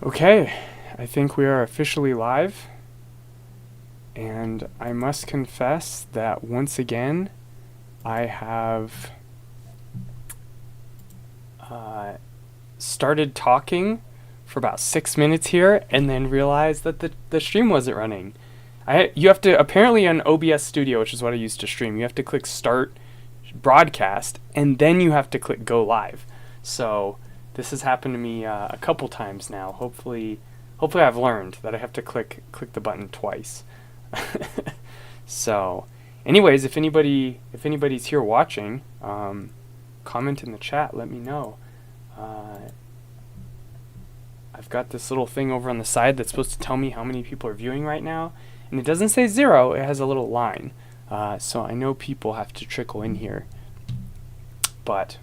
Okay, I think we are officially live, and I must confess that once again I have started talking for about 6 minutes here and then realized that the stream wasn't running. You have to, apparently on OBS Studio, which is what I used to stream, you have to click start broadcast and then you have to click go live. So this has happened to me a couple times now. Hopefully I've learned that I have to click the button twice. So, anyways, if anybody's here watching, comment in the chat. Let me know. I've got this little thing over on the side that's supposed to tell me how many people are viewing right now, and it doesn't say 0. It has a little line. So I know people have to trickle in here. But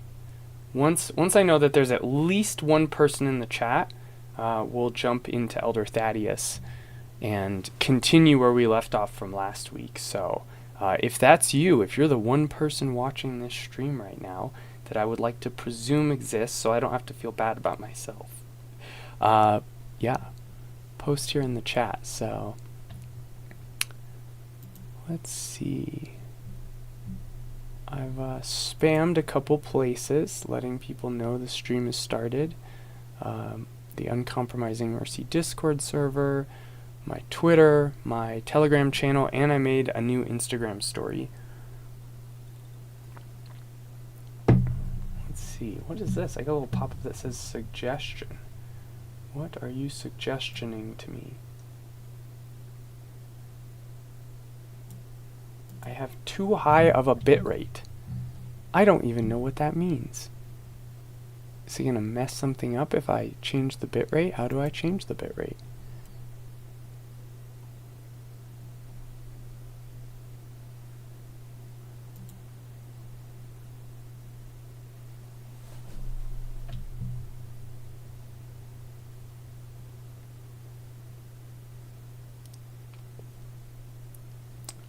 once I know that there's at least one person in the chat, we'll jump into Elder Thaddeus and continue where we left off from last week. So if that's you, if you're the one person watching this stream right now that I would like to presume exists so I don't have to feel bad about myself, yeah, post here in the chat. So let's see. I've spammed a couple places letting people know the stream has started. The Uncompromising Mercy Discord server, my Twitter, my Telegram channel, and I made a new Instagram story. Let's see, what is this? I got a little pop-up that says suggestion. What are you suggestioning to me? I have too high of a bit rate. I don't even know what that means. Is it going to mess something up if I change the bit rate? How do I change the bit rate?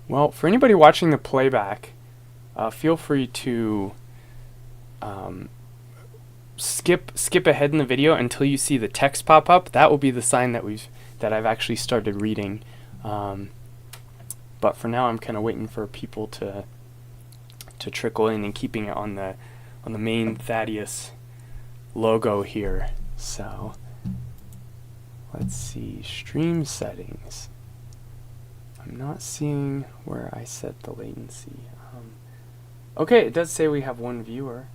Well, for anybody watching the playback, feel free to skip ahead in the video until you see the text pop up. That will be the sign that I've actually started reading. But for now, I'm kind of waiting for people to trickle in and keeping it on the main Thaddeus logo here. So let's see, stream settings. I'm not seeing where I set the latency. Okay, it does say we have one viewer.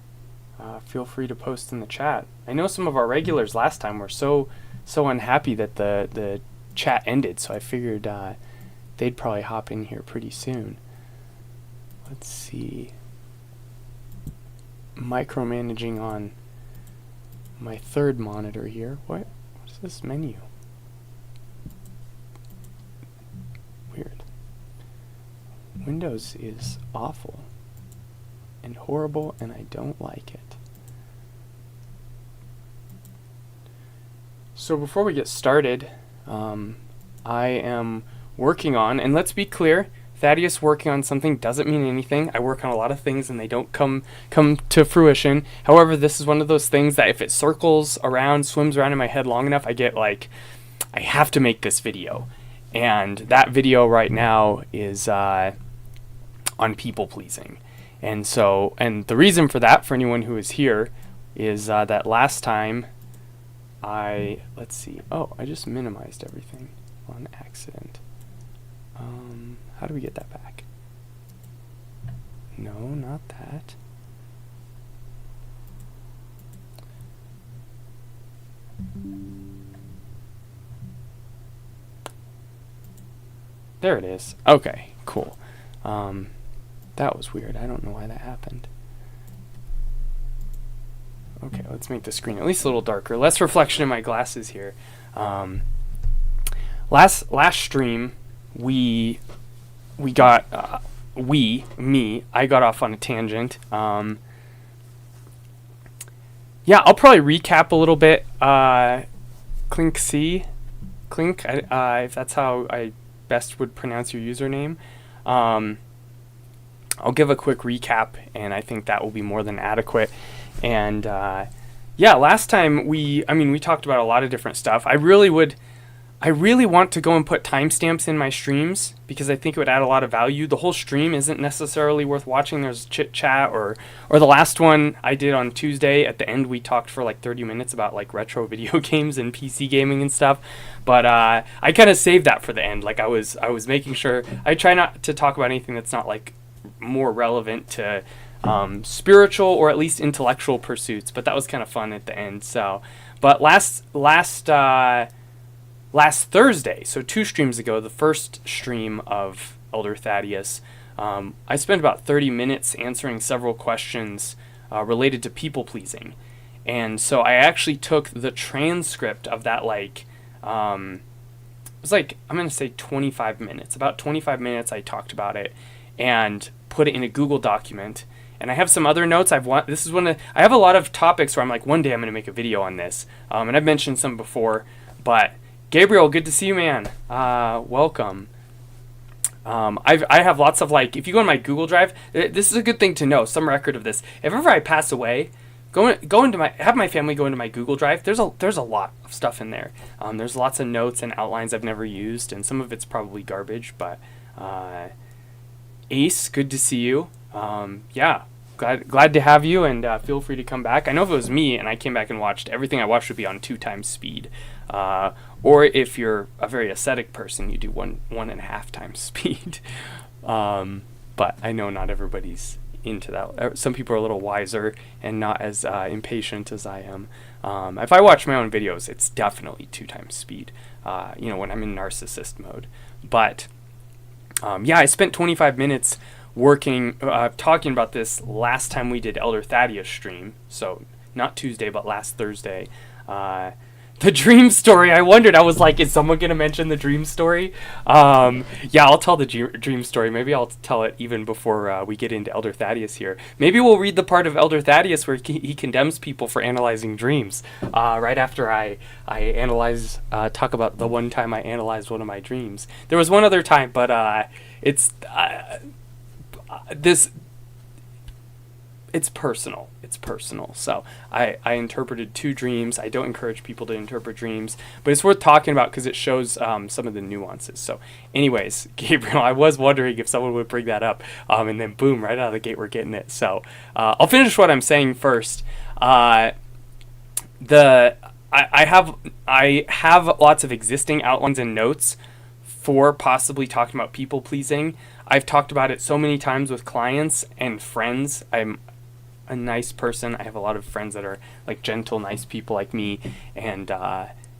Feel free to post in the chat. I know some of our regulars last time were so unhappy that the chat ended, so I figured they'd probably hop in here pretty soon. Let's see. Micromanaging on my third monitor here. What is this menu? Weird. Windows is awful and horrible, and I don't like it. So before we get started, I am working on, and let's be clear, Thaddeus working on something doesn't mean anything. I work on a lot of things and they don't come to fruition. However, this is one of those things that if it circles around, swims around in my head long enough, I get like, I have to make this video. And that video right now is on people pleasing. And so, and the reason for that, for anyone who is here, is that last time let's see, oh, I just minimized everything on accident. How do we get that back? No, not that. There it is. Okay, cool. That was weird. I don't know why that happened. Okay, let's make the screen at least a little darker. Less reflection in my glasses here. Last stream, I got off on a tangent. Yeah, I'll probably recap a little bit. Clink, if that's how I best would pronounce your username. I'll give a quick recap, and I think that will be more than adequate. And Yeah, last time we talked about a lot of different stuff. I really want to go and put timestamps in my streams because I think it would add a lot of value. The whole stream isn't necessarily worth watching. There's chit chat or the last one I did on Tuesday. At the end, we talked for like 30 minutes about like retro video games and PC gaming and stuff. But I kind of saved that for the end. Like I was making sure I try not to talk about anything that's not like more relevant to spiritual or at least intellectual pursuits. But that was kind of fun at the end. So, but last Thursday, so 2 streams ago, the first stream of Elder Thaddeus, I spent about 30 minutes answering several questions related to people pleasing. And so I actually took the transcript of that, it was like, I'm going to say 25 minutes. About 25 minutes I talked about it and put it in a Google document. And I have some other notes. I have a lot of topics where I'm like, one day I'm going to make a video on this. And I've mentioned some before, but Gabriel, good to see you, man. Welcome. I have lots of if you go on my Google Drive, this is a good thing to know. Some record of this. If ever I pass away, have my family go into my Google Drive. There's a lot of stuff in there. There's lots of notes and outlines I've never used, and some of it's probably garbage. But Ace, good to see you. Yeah. Glad to have you, and feel free to come back. I know if it was me and I came back and watched, everything I watched would be on 2 times speed. Or if you're a very ascetic person, you do 1.5 times speed. But I know not everybody's into that. Some people are a little wiser and not as impatient as I am. If I watch my own videos, it's definitely 2 times speed, when I'm in narcissist mode. But yeah, I spent 25 minutes talking about this last time we did Elder Thaddeus stream. So not Tuesday, but last Thursday. The dream story, I wondered, I was like, is someone going to mention the dream story? Yeah, I'll tell the dream story. Maybe I'll tell it even before we get into Elder Thaddeus here. Maybe we'll read the part of Elder Thaddeus where he condemns people for analyzing dreams. Right after I talk about the one time I analyzed one of my dreams. There was one other time, but it's personal. It's personal. So I interpreted 2 dreams. I don't encourage people to interpret dreams, but it's worth talking about because it shows some of the nuances. So anyways, Gabriel, I was wondering if someone would bring that up, and then boom, right out of the gate, we're getting it. So I'll finish what I'm saying first. I have lots of existing outlines and notes for possibly talking about people pleasing. I've talked about it so many times with clients and friends. I'm a nice person. I have a lot of friends that are like gentle, nice people like me. And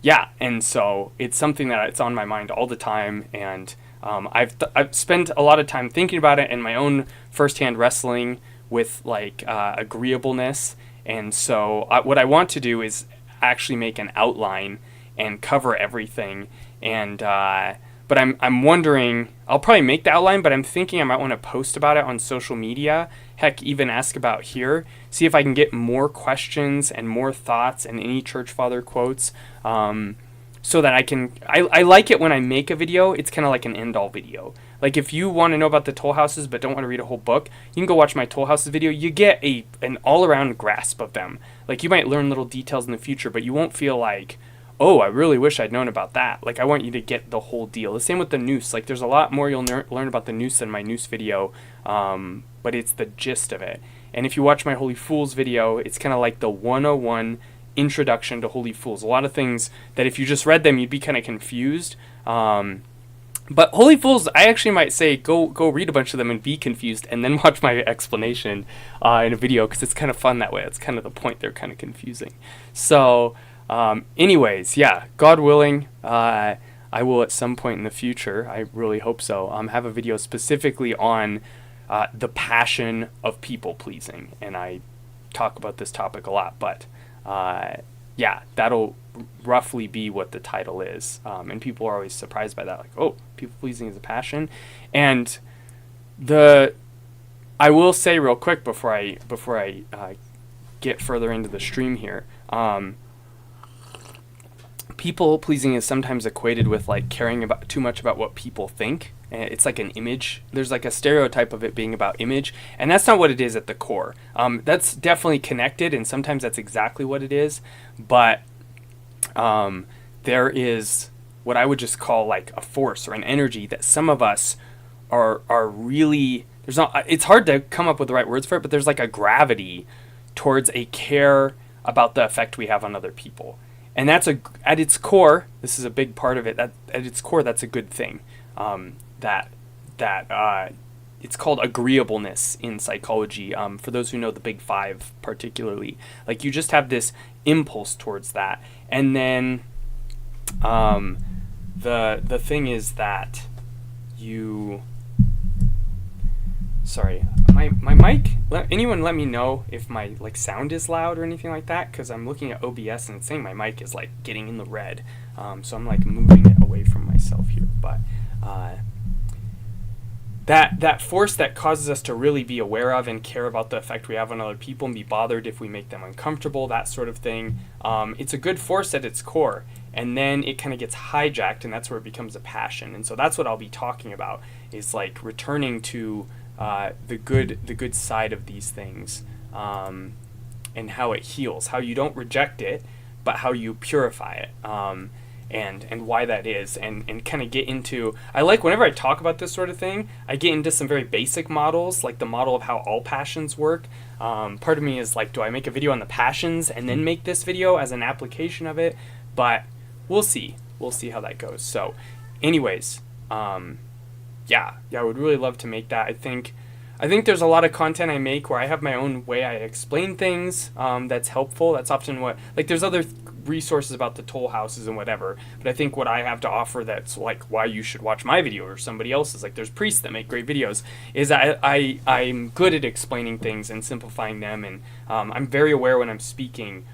yeah, and so it's something that it's on my mind all the time. And I've spent a lot of time thinking about it and my own firsthand wrestling with agreeableness. And so what I want to do is actually make an outline and cover everything. And but I'm wondering, I'll probably make the outline, but I'm thinking I might want to post about it on social media. Heck, even ask about here. See if I can get more questions and more thoughts and any church father quotes, so that I like it when I make a video. It's kind of like an end-all video. Like if you want to know about the toll houses but don't want to read a whole book, you can go watch my toll houses video. You get an all-around grasp of them. Like you might learn little details in the future, but you won't feel like, oh, I really wish I'd known about that. Like, I want you to get the whole deal. The same with the noose. Like, there's a lot more you'll learn about the noose in my noose video, but it's the gist of it. And if you watch my Holy Fools video, it's kind of like the 101 introduction to Holy Fools. A lot of things that if you just read them, you'd be kind of confused. But Holy Fools, I actually might say go read a bunch of them and be confused, and then watch my explanation in a video, because it's kind of fun that way. It's kind of the point. They're kind of confusing. So anyways, yeah, God willing, I will at some point in the future, I really hope so, have a video specifically on the passion of people pleasing. And I talk about this topic a lot, but yeah, that'll roughly be what the title is. And people are always surprised by that, like, oh, people pleasing is a passion. And I will say real quick before I get further into the stream here, people pleasing is sometimes equated with like caring about too much about what people think. It's like an image. There's like a stereotype of it being about image, and that's not what it is at the core. That's definitely connected, and sometimes that's exactly what it is. But there is what I would just call like a force or an energy that some of us are really. There's not. It's hard to come up with the right words for it, but there's like a gravity towards a care about the effect we have on other people. And that's at its core, this is a big part of it, that at its core, that's a good thing. It's called agreeableness in psychology. For those who know the Big Five particularly, like you just have this impulse towards that. And then the thing is that you... Sorry, my mic, anyone let me know if my like sound is loud or anything like that, because I'm looking at OBS and it's saying my mic is like getting in the red, so I'm like moving it away from myself here. But that force that causes us to really be aware of and care about the effect we have on other people and be bothered if we make them uncomfortable, that sort of thing, it's a good force at its core, and then it kind of gets hijacked, and that's where it becomes a passion. And so that's what I'll be talking about, is like returning to the good side of these things, and how it heals, how you don't reject it, but how you purify it, and why that is, and kind of get into, I like whenever I talk about this sort of thing, I get into some very basic models, like the model of how all passions work. Part of me is like, do I make a video on the passions and then make this video as an application of it? But we'll see how that goes. So anyways, yeah, I would really love to make that. I think there's a lot of content I make where I have my own way I explain things, that's helpful. That's often what, like, there's other resources about the toll houses and whatever, but I think what I have to offer that's like why you should watch my video or somebody else's, like there's priests that make great videos, is I'm good at explaining things and simplifying them, and I'm very aware when I'm speaking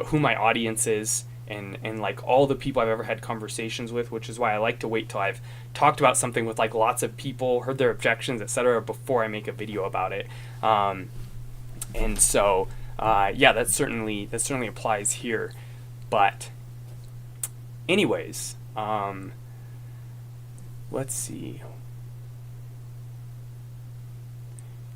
who my audience is, and like all the people I've ever had conversations with, which is why I like to wait till I've talked about something with like lots of people, heard their objections, etc., before I make a video about it. And so yeah, that certainly applies here. But anyways, let's see.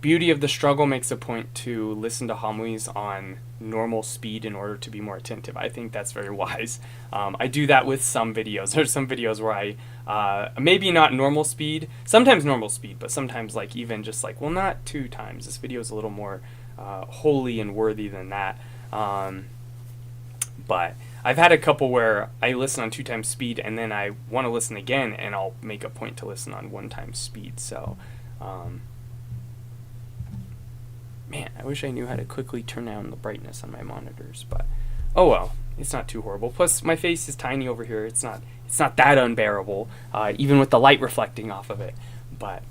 Beauty of the Struggle makes a point to listen to homilies on normal speed in order to be more attentive. I think that's very wise. I do that with some videos. There's some videos where I, maybe not normal speed, sometimes normal speed, but sometimes like even just like, well, not 2 times. This video is a little more holy and worthy than that. But I've had a couple where I listen on 2 times speed and then I want to listen again and I'll make a point to listen on 1 time speed. So, man, I wish I knew how to quickly turn down the brightness on my monitors, but oh well, it's not too horrible. Plus, my face is tiny over here. It's not that unbearable, even with the light reflecting off of it. But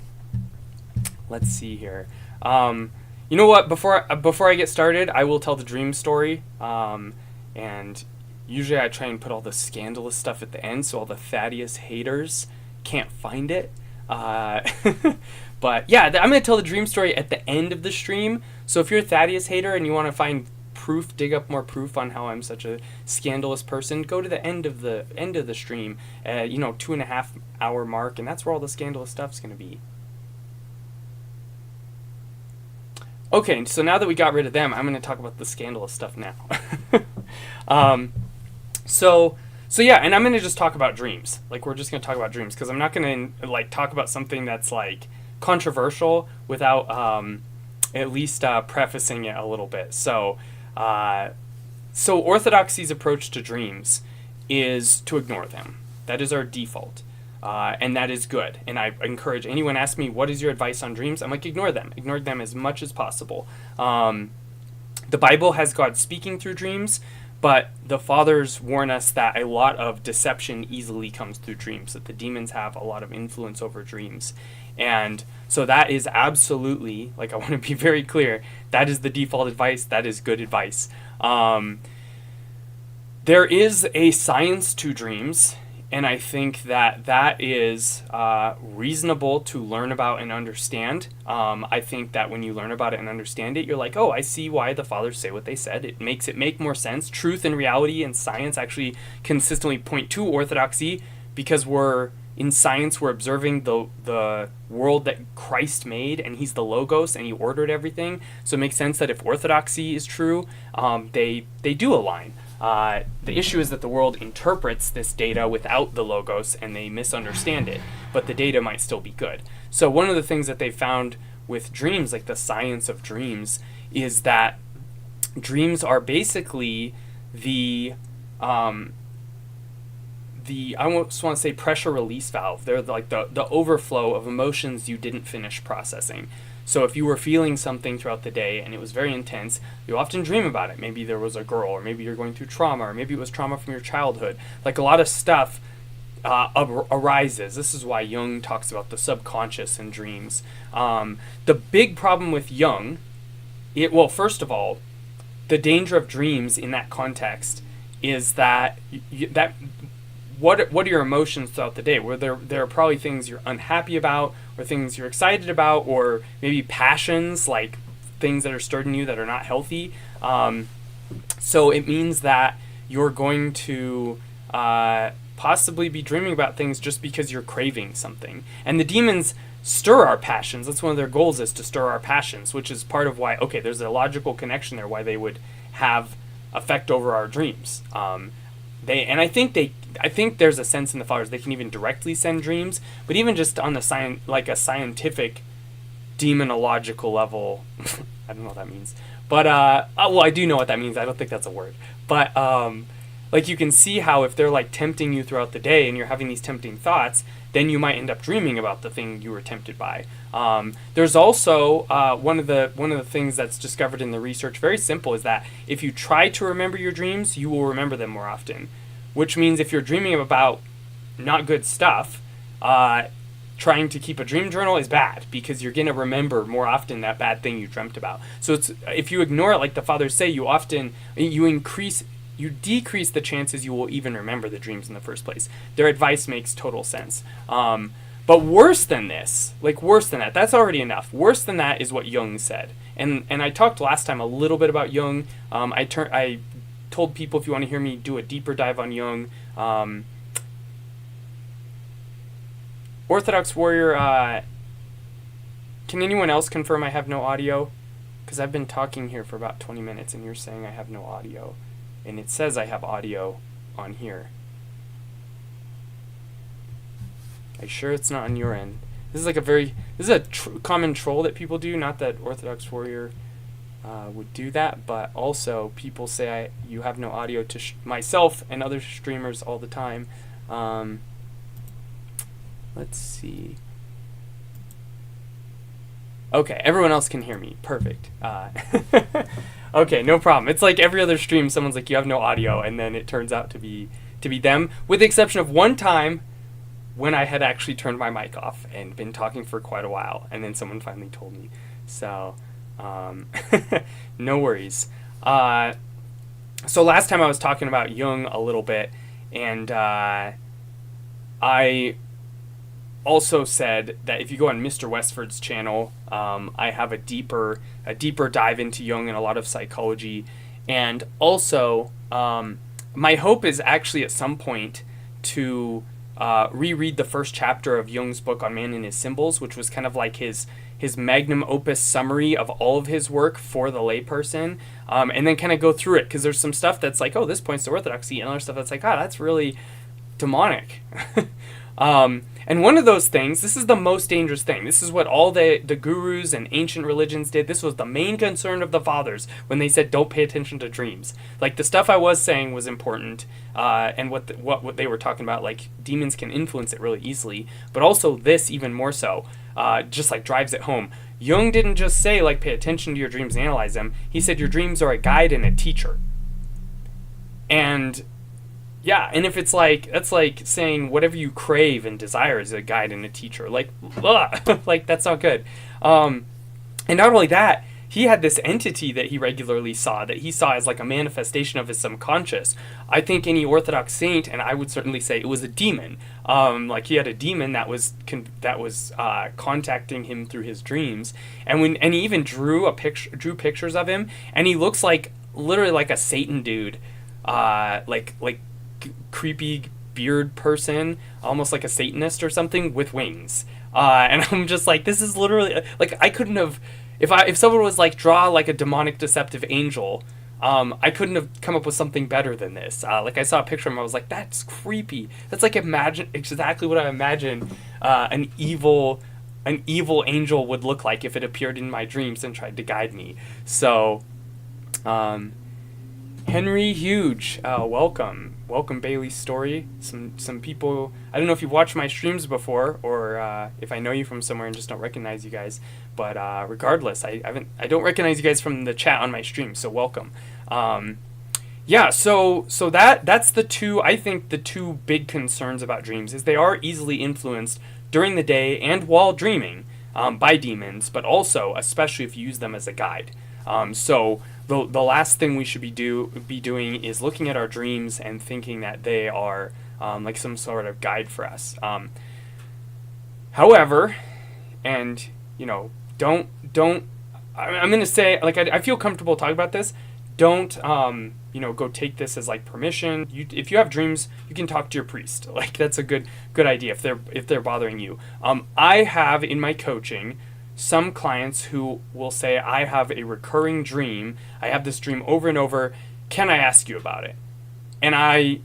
let's see here. You know what? Before I get started, I will tell the dream story. And usually I try and put all the scandalous stuff at the end, so all the Thaddeus haters can't find it. But yeah, I'm going to tell the dream story at the end of the stream. So if you're a Thaddeus hater and you want to find proof, dig up more proof on how I'm such a scandalous person, go to the end of the stream, 2.5 hour mark, and that's where all the scandalous stuff's going to be. Okay, so now that we got rid of them, I'm going to talk about the scandalous stuff now. So yeah, and I'm going to just talk about dreams. Like, we're just going to talk about dreams, because I'm not going to like talk about something that's like controversial without at least prefacing it a little bit. So Orthodoxy's approach to dreams is to ignore them. That is our default. And that is good. And I encourage anyone ask me, what is your advice on dreams? I'm like, ignore them. Ignore them as much as possible. The Bible has God speaking through dreams, but the fathers warn us that a lot of deception easily comes through dreams, that the demons have a lot of influence over dreams. And so that is absolutely, like, I want to be very clear, that is the default advice. That is good advice. There is a science to dreams, and I think that is reasonable to learn about and understand. I think that when you learn about it and understand it, you're like, oh, I see why the fathers say what they said. It makes it make more sense. Truth and reality and science actually consistently point to orthodoxy, because we're in science we're observing the world that Christ made, and he's the Logos, and he ordered everything. So it makes sense that if orthodoxy is true, they do align. The issue is that the world interprets this data without the Logos, and they misunderstand it, but the data might still be good. So one of the things that they found with dreams, like the science of dreams, is that dreams are basically the I almost want to say pressure release valve. They're like the overflow of emotions you didn't finish processing. So if you were feeling something throughout the day and it was very intense, you often dream about it. Maybe there was a girl, or maybe you're going through trauma, or maybe it was trauma from your childhood. Like a lot of stuff arises. This is why Jung talks about the subconscious in dreams. The big problem with Jung, first of all, the danger of dreams in that context is that what are your emotions throughout the day? Where there are probably things you're unhappy about, or things you're excited about, or maybe passions, like things that are stirring you that are not healthy. So it means that you're going to possibly be dreaming about things just because you're craving something. And the demons stir our passions. That's one of their goals, is to stir our passions, which is part of why, okay, there's a logical connection there, why they would have effect over our dreams. I think there's a sense in the fathers they can even directly send dreams, but even just on the a scientific demonological level, I don't know what that means, but I do know what that means. I don't think that's a word, but like you can see how if they're like tempting you throughout the day and you're having these tempting thoughts, then you might end up dreaming about the thing you were tempted by. There's also one of the things that's discovered in the research, very simple, is that if you try to remember your dreams, you will remember them more often. Which means if you're dreaming about not good stuff, trying to keep a dream journal is bad, because you're going to remember more often that bad thing you dreamt about. So if you ignore it, like the fathers say, you decrease the chances you will even remember the dreams in the first place. Their advice makes total sense. But worse than that, that's already enough. Worse than that is what Jung said. And I talked last time a little bit about Jung. I told people, if you want to hear me do a deeper dive on Jung, Orthodox Warrior, can anyone else confirm I have no audio? Because I've been talking here for about 20 minutes and you're saying I have no audio. And it says I have audio on here. Are you sure it's not on your end? This is a common troll that people do. Not that Orthodox Warrior would do that, but also people say you have no audio to myself and other streamers all the time. Let's see. Okay, everyone else can hear me. Perfect. Okay, no problem. It's like every other stream, someone's like, you have no audio, and then it turns out to be them, with the exception of one time when I had actually turned my mic off and been talking for quite a while, and then someone finally told me. So, no worries. So last time I was talking about Jung a little bit, and I also said that if you go on Mr. Westford's channel, I have a deeper dive into Jung and a lot of psychology. And also, my hope is actually at some point to reread the first chapter of Jung's book on Man and His Symbols, which was kind of like his magnum opus summary of all of his work for the layperson, and then kind of go through it, because there's some stuff that's like, oh, this points to orthodoxy, and other stuff that's like, oh, that's really demonic. And one of those things, this is the most dangerous thing. This is what all the gurus and ancient religions did. This was the main concern of the fathers when they said, don't pay attention to dreams. Like, the stuff I was saying was important, and what they were talking about, like, demons can influence it really easily, but also this even more so, just like drives it home. Jung didn't just say, like, pay attention to your dreams and analyze them. He said your dreams are a guide and a teacher. And yeah, and if it's like, that's like saying whatever you crave and desire is a guide and a teacher. Like, ugh, like, that's not good. And not only that, he had this entity that he regularly saw, that he saw as like a manifestation of his subconscious. I think any Orthodox saint, and I would certainly say it was a demon. Like, he had a demon that was contacting him through his dreams, and he even drew pictures of him, and he looks like literally like a Satan dude, like creepy beard person, almost like a Satanist or something, with wings. And I'm just like, this is literally, like, I couldn't have, if someone was like, draw like a demonic deceptive angel, I couldn't have come up with something better than this. Like, I saw a picture of him, I was like, that's creepy. That's like exactly what I imagine an evil angel would look like if it appeared in my dreams and tried to guide me. So, Henry Huge, welcome Bailey's Story. Some people, I don't know if you've watched my streams before, or if I know you from somewhere and just don't recognize you guys, but regardless, I don't recognize you guys from the chat on my stream, so welcome. Yeah, so that's the two big concerns about dreams is they are easily influenced during the day and while dreaming by demons, but also especially if you use them as a guide. So the last thing we should be doing is looking at our dreams and thinking that they are like some sort of guide for us. However, and don't I'm gonna say, like, I feel comfortable talking about this. Don't go take this as like permission. If you have dreams, you can talk to your priest. Like, that's a good idea if they're bothering you. I have in my coaching some clients who will say, I have a recurring dream. I have this dream over and over. Can I ask you about it? And I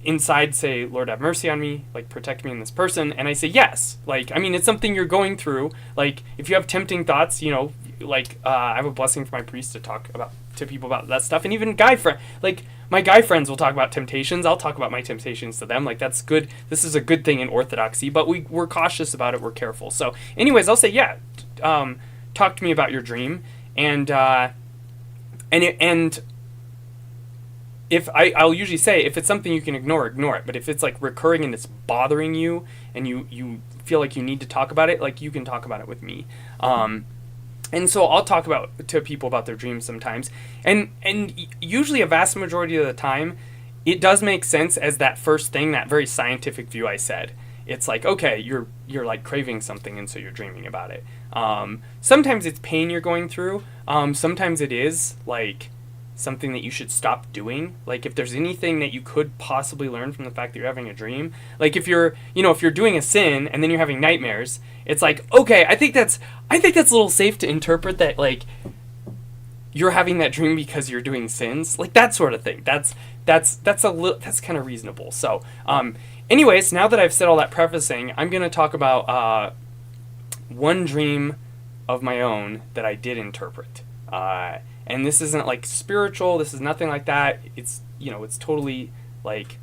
inside say, Lord, have mercy on me, like, protect me and this person. And I say, yes. Like, I mean, it's something you're going through. Like, if you have tempting thoughts, like, I have a blessing for my priest to talk to people about that stuff. And even my guy friends will talk about temptations. I'll talk about my temptations to them. Like, that's good. This is a good thing in Orthodoxy, but we're cautious about it. We're careful. So anyways, I'll say, yeah, talk to me about your dream. And if I'll usually say, if it's something you can ignore it. But if it's like recurring and it's bothering you and you feel like you need to talk about it, like, you can talk about it with me. And so I'll talk to people about their dreams sometimes. And usually a vast majority of the time, it does make sense as that first thing, that very scientific view I said. It's like, okay, you're like craving something and so you're dreaming about it. Sometimes it's pain you're going through. Sometimes it is like something that you should stop doing. Like, if there's anything that you could possibly learn from the fact that you're having a dream, like if you're doing a sin and then you're having nightmares, it's like, okay, I think that's a little safe to interpret that, like, you're having that dream because you're doing sins, like that sort of thing. That's kind of reasonable. So, anyways, now that I've said all that prefacing, I'm going to talk about one dream of my own that I did interpret. And this isn't like spiritual, this is nothing like that. It's, it's totally like,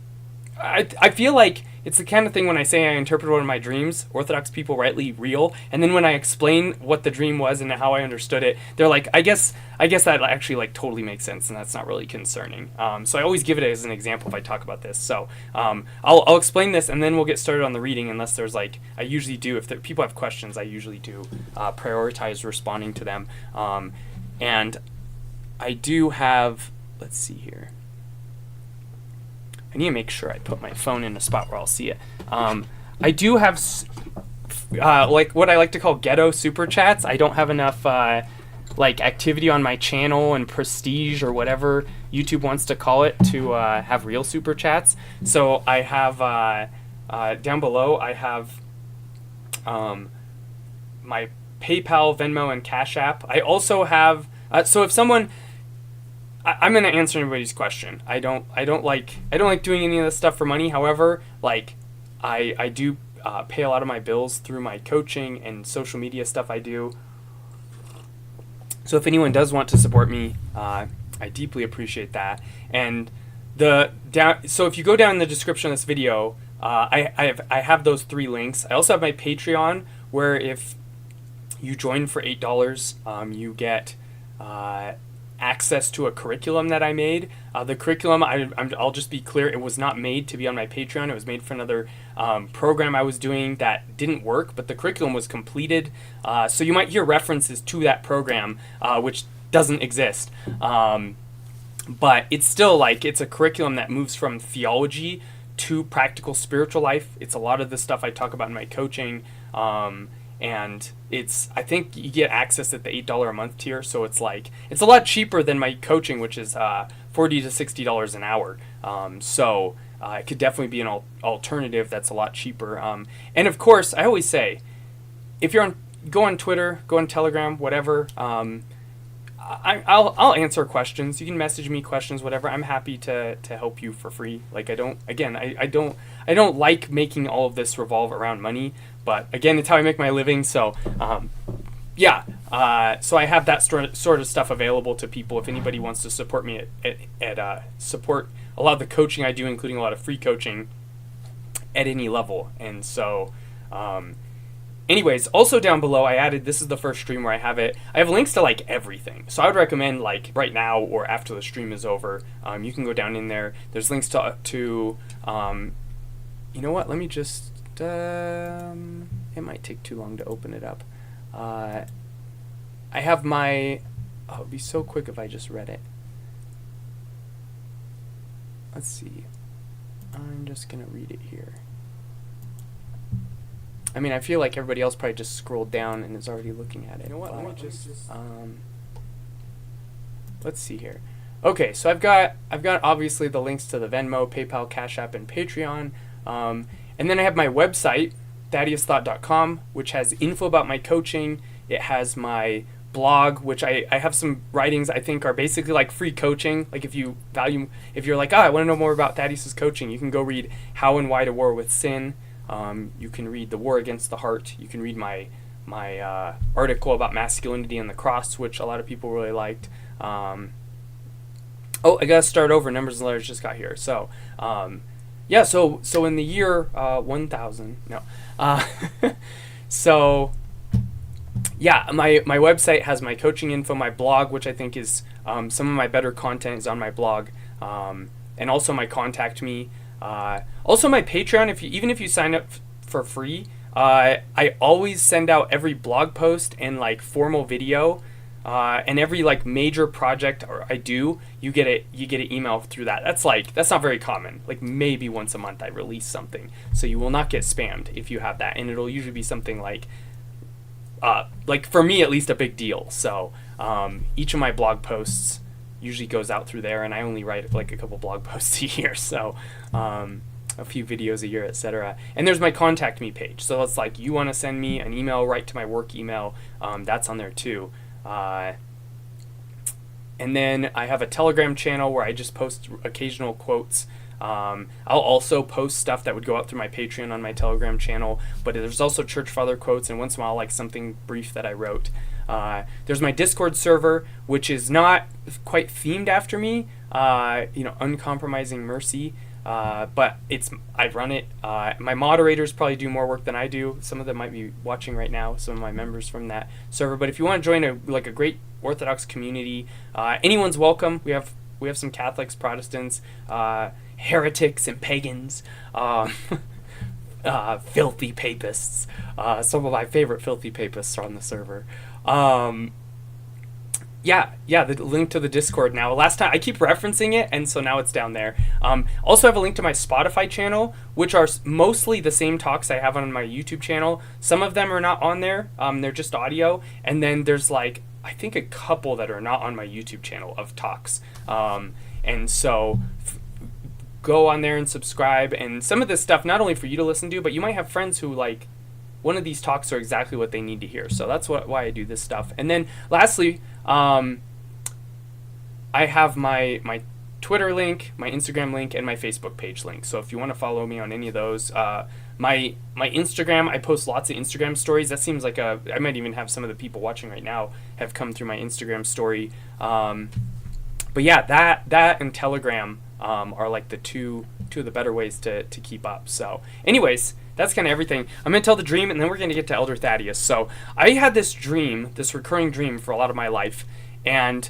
I feel like it's the kind of thing when I say I interpret one of my dreams, Orthodox people rightly real, and then when I explain what the dream was and how I understood it, they're like, I guess that actually like totally makes sense, and that's not really concerning. So I always give it as an example if I talk about this. So I'll explain this and then we'll get started on the reading, unless there's like, I usually do, if people have questions, I usually do prioritize responding to them. And I do have, let's see here. I need to make sure I put my phone in a spot where I'll see it. I do have, like, what I like to call ghetto super chats. I don't have enough, like, activity on my channel and prestige or whatever YouTube wants to call it to have real super chats. So I have, down below, I have my PayPal, Venmo, and Cash App. I also have, so if someone, I'm gonna answer anybody's question. I don't like doing any of this stuff for money. However, like, I do pay a lot of my bills through my coaching and social media stuff I do. So if anyone does want to support me, I deeply appreciate that. And so if you go down in the description of this video, I have those 3 links. I also have my Patreon, where if you join for $8, you get access to a curriculum that I made. The curriculum, I'll just be clear, it was not made to be on my Patreon. It was made for another program I was doing that didn't work, but the curriculum was completed. So you might hear references to that program, which doesn't exist. But it's still like, it's a curriculum that moves from theology to practical spiritual life. It's a lot of the stuff I talk about in my coaching. And I think you get access at the $8 a month tier, so it's like, it's a lot cheaper than my coaching, which is $40 to $60 an hour. So it could definitely be an alternative that's a lot cheaper. And of course, I always say, if you're go on Twitter, go on Telegram, whatever. I'll answer questions. You can message me questions, whatever. I'm happy to help you for free. Like I don't like making all of this revolve around money, but again, it's how I make my living. So so I have that sort of stuff available to people if anybody wants to support me at support a lot of the coaching I do, including a lot of free coaching at any level. And so anyways, also down below I added, this is the first stream where I have links to like everything. So I would recommend, like right now or after the stream is over, you can go down in there. There's links to you know what, let me just it might take too long to open it up. I have my, it'd be so quick if I just read it. Let's see. I'm just gonna read it here. I mean, I feel like everybody else probably just scrolled down and is already looking at it. You know what? Let me just let's see here. Okay, so I've got obviously the links to the Venmo, PayPal, Cash App, and Patreon, and then I have my website, ThaddeusThought.com, which has info about my coaching. It has my blog, which I have some writings I think are basically like free coaching. Like if you're like, I want to know more about Thaddeus's coaching, you can go read How and Why to War with Sin. You can read The War Against the Heart. You can read my article about masculinity and the cross, which a lot of people really liked. I gotta start over. Numbers and letters just got here. So so in the year 1000, my website has my coaching info, my blog, which I think is some of my better content is on my blog, and also my contact me. Also my Patreon, even if you sign up for free, I always send out every blog post and like formal video, and every like major project I do, you get an email through that. That's not very common. Like maybe once a month I release something, so you will not get spammed if you have that, and it'll usually be something like for me at least, a big deal. So each of my blog posts usually goes out through there, and I only write like a couple blog posts a year, so a few videos a year, etc. And there's my contact me page, so it's like you want to send me an email, right to my work email, that's on there too. And then I have a Telegram channel where I just post occasional quotes. I'll also post stuff that would go out through my Patreon on my Telegram channel, but there's also Church Father quotes, and once in a while like something brief that I wrote. There's my Discord server, which is not quite themed after me, Uncompromising Mercy, but I run it. My moderators probably do more work than I do. Some of them might be watching right now, some of my members from that server. But if you want to join a great Orthodox community, anyone's welcome. We have some Catholics, Protestants, heretics, and pagans. Filthy papists. Some of my favorite filthy papists are on the server. The link to the Discord now. Last time I keep referencing it, and so now it's down there. Also have a link to my Spotify channel, which are mostly the same talks I have on my YouTube channel. Some of them are not on there. They're just audio, and then there's I think a couple that are not on my YouTube channel of talks. And so go on there and subscribe. And some of this stuff, not only for you to listen to, but you might have friends who one of these talks are exactly what they need to hear. So that's why I do this stuff. And then lastly, I have my Twitter link, my Instagram link, and my Facebook page link. So if you want to follow me on any of those, my Instagram, I post lots of Instagram stories. That seems like I might even have some of the people watching right now have come through my Instagram story. But yeah, that and Telegram are like the two of the better ways to keep up. So anyways, that's kind of everything. I'm going to tell the dream, and then we're going to get to Elder Thaddeus. So I had this recurring dream for a lot of my life, and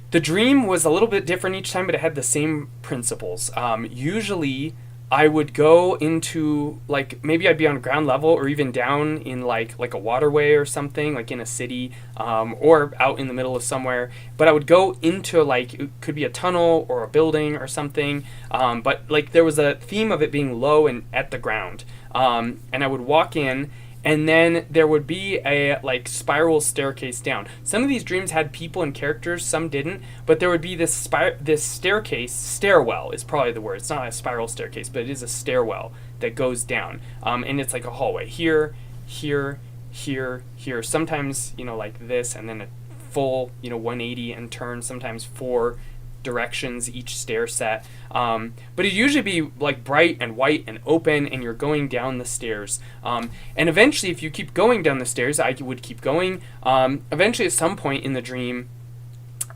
the dream was a little bit different each time, but it had the same principles. Usually I would go into, maybe I'd be on ground level or even down in like a waterway or something, like in a city, or out in the middle of somewhere. But I would go into it could be a tunnel or a building or something. But there was a theme of it being low and at the ground. And I would walk in, and then there would be a like spiral staircase down. Some of these dreams had people and characters, some didn't, but there would be this staircase, stairwell is probably the word. It's not a spiral staircase, but it is a stairwell that goes down, and it's like a hallway here, here, here, here. Sometimes, you know, like this, and then a full, you know, 180 and turn. Sometimes 4 directions each stair set, but it'd usually be like bright and white and open, and you're going down the stairs, and eventually if you keep going down the stairs, I would keep going, eventually at some point in the dream,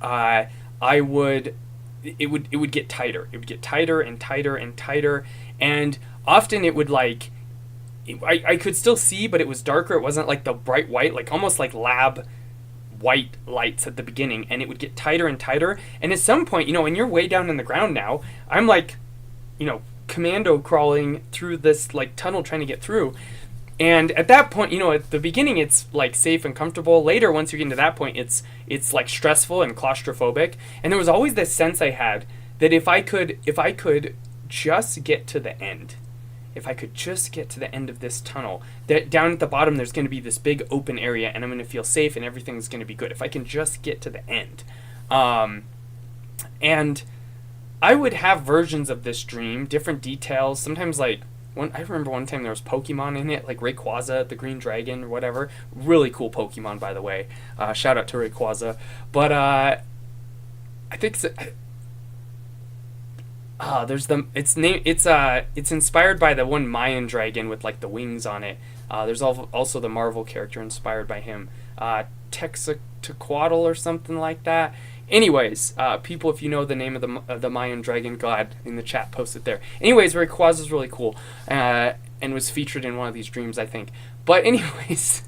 it would get tighter. It would get tighter and tighter and tighter, and often it would like, I could still see, but it was darker. It wasn't like the bright white, like almost like lab white lights at the beginning, and it would get tighter and tighter. And at some point, you know, when you're way down in the ground now, I'm like, you know, commando crawling through this like tunnel trying to get through. And at that point, you know, at the beginning it's like safe and comfortable. Later, once you get into that point, it's like stressful and claustrophobic. And there was always this sense I had that if I could just get to the end, if I could just get to the end of this tunnel, that down at the bottom there's going to be this big open area, and I'm going to feel safe and everything's going to be good. If I can just get to the end. And I would have versions of this dream, different details. Sometimes like, I remember one time there was Pokemon in it, like Rayquaza, the green dragon or whatever. Really cool Pokemon, by the way. Shout out to Rayquaza. But I think it's inspired by the one Mayan dragon with like the wings on it. There's also the Marvel character inspired by him, Texaquatl or something like that. Anyways, people, if you know the name of the Mayan dragon, glad in the chat, post it there. Anyways, Rayquaza is really cool, and was featured in one of these dreams, I think. But anyways,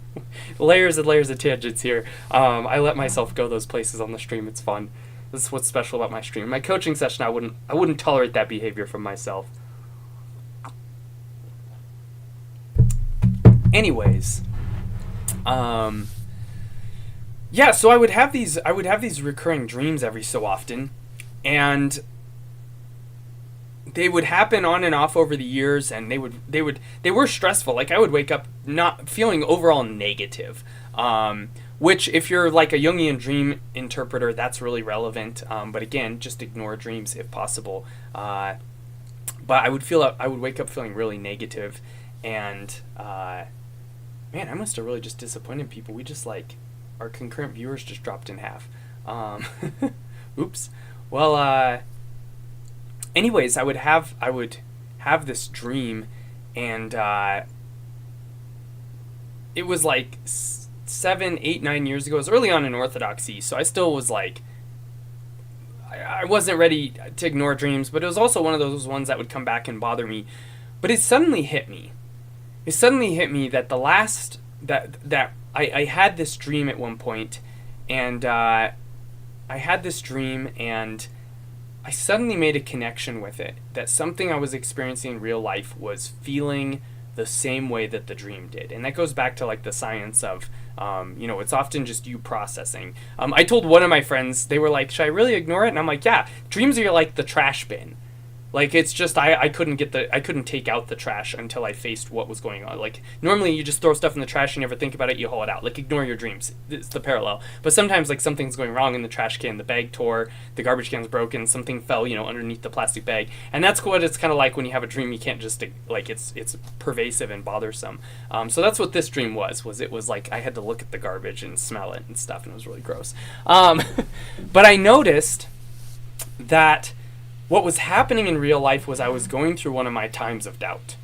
layers and layers of tangents here. I let myself go those places on the stream. It's fun. This is what's special about my stream. My coaching session, I wouldn't tolerate that behavior from myself. Anyways, yeah, so I would have these recurring dreams every so often, and they would happen on and off over the years, and they were stressful. Like I would wake up not feeling overall negative. Which, if you're like a Jungian dream interpreter, that's really relevant. But again, just ignore dreams if possible. But I would wake up feeling really negative, and man, I must have really just disappointed people. We just like, our concurrent viewers just dropped in half. Oops. Well, anyways, I would have this dream, and it was like 7, 8, 9 years ago. It was early on in Orthodoxy, so I still was like, I wasn't ready to ignore dreams, but it was also one of those ones that would come back and bother me. But it suddenly hit me. It suddenly hit me that I had this dream at one point, and I suddenly made a connection with it, that something I was experiencing in real life was feeling the same way that the dream did. And that goes back to like the science of, you know, it's often just you processing. I told one of my friends, they were like, should I really ignore it? And I'm like, yeah, dreams are like the trash bin. Like, it's just, I couldn't take out the trash until I faced what was going on. Like, normally you just throw stuff in the trash, you never think about it, you haul it out. Like, ignore your dreams. It's the parallel. But sometimes, like, something's going wrong in the trash can, the bag tore, the garbage can's broken, something fell, you know, underneath the plastic bag. And that's what it's kind of like when you have a dream. You can't just, like, it's pervasive and bothersome. So that's what this dream was it was like I had to look at the garbage and smell it and stuff, and it was really gross. But I noticed that what was happening in real life was I was going through one of my times of doubt,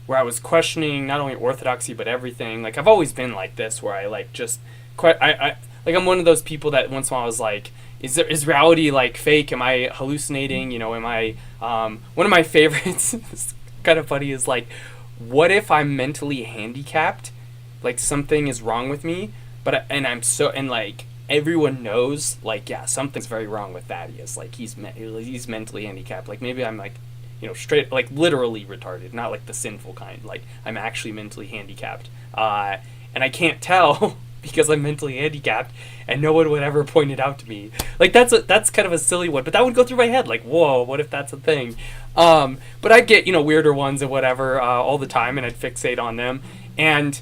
where I was questioning not only orthodoxy but everything. Like, I've always been like this, where I like just I'm one of those people that once in a while I was like, is reality like fake? Am I hallucinating? You know, am I one of my favorites it's kind of funny is like, what if I'm mentally handicapped? Like, something is wrong with me, like everyone knows, like, yeah, something's very wrong with Thaddeus. Like, he's mentally handicapped. Like, maybe I'm like, you know, straight, like, literally retarded, not like the sinful kind. Like, I'm actually mentally handicapped, and I can't tell because I'm mentally handicapped, and no one would ever point it out to me. Like, that's kind of a silly one, but that would go through my head. Like, whoa, what if that's a thing? But I'd get, you know, weirder ones and whatever all the time, and I'd fixate on them. And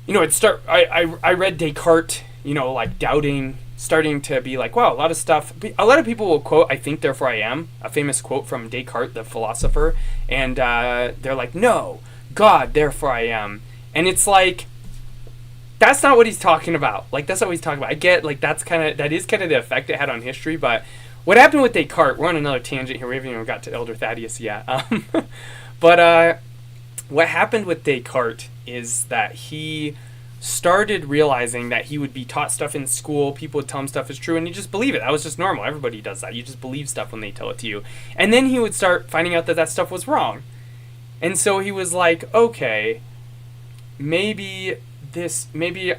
I read Descartes, like doubting, starting to be like, wow, a lot of people will quote, I think, therefore I am, a famous quote from Descartes, the philosopher, and they're like, no, God, therefore I am. And it's like, that's not what he's talking about. Like, that's not what he's talking about. I get, like, that is kind of the effect it had on history, but what happened with Descartes, we're on another tangent here, we haven't even got to Elder Thaddeus yet, but what happened with Descartes is that he started realizing that he would be taught stuff in school, people would tell him stuff is true, and he just believe it. That was just normal. Everybody does that. You just believe stuff when they tell it to you. And then he would start finding out that that stuff was wrong. And so he was like, okay, maybe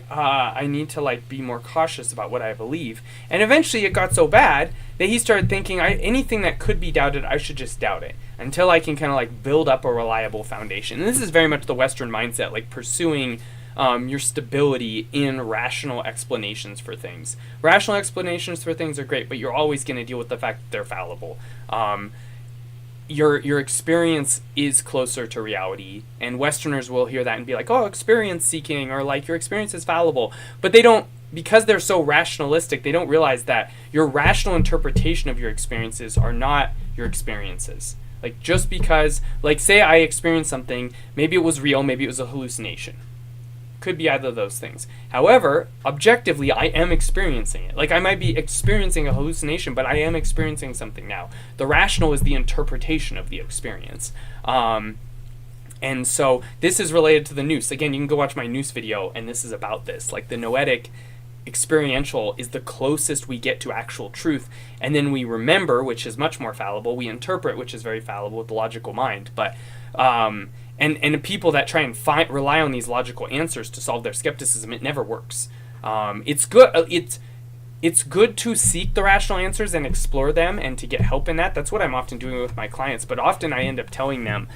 I need to like be more cautious about what I believe. And eventually it got so bad that he started thinking anything that could be doubted, I should just doubt it until I can kind of like build up a reliable foundation. And this is very much the Western mindset, like pursuing your stability in rational explanations for things. Rational explanations for things are great, but you're always going to deal with the fact that they're fallible. Your experience is closer to reality, and Westerners will hear that and be like, oh, experience seeking, or like your experience is fallible. But they don't, because they're so rationalistic, they don't realize that your rational interpretation of your experiences are not your experiences. Like, just because, like, say I experienced something, maybe it was real, maybe it was a hallucination. Could be either of those things. However, objectively, I am experiencing it. Like, I might be experiencing a hallucination, but I am experiencing something now. The rational is the interpretation of the experience. And so this is related to the nous. Again, you can go watch my nous video, and this is about this. Like, the noetic experiential is the closest we get to actual truth, and then we remember, which is much more fallible. We interpret, which is very fallible with the logical mind. But and people that try and rely on these logical answers to solve their skepticism, it never works. It's good to seek the rational answers and explore them and to get help in that. That's what I'm often doing with my clients. But often I end up telling them,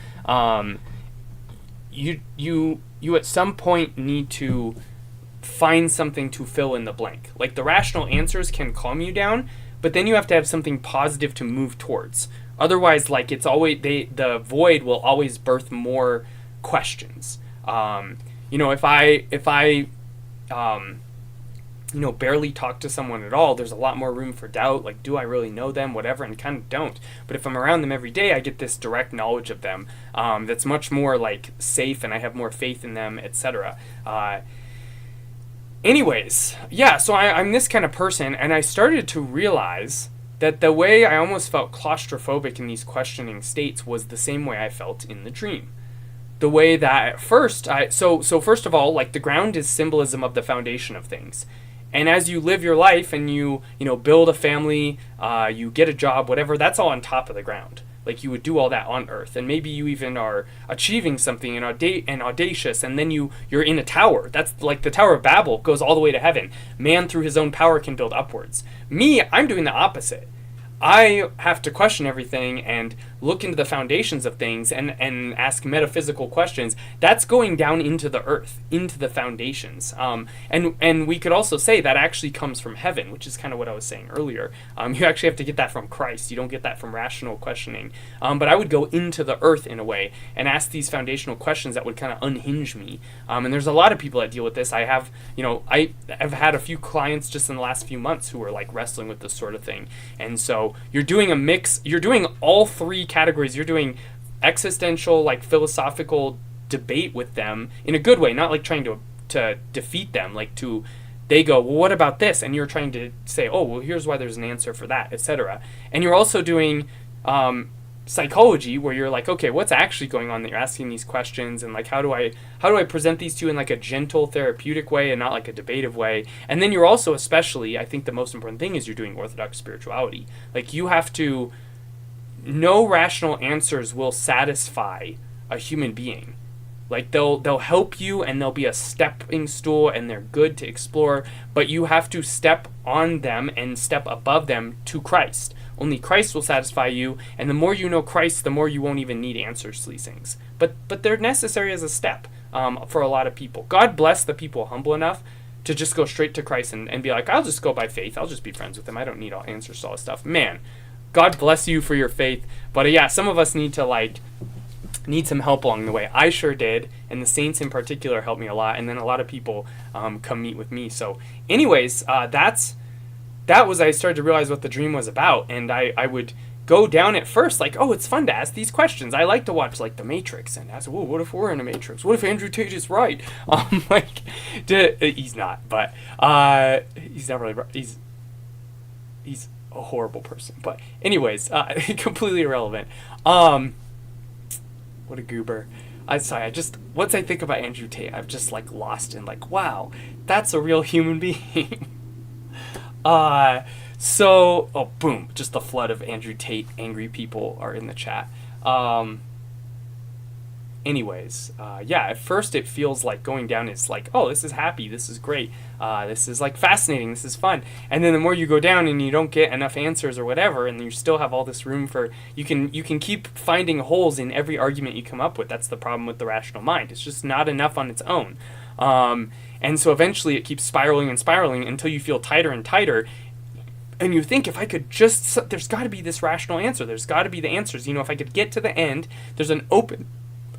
you at some point need to find something to fill in the blank. Like, the rational answers can calm you down, but then you have to have something positive to move towards. Otherwise, like, it's always the void will always birth more questions. If I barely talk to someone at all, there's a lot more room for doubt. Like, do I really know them? Whatever, and kind of don't. But if I'm around them every day, I get this direct knowledge of them that's much more like safe, and I have more faith in them, etc. Anyways, yeah, so I'm this kind of person, and I started to realize that the way I almost felt claustrophobic in these questioning states was the same way I felt in the dream. The way that at first, so first of all, like, the ground is symbolism of the foundation of things. And as you live your life and you build a family, you get a job, whatever, that's all on top of the ground. Like, you would do all that on Earth, and maybe you even are achieving something and audacious, and then you're in a tower. That's like the Tower of Babel, goes all the way to heaven. Man through his own power can build upwards. Me, I'm doing the opposite. I have to question everything and look into the foundations of things and ask metaphysical questions. That's going down into the earth, into the foundations. And we could also say that actually comes from heaven, which is kind of what I was saying earlier. You actually have to get that from Christ. You don't get that from rational questioning. But I would go into the earth in a way and ask these foundational questions that would kind of unhinge me. And there's a lot of people that deal with this. I have had a few clients just in the last few months who are like wrestling with this sort of thing. And so you're doing a mix, you're doing all three categories. You're doing existential, like, philosophical debate with them in a good way, not like trying to defeat them, like they go, well, what about this? And you're trying to say, oh, well, here's why there's an answer for that, etc. And you're also doing psychology, where you're like, okay, what's actually going on that you're asking these questions, and like, how do I present these to you in like a gentle, therapeutic way and not like a debative way? And then you're also, especially, I think the most important thing is you're doing orthodox spirituality. Like, you have to, no rational answers will satisfy a human being. Like, they'll help you, and they'll be a stepping stool, and they're good to explore, but you have to step on them and step above them to Christ. Only Christ will satisfy you, and the more you know Christ, the more you won't even need answers to these things. But they're necessary as a step for a lot of people. God bless the people humble enough to just go straight to Christ and be like, I'll just go by faith. I'll just be friends with him. I don't need all answers to all this stuff. Man, God bless you for your faith. But yeah, some of us need to, like, need some help along the way. I sure did, and the saints in particular helped me a lot, and then a lot of people come meet with me. So anyways, that was, I started to realize what the dream was about, and I would go down at first like, oh, it's fun to ask these questions. I like to watch like The Matrix and ask, whoa, what if we're in a Matrix? What if Andrew Tate is right? He's not, but he's not really right. He's a horrible person. But anyways, completely irrelevant. What a goober. Once I think about Andrew Tate, I've just like lost in like, wow, that's a real human being. So, boom, just a flood of Andrew Tate angry people are in the chat. At first it feels like going down is like, oh, this is happy, this is great, this is like fascinating, this is fun. And then the more you go down and you don't get enough answers or whatever, and you still have all this room for, you can keep finding holes in every argument you come up with. That's the problem with the rational mind. It's just not enough on its own. And so eventually it keeps spiraling and spiraling until you feel tighter and tighter. And you think, if I could just, there's got to be this rational answer. There's got to be the answers. If I could get to the end, there's an open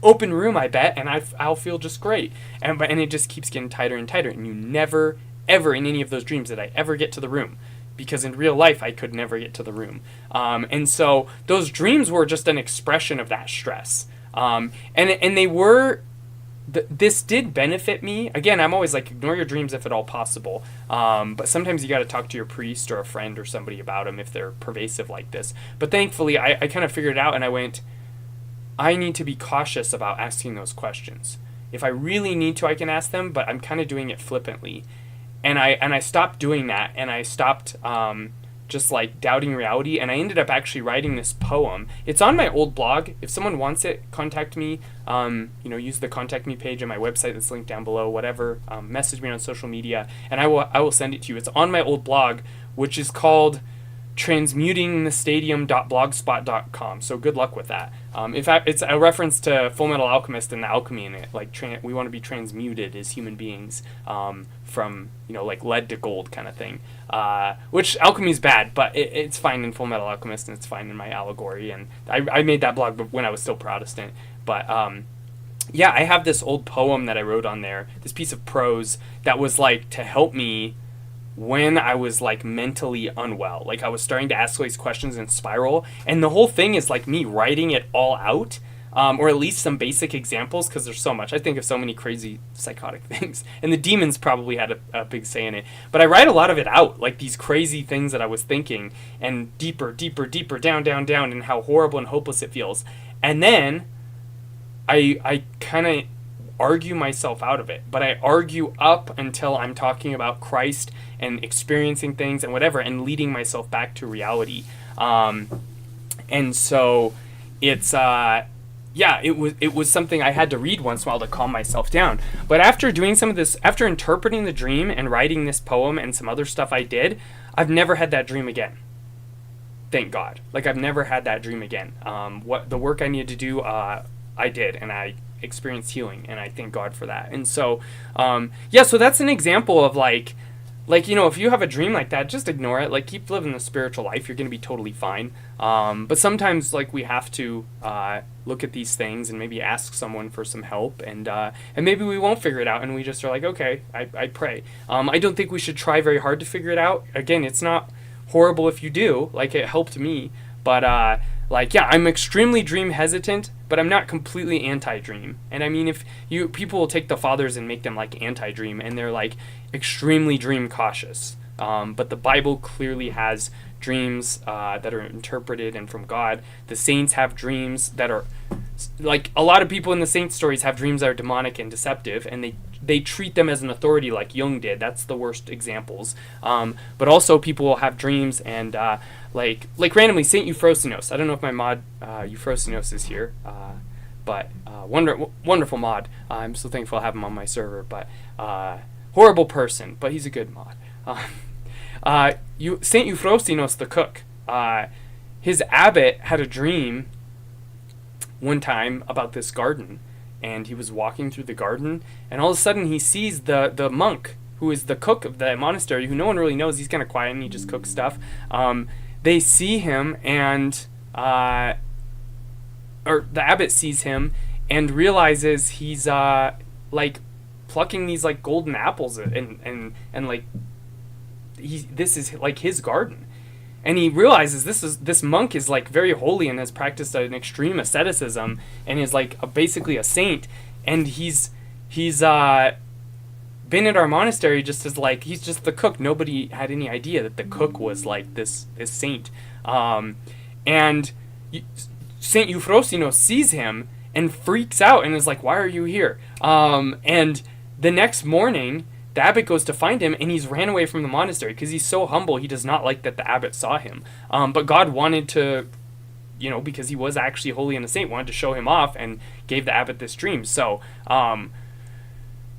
room, I bet, and I'll feel just great. And it just keeps getting tighter and tighter. And you never, ever in any of those dreams did I ever get to the room. Because in real life, I could never get to the room. And so those dreams were just an expression of that stress. And they were... This did benefit me. Again, I'm always like, ignore your dreams if at all possible. But sometimes you got to talk to your priest or a friend or somebody about them if they're pervasive like this. But thankfully, I kind of figured it out, and I went, I need to be cautious about asking those questions. If I really need to, I can ask them, but I'm kind of doing it flippantly. And I stopped doing that, and I stopped just like doubting reality, and I ended up actually writing this poem. It's on my old blog. If someone wants it, contact me. Use the contact me page on my website that's linked down below, whatever. Message me on social media, and I will send it to you. It's on my old blog, which is called transmutingthestadium.blogspot.com. So good luck with that. In fact, it's a reference to Full Metal Alchemist and the alchemy in it. Like we want to be transmuted as human beings from like lead to gold kind of thing. Which alchemy is bad, but it's fine in Full Metal Alchemist, and it's fine in my allegory. And I made that blog when I was still Protestant. But I have this old poem that I wrote on there, this piece of prose that was like to help me when I was like mentally unwell. Like I was starting to ask all these questions and spiral, and the whole thing is like me writing it all out, or at least some basic examples, because there's so much. I think of so many crazy psychotic things, and the demons probably had a big say in it, but I write a lot of it out, like these crazy things that I was thinking, and deeper down, and how horrible and hopeless it feels. And then I kind of argue myself out of it, but I argue up until I'm talking about Christ and experiencing things and whatever, and leading myself back to reality. And so it's it was something I had to read once in a while to calm myself down. But after doing some of this, after interpreting the dream and writing this poem and some other stuff I did, I've never had that dream again. Thank God. Like I've never had that dream again. What the work I needed to do, I did, and I experienced healing, and I thank God for that. And so so that's an example of like if you have a dream like that, just ignore it. Like keep living the spiritual life, you're going to be totally fine. But sometimes like we have to look at these things and maybe ask someone for some help, and maybe we won't figure it out, and we just are like, okay, I pray. I don't think we should try very hard to figure it out. Again, it's not horrible if you do, like it helped me, but I'm extremely dream hesitant, but I'm not completely anti-dream. And I mean, if people will take the fathers and make them like anti-dream, and they're like extremely dream cautious. But the Bible clearly has dreams that are interpreted and from God. The saints have dreams that are like, a lot of people in the saint stories have dreams that are demonic and deceptive, and they treat them as an authority like Jung did. That's the worst examples. But also people will have dreams and like randomly Saint Euphrosinos. I don't know if my mod Euphrosinos is here, but wonderful mod. I'm so thankful to have him on my server. But horrible person, but he's a good mod. Saint Euphrosinos the cook. His abbot had a dream one time about this garden, and he was walking through the garden, and all of a sudden he sees the monk who is the cook of the monastery, who no one really knows. He's kind of quiet and he just cooks stuff. They see him, and or the abbot sees him and realizes he's like plucking these like golden apples and like this is like his garden. And he realizes this monk is like very holy and has practiced an extreme asceticism and is like basically a saint. And he's been at our monastery just as like he's just the cook. Nobody had any idea that the cook was like this saint. And Saint Euphrosino sees him and freaks out and is like, "Why are you here?" And the next morning, the abbot goes to find him, and he's ran away from the monastery because he's so humble. He does not like that the abbot saw him. But God wanted to, because he was actually holy and a saint, wanted to show him off and gave the abbot this dream. So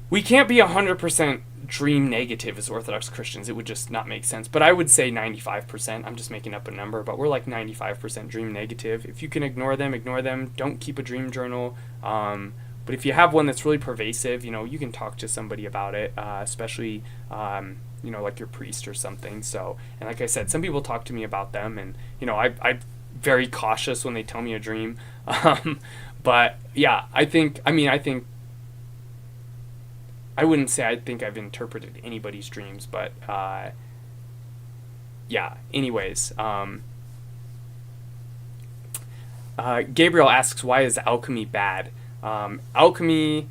we can't be 100% dream negative as Orthodox Christians. It would just not make sense. But I would say 95%. I'm just making up a number, but we're like 95% dream negative. If you can ignore them, ignore them. Don't keep a dream journal. But if you have one that's really pervasive, you can talk to somebody about it, especially, like your priest or something. So, and like I said, some people talk to me about them, and, I'm very cautious when they tell me a dream. But yeah, I wouldn't say I think I've interpreted anybody's dreams, but, yeah, anyways, Gabriel asks, why is alchemy bad? Alchemy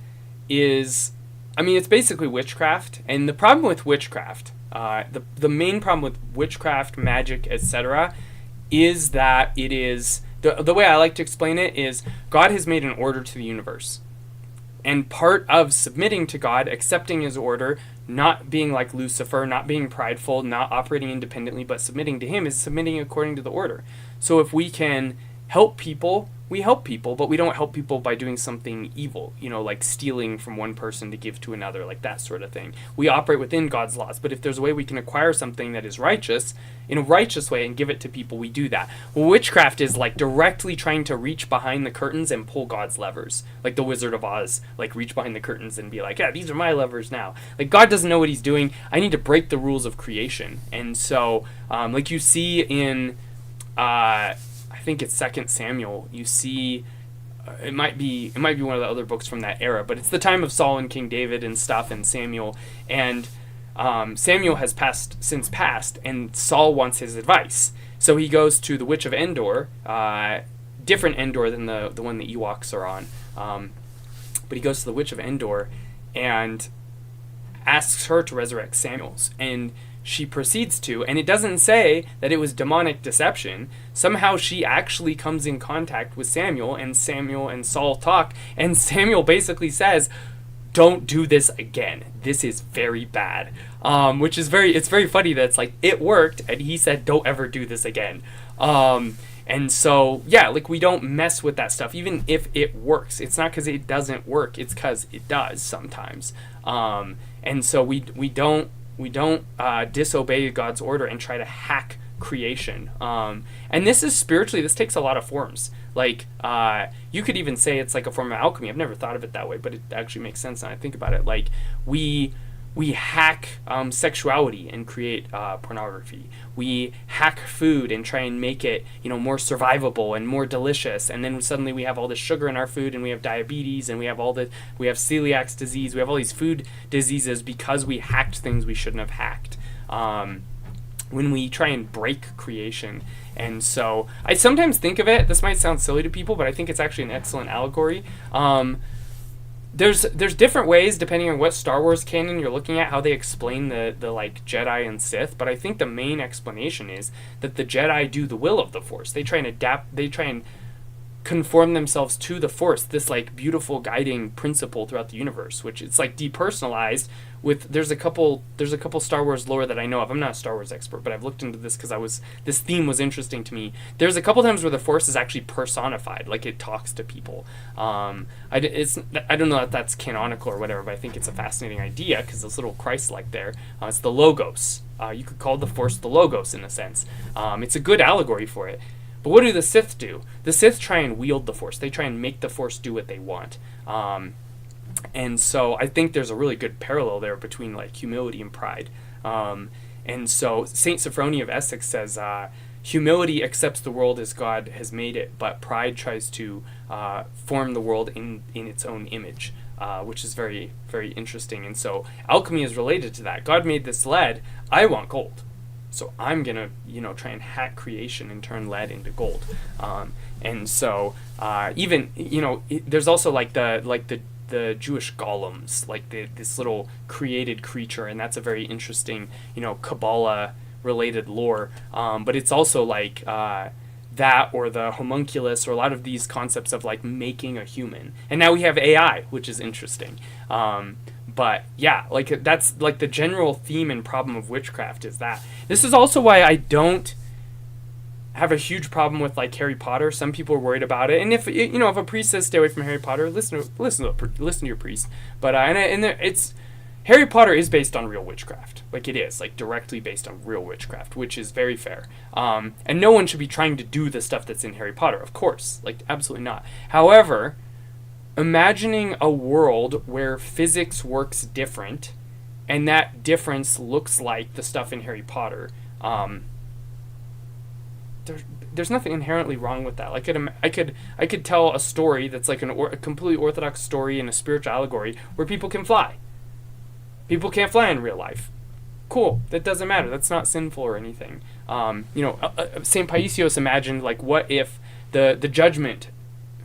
is, it's basically witchcraft, and the problem with witchcraft, the main problem with witchcraft, magic, etc., is that it is, the way I like to explain it is, God has made an order to the universe, and part of submitting to God, accepting his order, not being like Lucifer, not being prideful, not operating independently, but submitting to him, is submitting according to the order. So if we can help people, we help people, but we don't help people by doing something evil, like stealing from one person to give to another, like that sort of thing. We operate within God's laws, but if there's a way we can acquire something that is righteous, in a righteous way, and give it to people, we do that. Well, witchcraft is like directly trying to reach behind the curtains and pull God's levers, like the Wizard of Oz, like reach behind the curtains and be like, yeah, these are my levers now. Like, God doesn't know what he's doing. I need to break the rules of creation. And so, like you see in, I think it's 2 Samuel, you see, it might be one of the other books from that era, but it's the time of Saul and King David and stuff, and Samuel, and Samuel has since passed, and Saul wants his advice. So he goes to the Witch of Endor, different Endor than the one the Ewoks are on, but he goes to the Witch of Endor and asks her to resurrect Samuel, and she proceeds to, and it doesn't say that it was demonic deception. Somehow she actually comes in contact with Samuel and Saul talk, and Samuel basically says, don't do this again. This is very bad. Which is it's very funny that it's like, it worked, and he said, don't ever do this again. And so, yeah, like, we don't mess with that stuff, even if it works. It's not because it doesn't work, it's because it does sometimes. And so we don't disobey God's order and try to hack creation. And this is spiritually, this takes a lot of forms. Like, you could even say it's like a form of alchemy. I've never thought of it that way, but it actually makes sense when I think about it. Like, we hack sexuality and create pornography. We hack food and try and make it, more survivable and more delicious. And then suddenly we have all this sugar in our food, and we have diabetes, and we have celiac disease. We have all these food diseases because we hacked things we shouldn't have hacked. When we try and break creation. And so I sometimes think of it, this might sound silly to people, but I think it's actually an excellent allegory. There's different ways, depending on what Star Wars canon you're looking at, how they explain the like Jedi and Sith, but I think the main explanation is that the Jedi do the will of the Force. They try and adapt, they try and conform themselves to the Force, this like beautiful guiding principle throughout the universe, which it's like depersonalized with, there's a couple Star Wars lore that I know of. I'm not a Star Wars expert, but I've looked into this because this theme was interesting to me. There's a couple times where the Force is actually personified, like it talks to people. I don't know if that's canonical or whatever, but I think it's a fascinating idea because it's a little Christ-like there. It's the Logos. You could call the Force the Logos in a sense. It's a good allegory for it. But what do the Sith do? The Sith try and wield the Force. They try and make the Force do what they want. And so I think there's a really good parallel there between like humility and pride. And so Saint Sophronia of Essex says, humility accepts the world as God has made it, but pride tries to form the world in its own image, which is very, very interesting. And so alchemy is related to that. God made this lead. I want gold. So I'm going to, try and hack creation and turn lead into gold. And so even, there's also like the Jewish golems, like this little created creature, and that's a very interesting, Kabbalah related lore, but it's also like that, or the homunculus, or a lot of these concepts of like making a human. And now we have AI, which is interesting. But yeah, like that's like the general theme and problem of witchcraft is that. This is also why I don't have a huge problem with like Harry Potter. Some people are worried about it, and if if a priest says stay away from Harry Potter, listen to your priest. But it's Harry Potter is based on real witchcraft. Like it is, like directly based on real witchcraft, which is very fair. And no one should be trying to do the stuff that's in Harry Potter, of course. Like absolutely not. However, imagining a world where physics works different, and that difference looks like the stuff in Harry Potter, there's nothing inherently wrong with that. Like I could tell a story that's like a completely orthodox story and a spiritual allegory where people can fly. People can't fly in real life. Cool. That doesn't matter. That's not sinful or anything. St. Paisios imagined, like, what if the judgment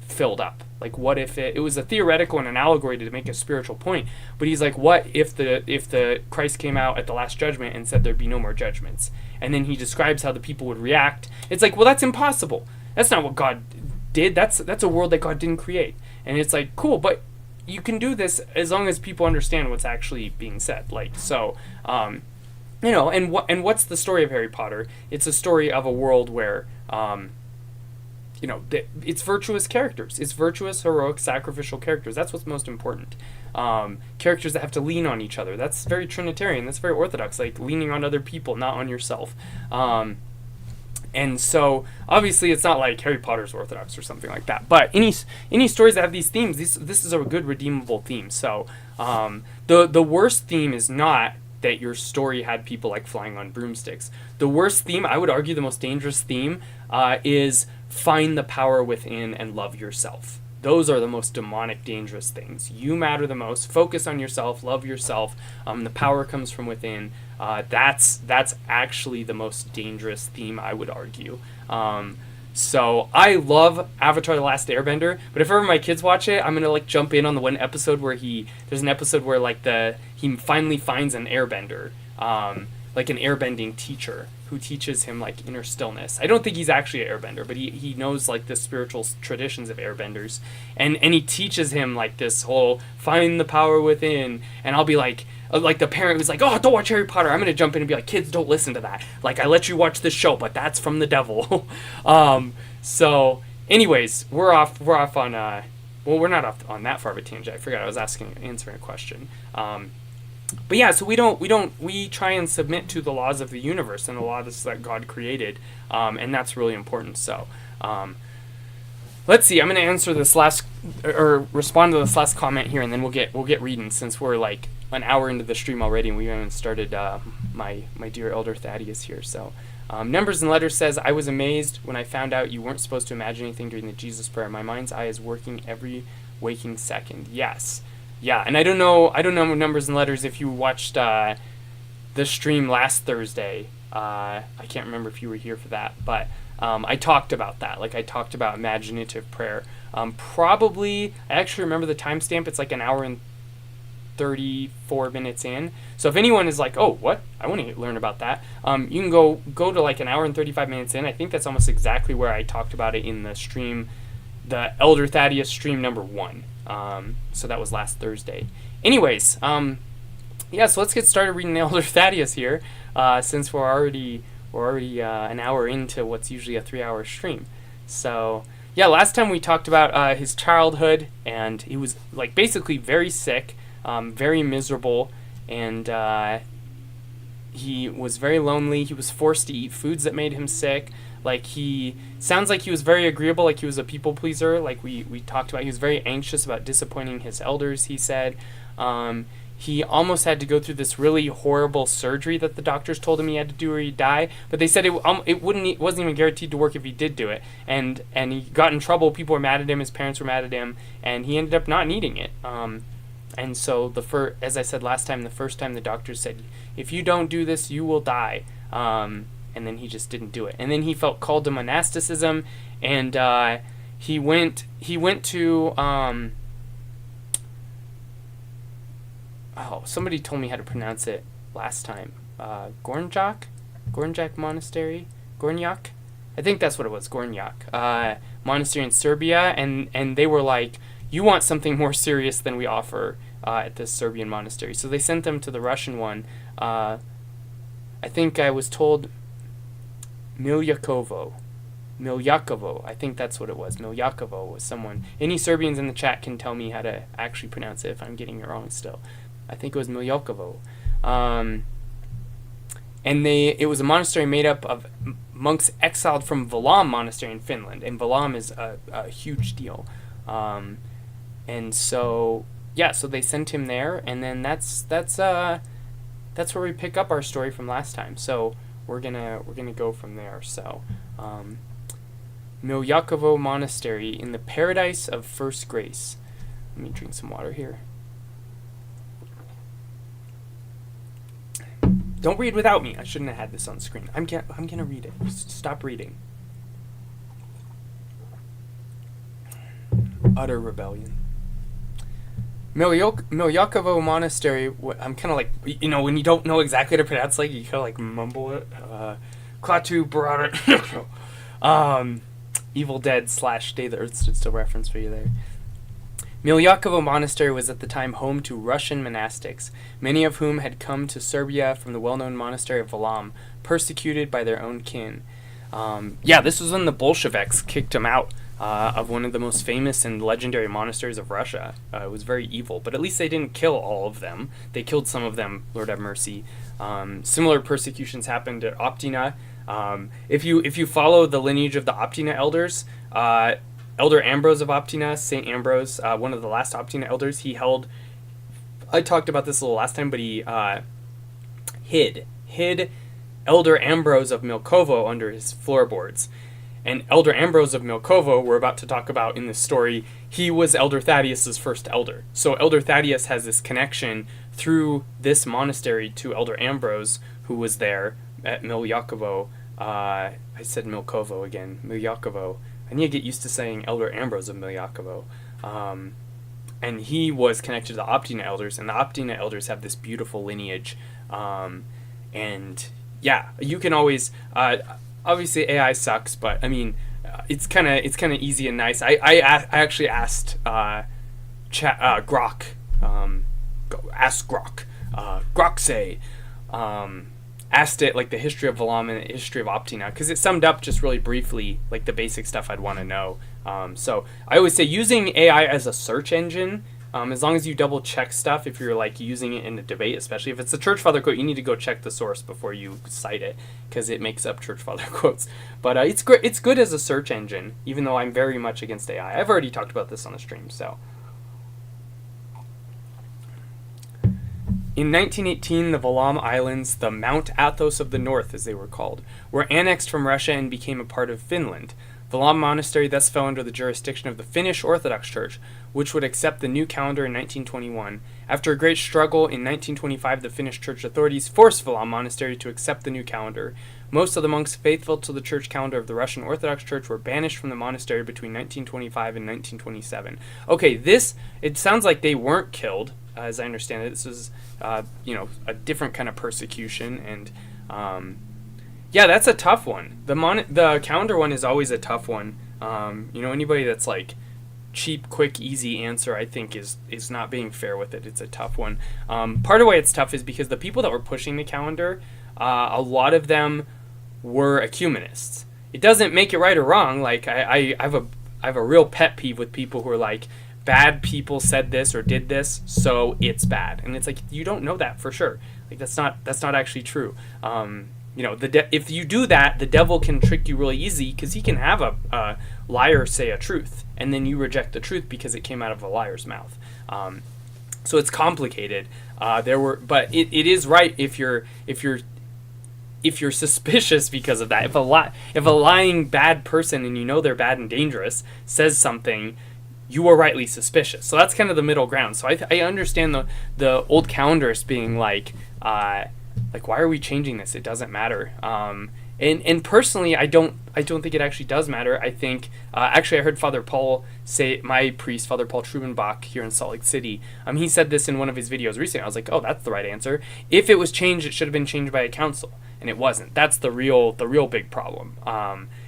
filled up? Like, what if it was a theoretical and an allegory to make a spiritual point? But he's like, what if the Christ came out at the last judgment and said there'd be no more judgments? And then he describes how the people would react. It's like, well, that's impossible. That's not what God did. That's a world that God didn't create. And it's like, cool, but you can do this as long as people understand what's actually being said. Like, so, and what's the story of Harry Potter? It's a story of a world where, it's virtuous characters. It's virtuous, heroic, sacrificial characters. That's what's most important. Characters that have to lean on each other. That's very Trinitarian. That's very Orthodox, like leaning on other people, not on yourself. And so, obviously, it's not like Harry Potter's Orthodox or something like that. But any stories that have these themes, this is a good redeemable theme. So, the worst theme is not that your story had people like flying on broomsticks. The worst theme, I would argue the most dangerous theme, is find the power within and love yourself. Those are the most demonic, dangerous things. You matter the most. Focus on yourself. Love yourself. The power comes from within. That's actually the most dangerous theme, I would argue. So I love Avatar: The Last Airbender, but if ever my kids watch it, I'm gonna like jump in on the one episode where there's an episode where like he finally finds an airbender, like an airbending teacher who teaches him like inner stillness. I don't think he's actually an airbender, but he knows like the spiritual traditions of airbenders, and he teaches him like this whole find the power within. And I'll be like the parent who's like, oh, don't watch Harry Potter. I'm gonna jump in and be like, kids, don't listen to that. Like, I let you watch this show, but that's from the devil. So anyways, we're off on we're not off on that far of a tangent. I forgot I was answering a question. But yeah, so we try and submit to the laws of the universe and the laws that God created, and that's really important. So, let's see. I'm gonna answer this respond to this last comment here, and then we'll get reading, since we're like an hour into the stream already, and we haven't started my dear elder Thaddeus here. So, Numbers and Letters says, I was amazed when I found out you weren't supposed to imagine anything during the Jesus prayer. My mind's eye is working every waking second. Yes. Yeah, and I don't know Numbers and Letters if you watched the stream last Thursday. I can't remember if you were here for that, but I talked about that. Like, I talked about imaginative prayer. Probably, I actually remember the timestamp. It's like an hour and 34 minutes in. So if anyone is like, oh, what? I want to learn about that. You can go to like an hour and 35 minutes in. I think that's almost exactly where I talked about it in the stream, the Elder Thaddeus stream number 1. So that was last Thursday. Anyways, so let's get started reading Elder Thaddeus here, since we're already an hour into what's usually a 3-hour stream. So yeah, last time we talked about his childhood, and he was like basically very sick, very miserable, and he was very lonely. He was forced to eat foods that made him sick. Like, he sounds like he was very agreeable, like he was a people pleaser, like we talked about. He was very anxious about disappointing his elders, he said. he almost had to go through this really horrible surgery that the doctors told him he had to do or he'd die. But they said it wasn't even guaranteed to work if he did do it. And he got in trouble. People were mad at him. His parents were mad at him, and he ended up not needing it. And so as I said last time, the first time the doctors said, if you don't do this, you will die. And then he just didn't do it. And then he felt called to monasticism, and he went to somebody told me how to pronounce it last time. Gornjak Monastery, Gornjak, I think that's what it was. Gornjak monastery in Serbia, and they were like, you want something more serious than we offer at this Serbian monastery. So they sent them to the Russian one. I think I was told Miljakovo, I think that's what it was. Miljakovo was someone. Any Serbians in the chat can tell me how to actually pronounce it if I'm getting it wrong still. I think it was Miljakovo. And it was a monastery made up of monks exiled from Valam Monastery in Finland. And Valam is a huge deal. And so, so they sent him there, and then that's where we pick up our story from last time. So we're gonna go from there. So Miljakovo Monastery in the Paradise of First Grace. Let me drink some water here. Don't read without me. I shouldn't have had this on screen. I'm gonna read it. Just stop reading. Utter rebellion. Miljakovo Monastery. I'm kind of like, when you don't know exactly how to pronounce, like you kind of like mumble it. Klaatu Barada. Evil Dead / Day the Earth Stood Still reference for you there. Miljakovo Monastery was at the time home to Russian monastics, many of whom had come to Serbia from the well-known monastery of Valam, persecuted by their own kin. This was when the Bolsheviks kicked him out of one of the most famous and legendary monasteries of Russia. It was very evil, but at least they didn't kill all of them. They killed some of them, Lord have mercy. Similar persecutions happened at Optina. If you follow the lineage of the Optina elders, Elder Ambrose of Optina, St. Ambrose, one of the last Optina elders, I talked about this a little last time, but he hid Elder Ambrose of Milkovo under his floorboards. And Elder Ambrose of Milkovo, we're about to talk about in this story, he was Elder Thaddeus' first elder. So Elder Thaddeus has this connection through this monastery to Elder Ambrose, who was there at Miljakovo. I said Milkovo again, Miljakovo. I need to get used to saying Elder Ambrose of Miljakovo. And he was connected to the Optina elders, and the Optina elders have this beautiful lineage. You can always... obviously AI sucks, but I mean, it's kind of easy and nice. I actually asked Grok, ask Grok, asked it like the history of Valam and the history of Optina, because it summed up just really briefly like the basic stuff I'd want to know. So I always say using AI as a search engine, as long as you double check stuff, if you're like using it in a debate, especially if it's a church father quote, you need to go check the source before you cite it, because it makes up church father quotes. But it's great. It's good as a search engine, even though I'm very much against AI. I've already talked about this on the stream. So in 1918, the Valam Islands, the Mount Athos of the North, as they were called, were annexed from Russia and became a part of Finland. Valam Monastery thus fell under the jurisdiction of the Finnish Orthodox Church, which would accept the new calendar in 1921. After a great struggle in 1925, the Finnish church authorities forced Valam Monastery to accept the new calendar. Most of the monks faithful to the church calendar of the Russian Orthodox Church were banished from the monastery between 1925 and 1927. Okay, it sounds like they weren't killed, as I understand it. This was, a different kind of persecution, and that's a tough one. The calendar one is always a tough one. Anybody that's like cheap, quick, easy answer, I think is not being fair with it. It's a tough one. Part of why it's tough is because the people that were pushing the calendar, a lot of them were ecumenists. It doesn't make it right or wrong. Like I have a real pet peeve with people who are like, bad people said this or did this, so it's bad. And it's like, you don't know that for sure. Like that's not actually true. If you do that, the devil can trick you really easy, because he can have a liar say a truth, and then you reject the truth because it came out of a liar's mouth. So it's complicated. But it is right if you're suspicious because of that. If a lying bad person, and you know they're bad and dangerous, says something, you are rightly suspicious. So that's kind of the middle ground. So I understand the old calendarists being like why are we changing this? It doesn't matter. And personally, I don't think it actually does matter. I think actually I heard Father Paul say, my priest, Father Paul Trubenbach here in Salt Lake City. He said this in one of his videos recently. I was like, oh, that's the right answer. If it was changed, it should have been changed by a council, and it wasn't. That's the real big problem.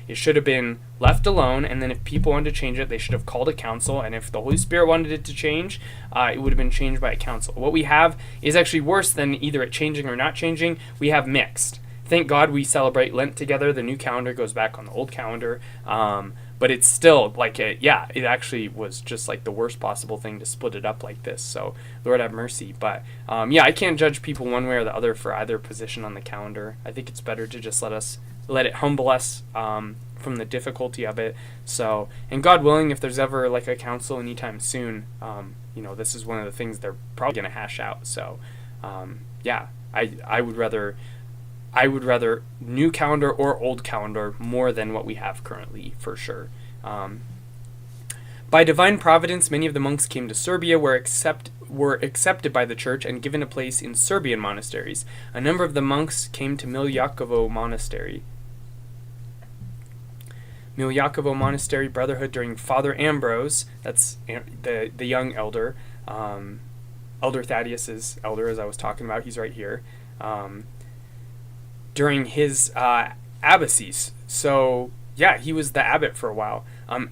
It should have been left alone, and then if people wanted to change it, they should have called a council, and if the Holy Spirit wanted it to change, it would have been changed by a council. What we have is actually worse than either it changing or not changing. We have mixed. Thank God we celebrate Lent together. The new calendar goes back on the old calendar. But it's still it actually was just like the worst possible thing to split it up like this. So Lord have mercy. But I can't judge people one way or the other for either position on the calendar. I think it's better to just let it humble us from the difficulty of it. So, and God willing, if there's ever like a council anytime soon, this is one of the things they're probably going to hash out. So, I would rather new calendar or old calendar more than what we have currently, for sure. By divine providence, many of the monks came to Serbia, were accepted by the church and given a place in Serbian monasteries. A number of the monks came to Miljakovo Monastery. Miljakovo Monastery Brotherhood during Father Ambrose, that's the young elder, Elder Thaddeus' elder, as I was talking about, he's right here. During his abbacies. So, he was the abbot for a while.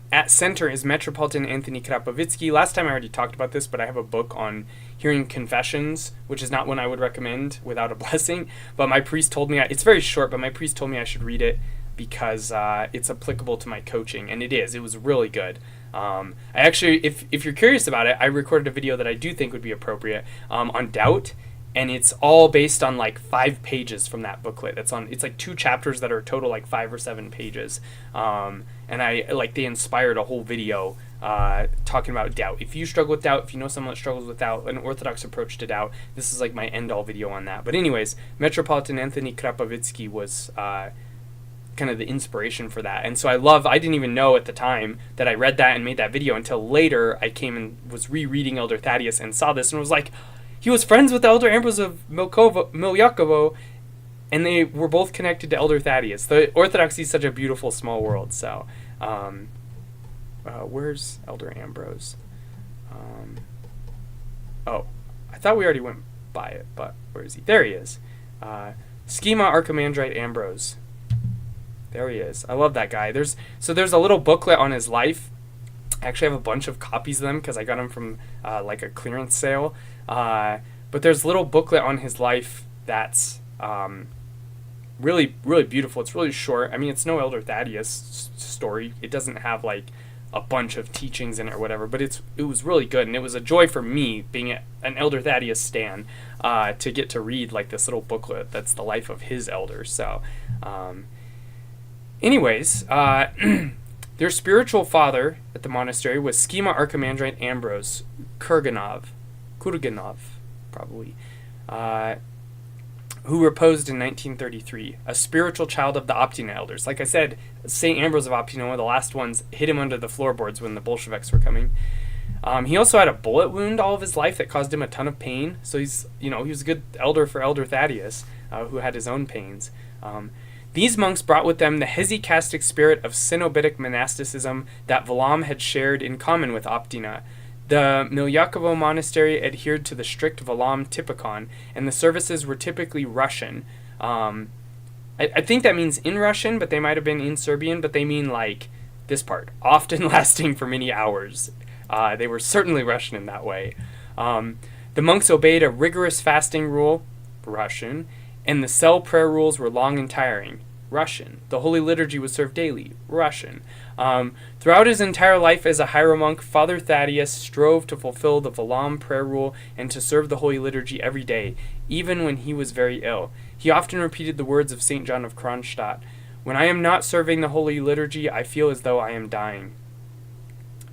At center is Metropolitan Anthony Krapovitsky. Last time I already talked about this, but I have a book on hearing confessions, which is not one I would recommend without a blessing. But my priest told me, it's very short, but my priest told me I should read it because it's applicable to my coaching, and it is. It was really good. I actually, if you're curious about it, I recorded a video that I do think would be appropriate on doubt. And it's all based on 5 pages from that booklet. It's like 2 chapters that are total 5 or 7 pages. And they inspired a whole video talking about doubt. If you struggle with doubt, if you know someone that struggles with doubt, an orthodox approach to doubt, this is my end-all video on that. But anyways, Metropolitan Anthony Krapovitsky was kind of the inspiration for that. And so I didn't even know at the time that I read that and made that video until later I came and was rereading Elder Thaddeus and saw this and was like, he was friends with Elder Ambrose of Miljakovo, and they were both connected to Elder Thaddeus. The Orthodoxy is such a beautiful small world. So, where's Elder Ambrose? I thought we already went by it, but where is he? There he is. Schema Archimandrite Ambrose. There he is. I love that guy. There's a little booklet on his life. I actually have a bunch of copies of them because I got them from a clearance sale. But there's a little booklet on his life that's really, really beautiful. It's really short. I mean, it's no Elder Thaddeus story. It doesn't have a bunch of teachings in it or whatever, but it was really good, and it was a joy for me, being an Elder Thaddeus stan, to get to read this little booklet that's the life of his elder. So, anyways, their spiritual father at the monastery was Schema Archimandrite Ambrose Kurganov, probably, who reposed in 1933, a spiritual child of the Optina elders. Like I said, St. Ambrose of Optina, one of the last ones, hid him under the floorboards when the Bolsheviks were coming. He also had a bullet wound all of his life that caused him a ton of pain, so he was a good elder for Elder Thaddeus, who had his own pains. These monks brought with them the hesychastic spirit of Cenobitic monasticism that Valam had shared in common with Optina. The Miljakovo monastery adhered to the strict Valam typicon, and the services were typically Russian. I think that means in Russian, but they might have been in Serbian, but they mean this part, often lasting for many hours. They were certainly Russian in that way. The monks obeyed a rigorous fasting rule, Russian, and the cell prayer rules were long and tiring, Russian. The Holy Liturgy was served daily, Russian. Throughout his entire life as a hieromonk, Father Thaddeus strove to fulfill the Valam prayer rule and to serve the Holy Liturgy every day, even when he was very ill. He often repeated the words of St. John of Kronstadt, "When I am not serving the Holy Liturgy, I feel as though I am dying."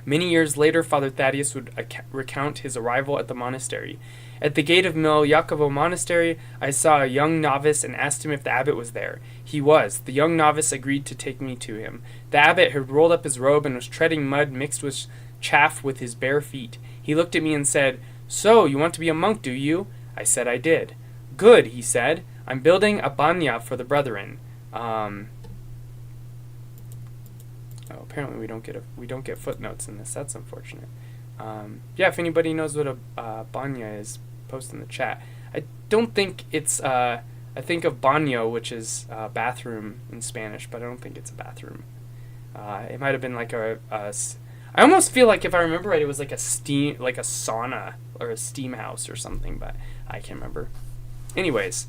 Many years later, Father Thaddeus would recount his arrival at the monastery. At the gate of Laypeople Monastery, I saw a young novice and asked him if the abbot was there. He was. The young novice agreed to take me to him. The abbot had rolled up his robe and was treading mud mixed with chaff with his bare feet. He looked at me and said, "So, you want to be a monk, do you?" I said I did. "Good," he said. "I'm building a banya for the brethren." Apparently we don't get footnotes in this. That's unfortunate. Yeah, if anybody knows what a banya is, post in the chat. I don't think it's I think of baño, which is bathroom in Spanish, but I don't think it's a bathroom. It might have been like I almost feel like, if I remember right, it was like a sauna or a steam house or something, but I can't remember. Anyways,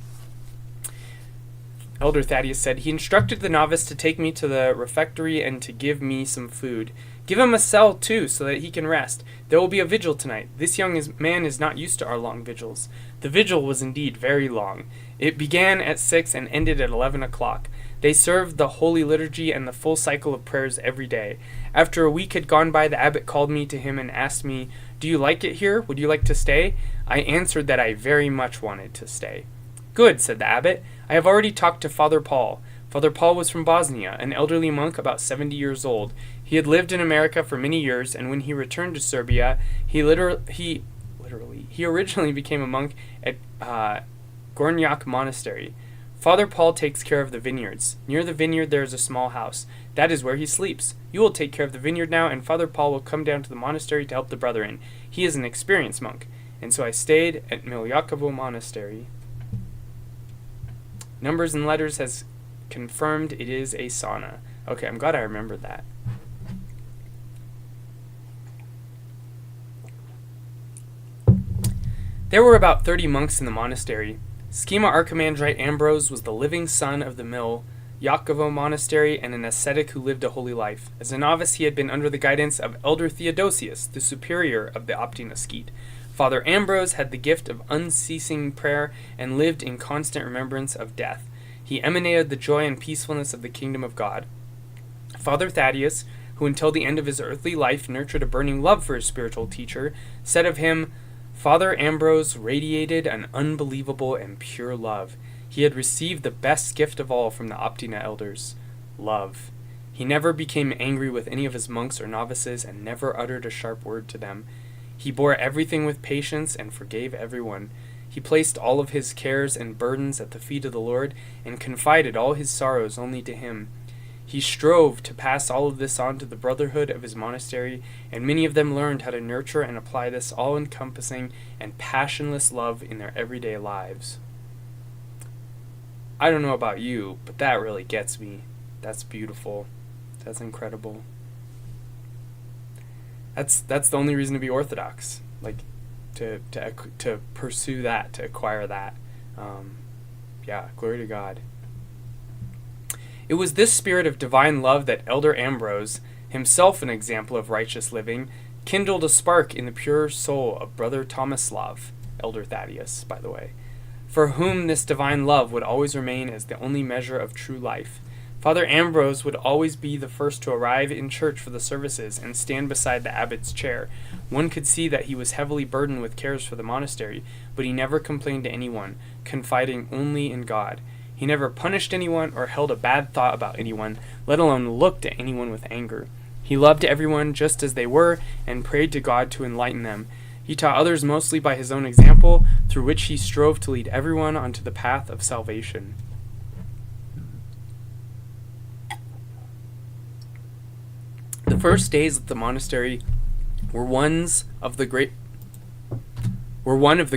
Elder Thaddeus said, "He instructed the novice to take me to the refectory and to give me some food. Give him a cell, too, so that he can rest. There will be a vigil tonight. This young man is not used to our long vigils." The vigil was indeed very long. It began at 6 and ended at 11 o'clock. They served the Holy Liturgy and the full cycle of prayers every day. After a week had gone by, the abbot called me to him and asked me, "Do you like it here? Would you like to stay?" I answered that I very much wanted to stay. "Good," said the abbot. "I have already talked to Father Paul." Father Paul was from Bosnia, an elderly monk about 70 years old. He had lived in America for many years, and when he returned to Serbia, he originally became a monk at Gornjak Monastery. Father Paul takes care of the vineyards. Near the vineyard there is a small house. That is where he sleeps. You will take care of the vineyard now, and Father Paul will come down to the monastery to help the brethren. He is an experienced monk. And so I stayed at Laypeople Monastery. Numbers and Letters has confirmed it is a sauna. Okay, I'm glad I remembered that. There were about 30 monks in the monastery. Schema Archimandrite Ambrose was the living son of the Laypeople Monastery and an ascetic who lived a holy life. As a novice, he had been under the guidance of Elder Theodosius, the superior of the Optinaskeet. Father Ambrose had the gift of unceasing prayer and lived in constant remembrance of death. He emanated the joy and peacefulness of the kingdom of God. Father Thaddeus, who until the end of his earthly life nurtured a burning love for his spiritual teacher, said of him, "Father Ambrose radiated an unbelievable and pure love. He had received the best gift of all from the Optina elders, love. He never became angry with any of his monks or novices and never uttered a sharp word to them. He bore everything with patience and forgave everyone. He placed all of his cares and burdens at the feet of the Lord and confided all his sorrows only to him. He strove to pass all of this on to the brotherhood of his monastery, and many of them learned how to nurture and apply this all-encompassing and passionless love in their everyday lives." I don't know about you, but that really gets me. That's beautiful. That's incredible. That's the only reason to be Orthodox, like to pursue that, to acquire that. Yeah, glory to God. It was this spirit of divine love that Elder Ambrose, himself an example of righteous living, kindled a spark in the pure soul of Brother Tomislav, Elder Thaddeus, by the way, for whom this divine love would always remain as the only measure of true life. Father Ambrose would always be the first to arrive in church for the services and stand beside the abbot's chair. One could see that he was heavily burdened with cares for the monastery, but he never complained to anyone, confiding only in God. He never punished anyone or held a bad thought about anyone, let alone looked at anyone with anger. He loved everyone just as they were and prayed to God to enlighten them. He taught others mostly by his own example, through which he strove to lead everyone onto the path of salvation. The first days at the monastery were one of the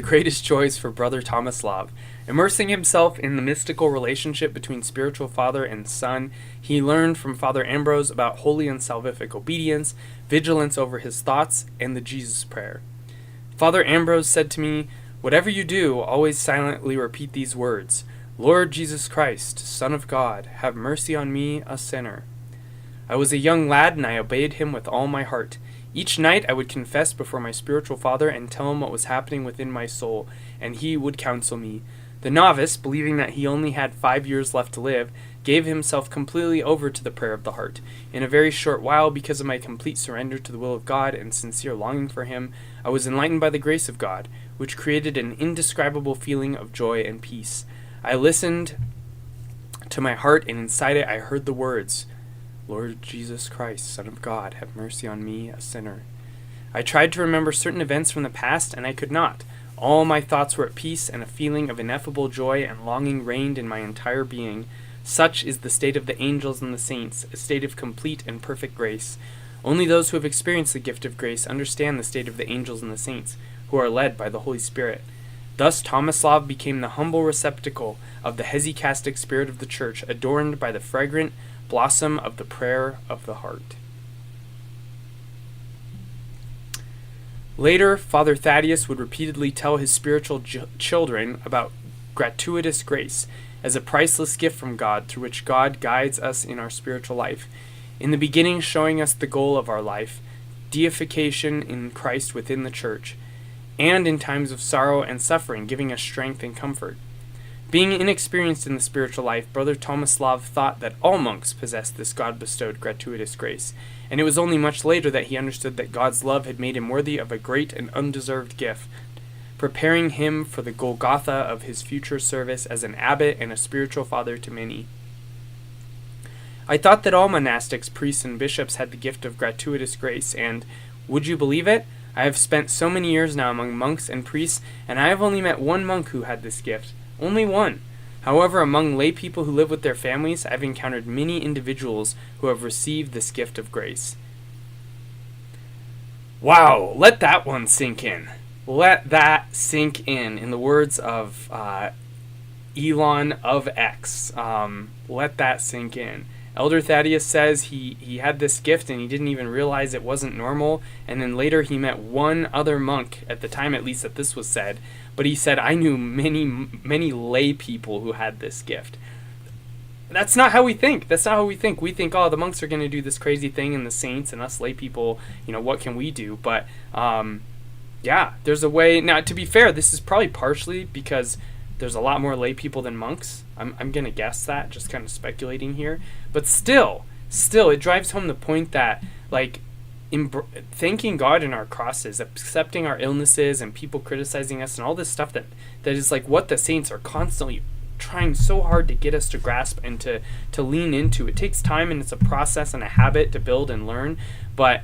greatest joys for Brother Tomislav. Immersing himself in the mystical relationship between spiritual father and son, he learned from Father Ambrose about holy and salvific obedience, vigilance over his thoughts, and the Jesus prayer. Father Ambrose said to me, "Whatever you do, always silently repeat these words: Lord Jesus Christ, Son of God, have mercy on me, a sinner." I was a young lad, and I obeyed him with all my heart. Each night I would confess before my spiritual father and tell him what was happening within my soul, and he would counsel me. The novice, believing that he only had 5 years left to live, gave himself completely over to the prayer of the heart. In a very short while, because of my complete surrender to the will of God and sincere longing for him, I was enlightened by the grace of God, which created an indescribable feeling of joy and peace. I listened to my heart, and inside it I heard the words, Lord Jesus Christ, Son of God, have mercy on me, a sinner. I tried to remember certain events from the past, and I could not. All my thoughts were at peace, and a feeling of ineffable joy and longing reigned in my entire being. Such is the state of the angels and the saints, a state of complete and perfect grace. Only those who have experienced the gift of grace understand the state of the angels and the saints, who are led by the Holy Spirit. Thus Tomislav became the humble receptacle of the hesychastic spirit of the Church, adorned by the fragrant blossom of the prayer of the heart. Later, Father Thaddeus would repeatedly tell his spiritual children about gratuitous grace as a priceless gift from God through which God guides us in our spiritual life. In the beginning, showing us the goal of our life, deification in Christ within the Church, and in times of sorrow and suffering, giving us strength and comfort. Being inexperienced in the spiritual life, Brother Tomislav thought that all monks possessed this God-bestowed gratuitous grace, and it was only much later that he understood that God's love had made him worthy of a great and undeserved gift, preparing him for the Golgotha of his future service as an abbot and a spiritual father to many. I thought that all monastics, priests, and bishops had the gift of gratuitous grace, and, would you believe it? I have spent so many years now among monks and priests, and I have only met one monk who had this gift. Only one. However, among lay people who live with their families, I've encountered many individuals who have received this gift of grace. Wow, let that one sink in. Let that sink in the words of Elon of X. Let that sink in. Elder Thaddeus says he had this gift and he didn't even realize it wasn't normal, and then later he met one other monk, at the time at least that this was said, but he said, I knew many lay people who had this gift. That's not how we think. That's not how we think. We think, oh, the monks are going to do this crazy thing, and the saints and us lay people, what can we do? But yeah, there's a way. Now, to be fair, this is probably partially because there's a lot more lay people than monks. I'm going to guess that, just kind of speculating here. But still, it drives home the point that, thanking God in our crosses, accepting our illnesses and people criticizing us and all this stuff that is what the saints are constantly trying so hard to get us to grasp and to lean into. It takes time, and it's a process and a habit to build and learn, but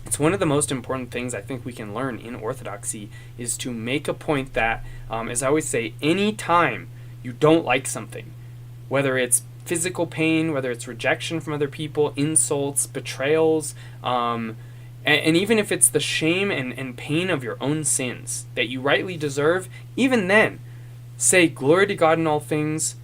it's one of the most important things I think we can learn in Orthodoxy is to make a point that, as I always say, any time you don't like something, whether it's physical pain, whether it's rejection from other people, insults, betrayals, and even if it's the shame and pain of your own sins that you rightly deserve, even then, say, glory to God in all things,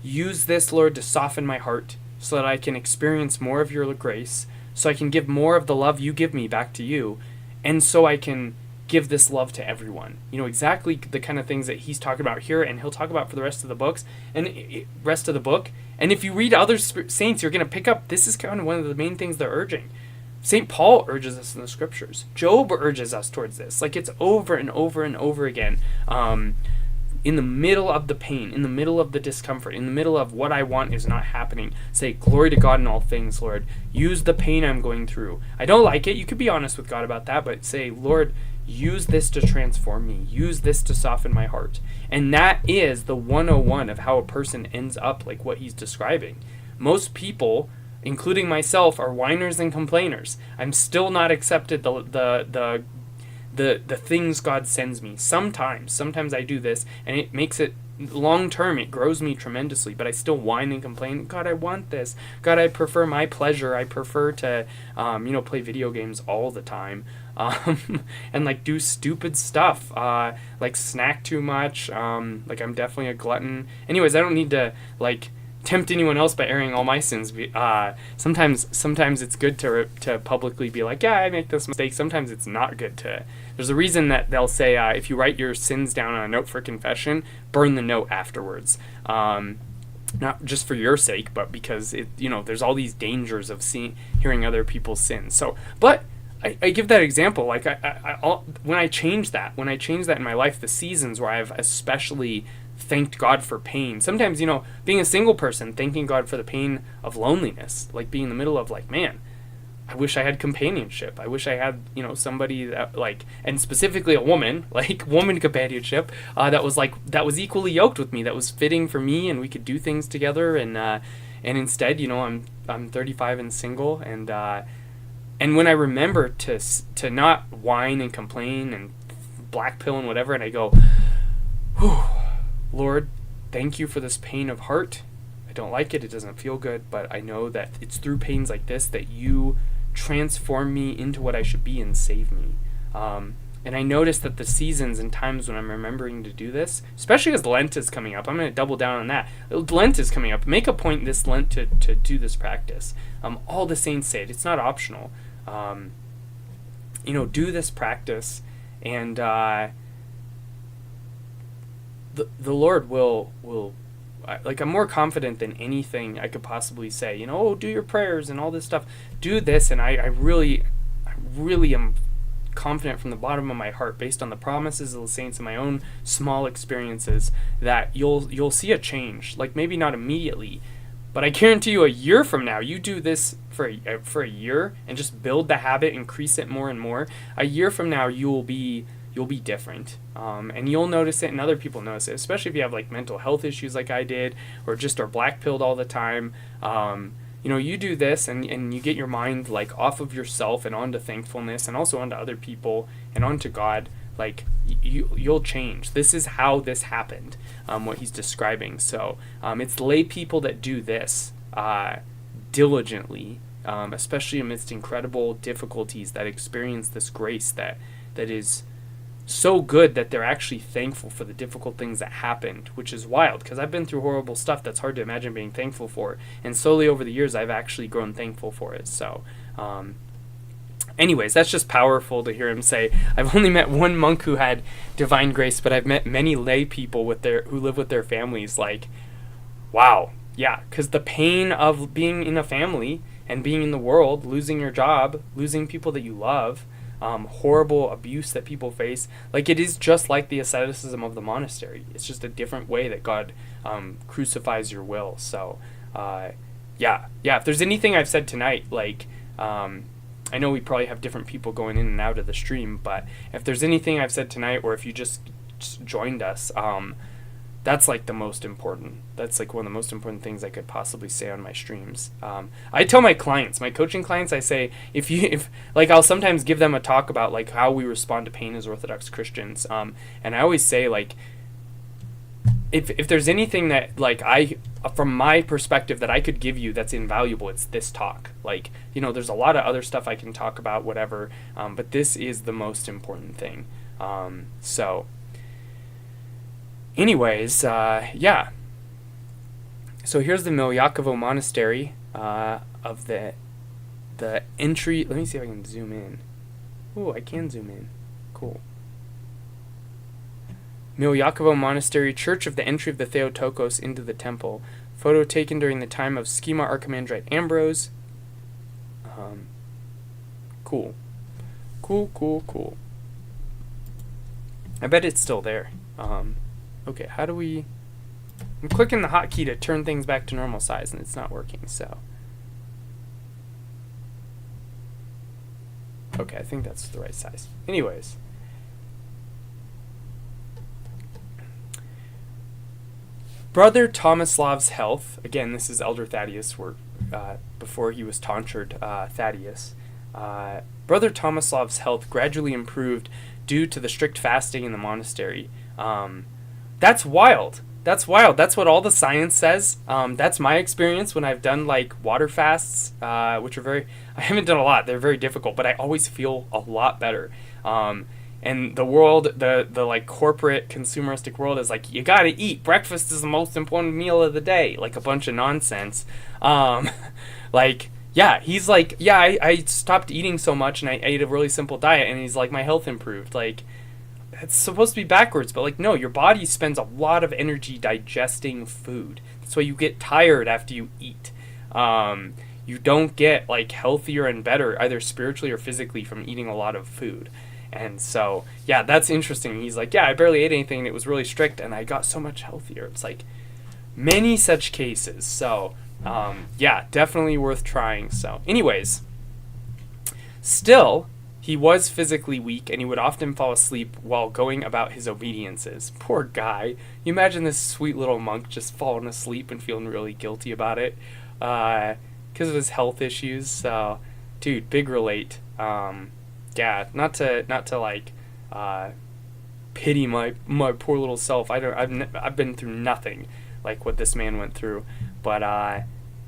use this, Lord, to soften my heart so that I can experience more of your grace, so I can give more of the love you give me back to you, and so I can give this love to everyone. Exactly the kind of things that he's talking about here, and he'll talk about for the rest of the books, and rest of the book. And if you read other saints, you're going to pick up, this is kind of one of the main things they're urging. St. Paul urges us in the scriptures. Job urges us towards this. It's over and over and over again. In the middle of the pain, in the middle of the discomfort, in the middle of what I want is not happening, say, glory to God in all things, Lord. Use the pain I'm going through. I don't like it. You could be honest with God about that, but say, Lord, use this to transform me. Use this to soften my heart. And that is the 101 of how a person ends up like what he's describing. Most people, including myself, are whiners and complainers. I'm still not accepted the things God sends me. Sometimes I do this, and it makes it long term, it grows me tremendously, but I still whine and complain. God, I want this. God, I prefer my pleasure. I prefer to play video games all the time, and do stupid stuff, snack too much. I'm definitely a glutton. Anyways, I don't need to tempt anyone else by airing all my sins. Sometimes it's good to publicly be like, yeah, I make this mistake. Sometimes it's not good to. There's a reason that they'll say, if you write your sins down on a note for confession, burn the note afterwards. Not just for your sake, but because there's all these dangers of hearing other people's sins. So, but I give that example. When I change that in my life, the seasons where I've especially thanked God for pain. Sometimes, being a single person, thanking God for the pain of loneliness, like being in the middle of like, man, I wish I had companionship. I wish I had, somebody that like, and specifically a woman, like woman companionship, that was equally yoked with me, that was fitting for me, and we could do things together. And instead, I'm 35 and single, and when I remember to not whine and complain and black pill and whatever, and I go, whew, Lord, thank you for this pain of heart. I don't like it. It doesn't feel good, but I know that it's through pains like this that you transform me into what I should be and save me. And I notice that the seasons and times when I'm remembering to do this, especially as Lent is coming up, I'm going to double down on that. Lent is coming up. Make a point this Lent to do this practice. All the saints say it. It's not optional. Do this practice, and the Lord will like, I'm more confident than anything I could possibly say. Do your prayers and all this stuff. Do this, and I really am confident from the bottom of my heart, based on the promises of the saints and my own small experiences, that you'll see a change. Like, maybe not immediately, but I guarantee you, a year from now, you do this for a year and just build the habit, increase it more and more. A year from now, you'll be different, and you'll notice it, and other people notice it, especially if you have like mental health issues like I did, or just are black pilled all the time. You do this, and you get your mind like off of yourself and onto thankfulness, and also onto other people and onto God. Like, you'll change. This is how this happened, what he's describing. So it's lay people that do this diligently, especially amidst incredible difficulties, that experience this grace that is so good that they're actually thankful for the difficult things that happened, which is wild, because I've been through horrible stuff that's hard to imagine being thankful for, and slowly over the years I've actually grown thankful for it. So anyways, that's just powerful to hear him say, I've only met one monk who had divine grace, but I've met many lay people who live with their families. Like, wow. Yeah, because the pain of being in a family and being in the world, losing your job, losing people that you love, horrible abuse that people face, like, it is just like the asceticism of the monastery. It's just a different way that God crucifies your will. So yeah, if there's anything I've said tonight, like, I know we probably have different people going in and out of the stream, but if there's anything I've said tonight, or if you just joined us, that's like the most important. That's like one of the most important things I could possibly say on my streams. I tell my clients, my coaching clients, I say, if like, I'll sometimes give them a talk about like how we respond to pain as Orthodox Christians, and I always say, like, if there's anything that, like, from my perspective, that I could give you that's invaluable, it's this talk. Like, there's a lot of other stuff I can talk about, whatever, but this is the most important thing. So anyways, yeah. So here's the Milyakovo Monastery of the entry. Let me see if I can zoom in. Oh, I can zoom in. Cool. Milyakovo Monastery, Church of the Entry of the Theotokos into the Temple. Photo taken during the time of Schema Archimandrite Ambrose. Cool. Cool. I bet it's still there. Okay, how do we... I'm clicking the hotkey to turn things back to normal size, and it's not working, so... Okay, I think that's the right size. Anyways. Brother Tomislav's health, again, this is Elder Thaddeus' work, before he was tonsured Thaddeus. Brother Tomislav's health gradually improved due to the strict fasting in the monastery. That's wild. That's what all the science says. That's my experience when I've done like water fasts, which are I haven't done a lot. They're very difficult, but I always feel a lot better. And the world, the like corporate consumeristic world is like, you gotta eat. Breakfast is the most important meal of the day. Like a bunch of nonsense. Like, yeah, he's like, yeah, I stopped eating so much and I ate a really simple diet, and he's like, my health improved. Like, it's supposed to be backwards, but like, no, your body spends a lot of energy digesting food. That's why you get tired after you eat. You don't get like healthier and better, either spiritually or physically, from eating a lot of food. And so, yeah, that's interesting. He's like, yeah, I barely ate anything, and it was really strict, and I got so much healthier. It's like many such cases. So, yeah, definitely worth trying. So, anyways, still, he was physically weak, and he would often fall asleep while going about his obediences. Poor guy. You imagine this sweet little monk just falling asleep and feeling really guilty about it because of his health issues. So, dude, big relate. Yeah, not to like pity my poor little self. I've been through nothing like what this man went through, but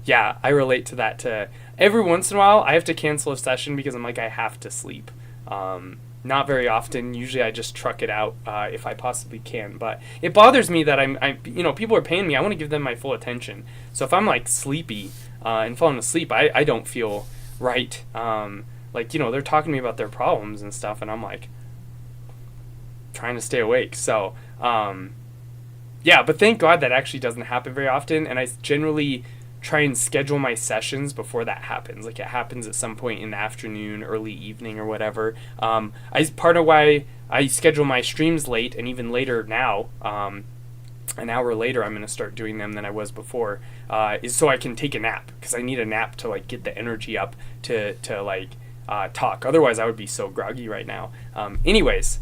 yeah, I relate to that. To every once in a while, I have to cancel a session because I'm like, I have to sleep. Not very often. Usually, I just truck it out if I possibly can. But it bothers me that people are paying me. I want to give them my full attention. So if I'm like sleepy and falling asleep, I don't feel right. They're talking to me about their problems and stuff, and I'm like trying to stay awake. So, yeah, but thank God that actually doesn't happen very often, and I generally try and schedule my sessions before that happens. Like, it happens at some point in the afternoon, early evening, or whatever. Part of why I schedule my streams late, and even later now, an hour later I'm going to start doing them than I was before, is so I can take a nap, because I need a nap to, like, get the energy up to talk. Otherwise, I would be so groggy right now. Anyways,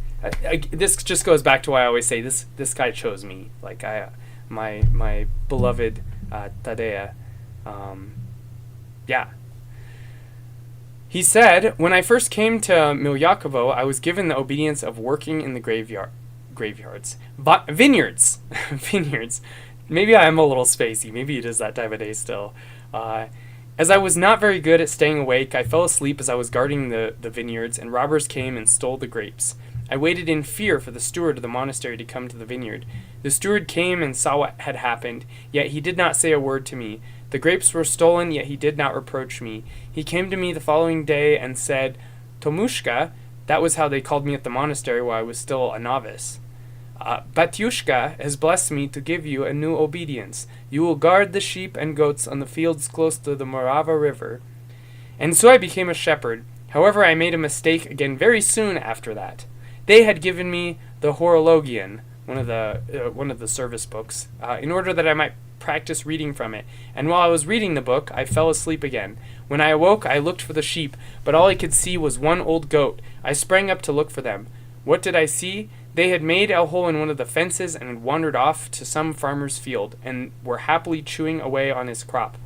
this just goes back to why I always say this guy chose me. Like, my beloved Thaddeus. Yeah. He said, when I first came to Miljakovo, I was given the obedience of working in the graveyards. Vineyards. Vineyards. Maybe I am a little spacey. Maybe it is that time of day still. As I was not very good at staying awake, I fell asleep as I was guarding the vineyards, and robbers came and stole the grapes. I waited in fear for the steward of the monastery to come to the vineyard. The steward came and saw what had happened, yet he did not say a word to me. The grapes were stolen, yet he did not reproach me. He came to me the following day and said, Tomushka, that was how they called me at the monastery while I was still a novice. Batyushka has blessed me to give you a new obedience. You will guard the sheep and goats on the fields close to the Morava River. And so I became a shepherd. However, I made a mistake again very soon after that. They had given me the Horologion, one of the service books, in order that I might practice reading from it. And while I was reading the book, I fell asleep again. When I awoke, I looked for the sheep, but all I could see was one old goat. I sprang up to look for them. What did I see? They had made a hole in one of the fences and had wandered off to some farmer's field, and were happily chewing away on his crop.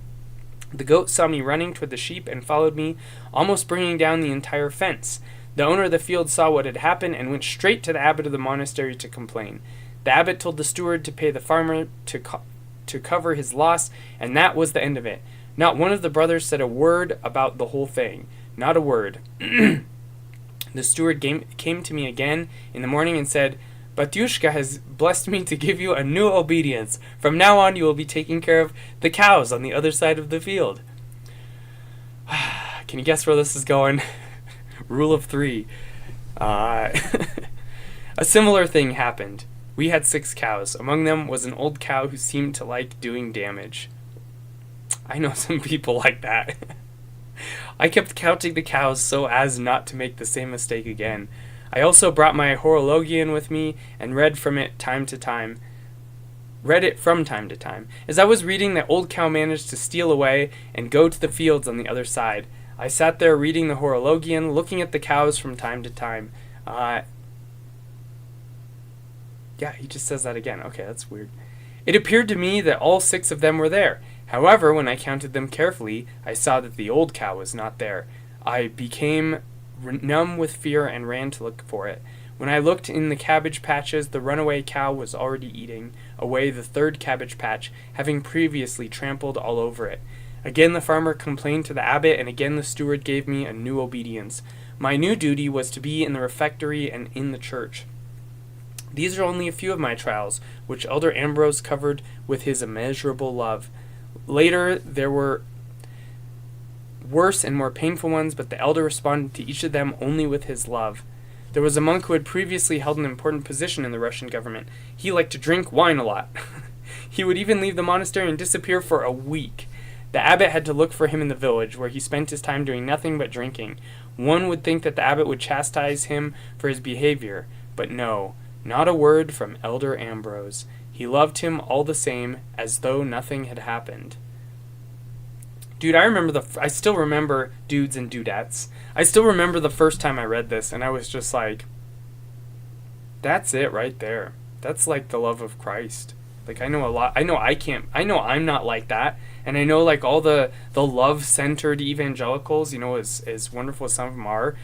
The goat saw me running toward the sheep and followed me, almost bringing down the entire fence. The owner of the field saw what had happened and went straight to the abbot of the monastery to complain. The abbot told the steward to pay the farmer to cover his loss, and that was the end of it. Not one of the brothers said a word about the whole thing. Not a word. The steward came to me again in the morning and said, Batyushka has blessed me to give you a new obedience. From now on you will be taking care of the cows on the other side of the field. Can you guess where this is going? Rule of 3. A similar thing happened. We had 6 cows. Among them was an old cow who seemed to like doing damage. I know some people like that. I kept counting the cows so as not to make the same mistake again. I also brought my Horologion with me and read it from time to time. As I was reading, the old cow managed to steal away and go to the fields on the other side. I sat there reading the Horologion, looking at the cows from time to time. Yeah, he just says that again. Okay, that's weird. It appeared to me that all 6 of them were there. However, when I counted them carefully, I saw that the old cow was not there. I became numb with fear and ran to look for it. When I looked in the cabbage patches, the runaway cow was already eating away the 3rd cabbage patch, having previously trampled all over it. Again the farmer complained to the abbot, and again the steward gave me a new obedience. My new duty was to be in the refectory and in the church. These are only a few of my trials, which Elder Ambrose covered with his immeasurable love. Later, there were worse and more painful ones, but the elder responded to each of them only with his love. There was a monk who had previously held an important position in the Russian government. He liked to drink wine a lot. He would even leave the monastery and disappear for a week. The abbot had to look for him in the village, where he spent his time doing nothing but drinking. One would think that the abbot would chastise him for his behavior, but no, not a word from Elder Ambrose. He loved him all the same, as though nothing had happened. Dude, I still remember dudes and dudettes. I still remember the first time I read this, and I was just like, that's it right there. That's like the love of Christ. Like, I know a lot. I know I'm not like that. And I know, like, all the love-centered evangelicals, you know, as wonderful as some of them are,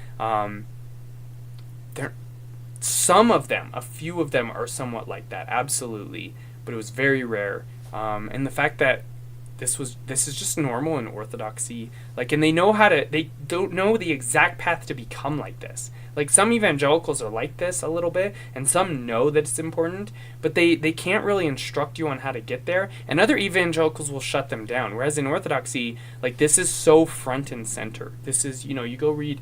some of them, a few of them are somewhat like that, absolutely. But it was very rare. And the fact that this is just normal in Orthodoxy, like, and they don't know the exact path to become like this. Like, some evangelicals are like this a little bit, and some know that it's important, but they can't really instruct you on how to get there, and other evangelicals will shut them down. Whereas in Orthodoxy, like, this is so front and center. This is, you know, you go read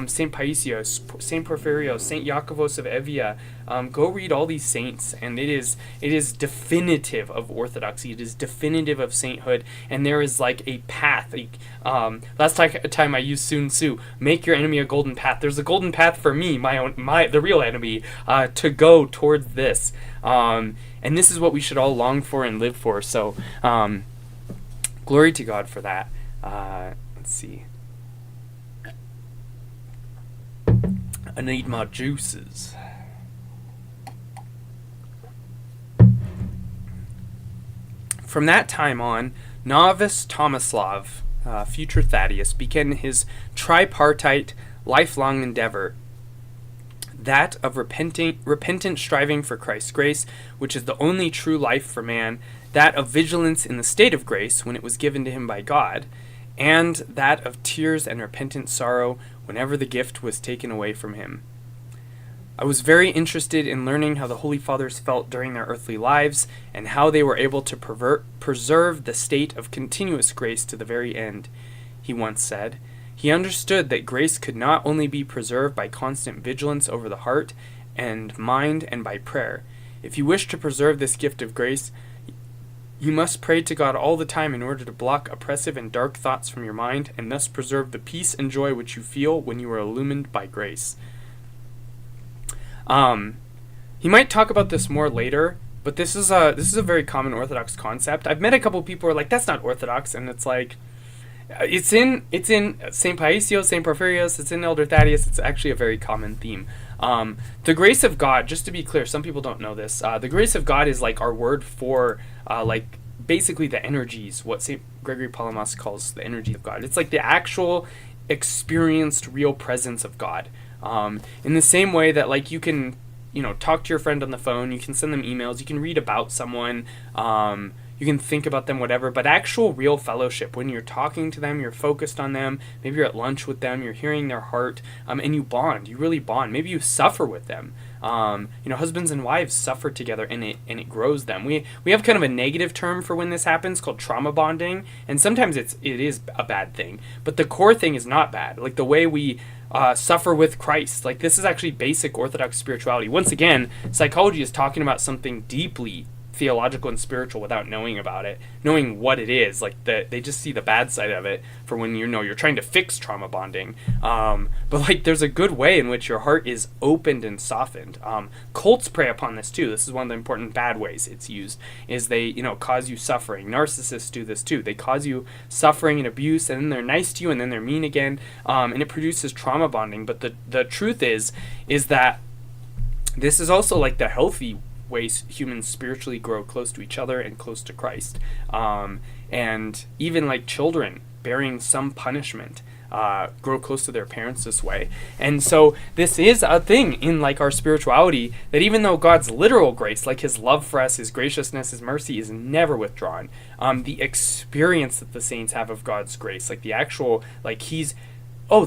St. Paisios, St. Porphyrios, St. Iacovos of Evia, go read all these saints, and it is definitive of Orthodoxy. It is definitive of sainthood, and there is, like, a path. Last time I used Sun Tzu, make your enemy a golden path. There's a golden path for me, the real enemy, to go towards this. And this is what we should all long for and live for. So, glory to God for that. Let's see. I need my juices. From that time on, novice Tomislav, future Thaddeus, began his tripartite lifelong endeavor, that of repentant striving for Christ's grace, which is the only true life for man, that of vigilance in the state of grace when it was given to him by God, and that of tears and repentant sorrow whenever the gift was taken away from him. I was very interested in learning how the Holy Fathers felt during their earthly lives, and how they were able to preserve the state of continuous grace to the very end. He once said, he understood that grace could not only be preserved by constant vigilance over the heart and mind and by prayer. If you wish to preserve this gift of grace, you must pray to God all the time in order to block oppressive and dark thoughts from your mind, and thus preserve the peace and joy which you feel when you are illumined by grace. He might talk about this more later, but this is a very common Orthodox concept. I've met a couple people who are like, that's not Orthodox, and it's like, it's in St. Paisios, St. Porphyrios, it's in Elder Thaddeus. It's actually a very common theme. The grace of God, just to be clear, some people don't know this, the grace of God is like our word for like basically the energies, what St. Gregory Palamas calls the energy of God. It's like the actual experienced real presence of God. In the same way that, like, you can, you know, talk to your friend on the phone, you can send them emails, you can read about someone, you can think about them, whatever, but actual real fellowship, when you're talking to them, you're focused on them, maybe you're at lunch with them, you're hearing their heart, and you bond, you really bond. Maybe you suffer with them. You know, husbands and wives suffer together, and it grows them. We have kind of a negative term for when this happens called trauma bonding, and sometimes it is a bad thing, but the core thing is not bad. Like the way we suffer with Christ, like this is actually basic Orthodox spirituality. Once again, psychology is talking about something deeply theological and spiritual without knowing about it, knowing what it is. Like they just see the bad side of it for when you're trying to fix trauma bonding. But like there's a good way in which your heart is opened and softened. Cults prey upon this too. This is one of the important bad ways it's used, is they cause you suffering. Narcissists do this too. They cause you suffering and abuse, and then they're nice to you, and then they're mean again, and it produces trauma bonding. But the truth is that this is also like the healthy ways humans spiritually grow close to each other and close to Christ. And even like children bearing some punishment grow close to their parents this way. And so this is a thing in like our spirituality, that even though God's literal grace, like his love for us, his graciousness, his mercy, is never withdrawn, the experience that the saints have of God's grace, like the actual, like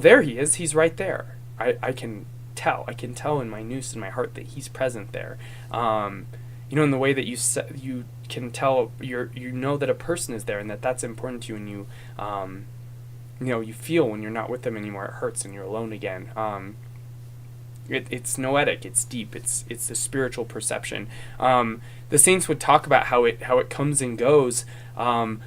there he is, he's right there. I can tell in my nous in my heart that he's present there. In the way that you can tell, you know that a person is there, and that's important to you, and you feel when you're not with them anymore, it hurts and you're alone again. It's noetic, it's deep, it's a spiritual perception. the saints would talk about how it comes and goes.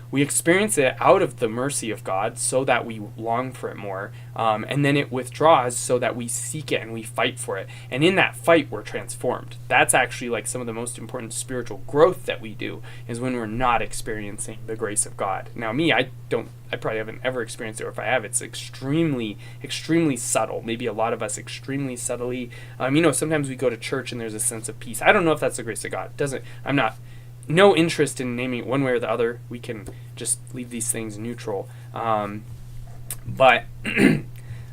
We experience it out of the mercy of God so that we long for it more. And then it withdraws so that we seek it and we fight for it. And in that fight, we're transformed. That's actually like some of the most important spiritual growth that we do, is when we're not experiencing the grace of God. Now, I probably haven't ever experienced it, or if I have, it's extremely, extremely subtle. Maybe a lot of us extremely subtly. Sometimes we go to church and there's a sense of peace. I don't know if that's the grace of God. No interest in naming it one way or the other. We can just leave these things neutral. But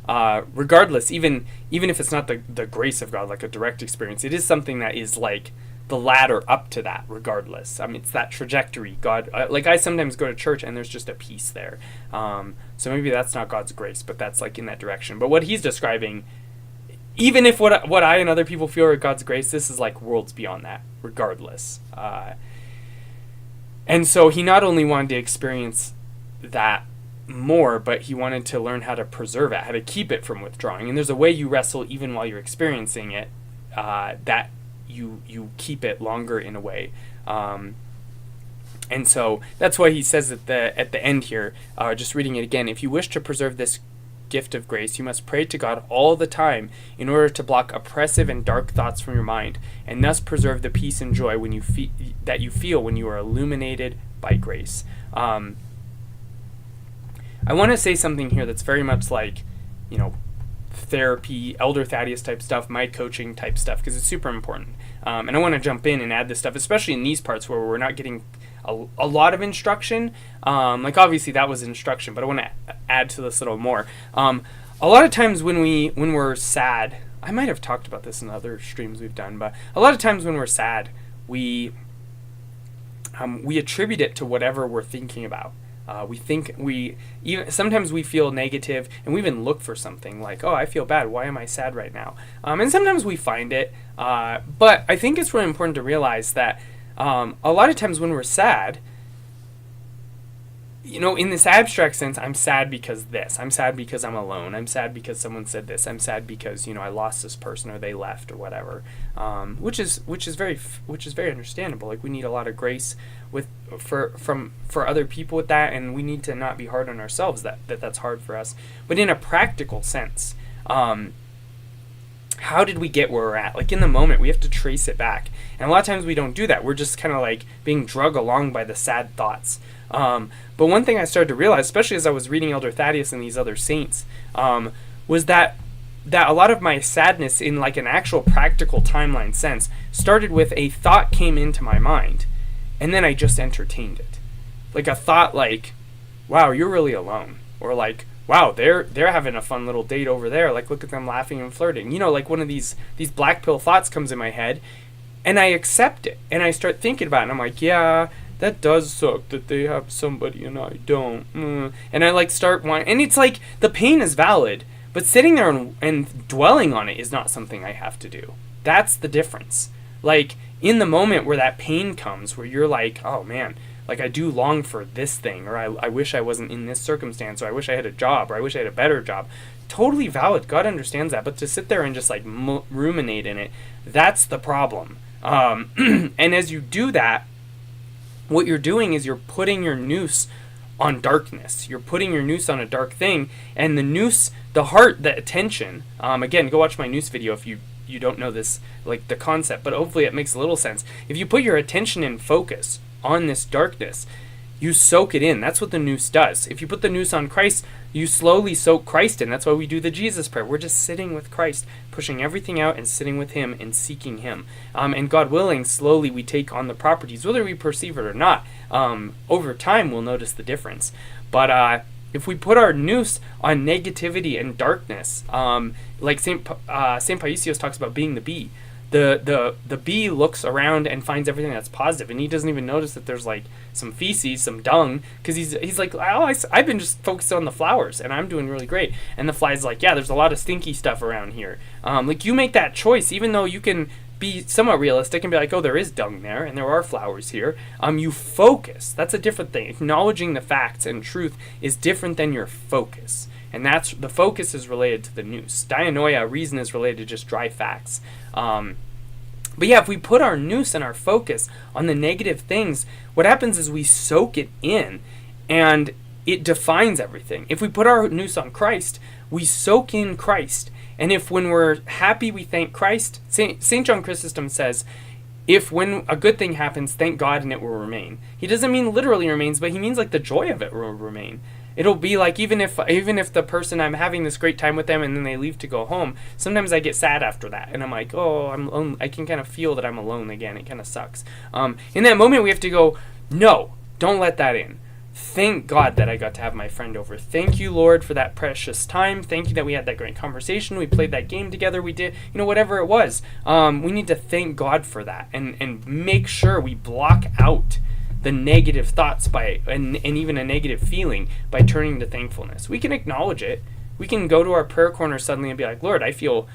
regardless, even if it's not the grace of God, like a direct experience, it is something that is like the ladder up to that regardless. It's that trajectory. God, like I sometimes go to church and there's just a peace there. So maybe that's not God's grace, but that's like in that direction. But what he's describing, even if what I and other people feel are God's grace, this is like worlds beyond that regardless. And so he not only wanted to experience that more, but he wanted to learn how to preserve it, how to keep it from withdrawing. And there's a way you wrestle even while you're experiencing it, that you keep it longer in a way. And so that's why he says at the end here, just reading it again, if you wish to preserve this gift of grace, you must pray to God all the time in order to block oppressive and dark thoughts from your mind, and thus preserve the peace and joy that you feel when you are illuminated by grace. I want to say something here that's very much like, therapy, Elder Thaddeus type stuff, my coaching type stuff, because it's super important. And I want to jump in and add this stuff, especially in these parts where we're not getting a lot of instruction. Like obviously that was instruction, but I want to add to this a little more. A lot of times when we're sad, I might have talked about this in other streams we've done, but a lot of times when we're sad, we attribute it to whatever we're thinking about. Sometimes we feel negative, and we even look for something like, oh, I feel bad. Why am I sad right now? And sometimes we find it, but I think it's really important to realize that a lot of times when we're sad, in this abstract sense, I'm sad because this. I'm sad because I'm alone. I'm sad because someone said this. I'm sad because I lost this person or they left or whatever. Which is very understandable. Like we need a lot of grace for other people with that, and we need to not be hard on ourselves that's hard for us. But in a practical sense, how did we get where we're at? Like in the moment, we have to trace it back. And a lot of times we don't do that. We're just kind of like being drug along by the sad thoughts. But one thing I started to realize, especially as I was reading Elder Thaddeus and these other saints, was that a lot of my sadness in like an actual practical timeline sense started with a thought came into my mind, and then I just entertained it. Like a thought like, wow, you're really alone. Or like, wow, they're having a fun little date over there. Like, look at them laughing and flirting. Like one of these black pill thoughts comes in my head, and I accept it. And I start thinking about it, and I'm like, yeah, that does suck that they have somebody and I don't. And I like start wanting, and it's like the pain is valid, but sitting there and dwelling on it is not something I have to do. That's the difference. Like in the moment where that pain comes, where you're like, oh man, like I do long for this thing, or I wish I wasn't in this circumstance, or I wish I had a job, or I wish I had a better job. Totally valid. God understands that. But to sit there and just like ruminate in it, that's the problem. And as you do that, what you're doing is you're putting your noose on darkness. You're putting your noose on a dark thing, and the noose, the heart, the attention. Again, go watch my noose video if you don't know this, like the concept, but hopefully it makes a little sense. If you put your attention and focus on this darkness, you soak it in. That's what the noose does. If you put the noose on Christ, you slowly soak Christ in. That's why we do the Jesus prayer. We're just sitting with Christ, pushing everything out and sitting with him and seeking him. And God willing, slowly we take on the properties, whether we perceive it or not. Over time, we'll notice the difference. But if we put our noose on negativity and darkness, like Saint Paisios talks about being the bee. The bee looks around and finds everything that's positive, and he doesn't even notice that there's like some feces, some dung, because he's like, oh, I've been just focused on the flowers and I'm doing really great. And the fly's like, yeah, there's a lot of stinky stuff around here. Like you make that choice, even though you can be somewhat realistic and be like, oh, there is dung there and there are flowers here. You focus. That's a different thing. Acknowledging the facts and truth is different than your focus. And that's the focus is related to the noose. Dianoia, reason, is related to just dry facts. But But yeah, if we put our noose and our focus on the negative things, what happens is we soak it in, and it defines everything. If we put our noose on Christ, we soak in Christ. And if when we're happy we thank Christ, St. John Chrysostom says, if when a good thing happens, thank God and it will remain. He doesn't mean literally remains, but he means like the joy of it will remain. It'll be like even if the person, I'm having this great time with them and then they leave to go home, sometimes I get sad after that and I'm like, oh, I'm alone. I can kind of feel that I'm alone again. It kind of sucks. In that moment we have to go, no, don't let that in. Thank God that I got to have my friend over. Thank you, Lord, for that precious time. Thank you that we had that great conversation. We played that game together. We did, whatever it was. We need to thank God for that and make sure we block out the negative thoughts and even a negative feeling by turning to thankfulness. We can acknowledge it. We can go to our prayer corner suddenly and be like, Lord, I feel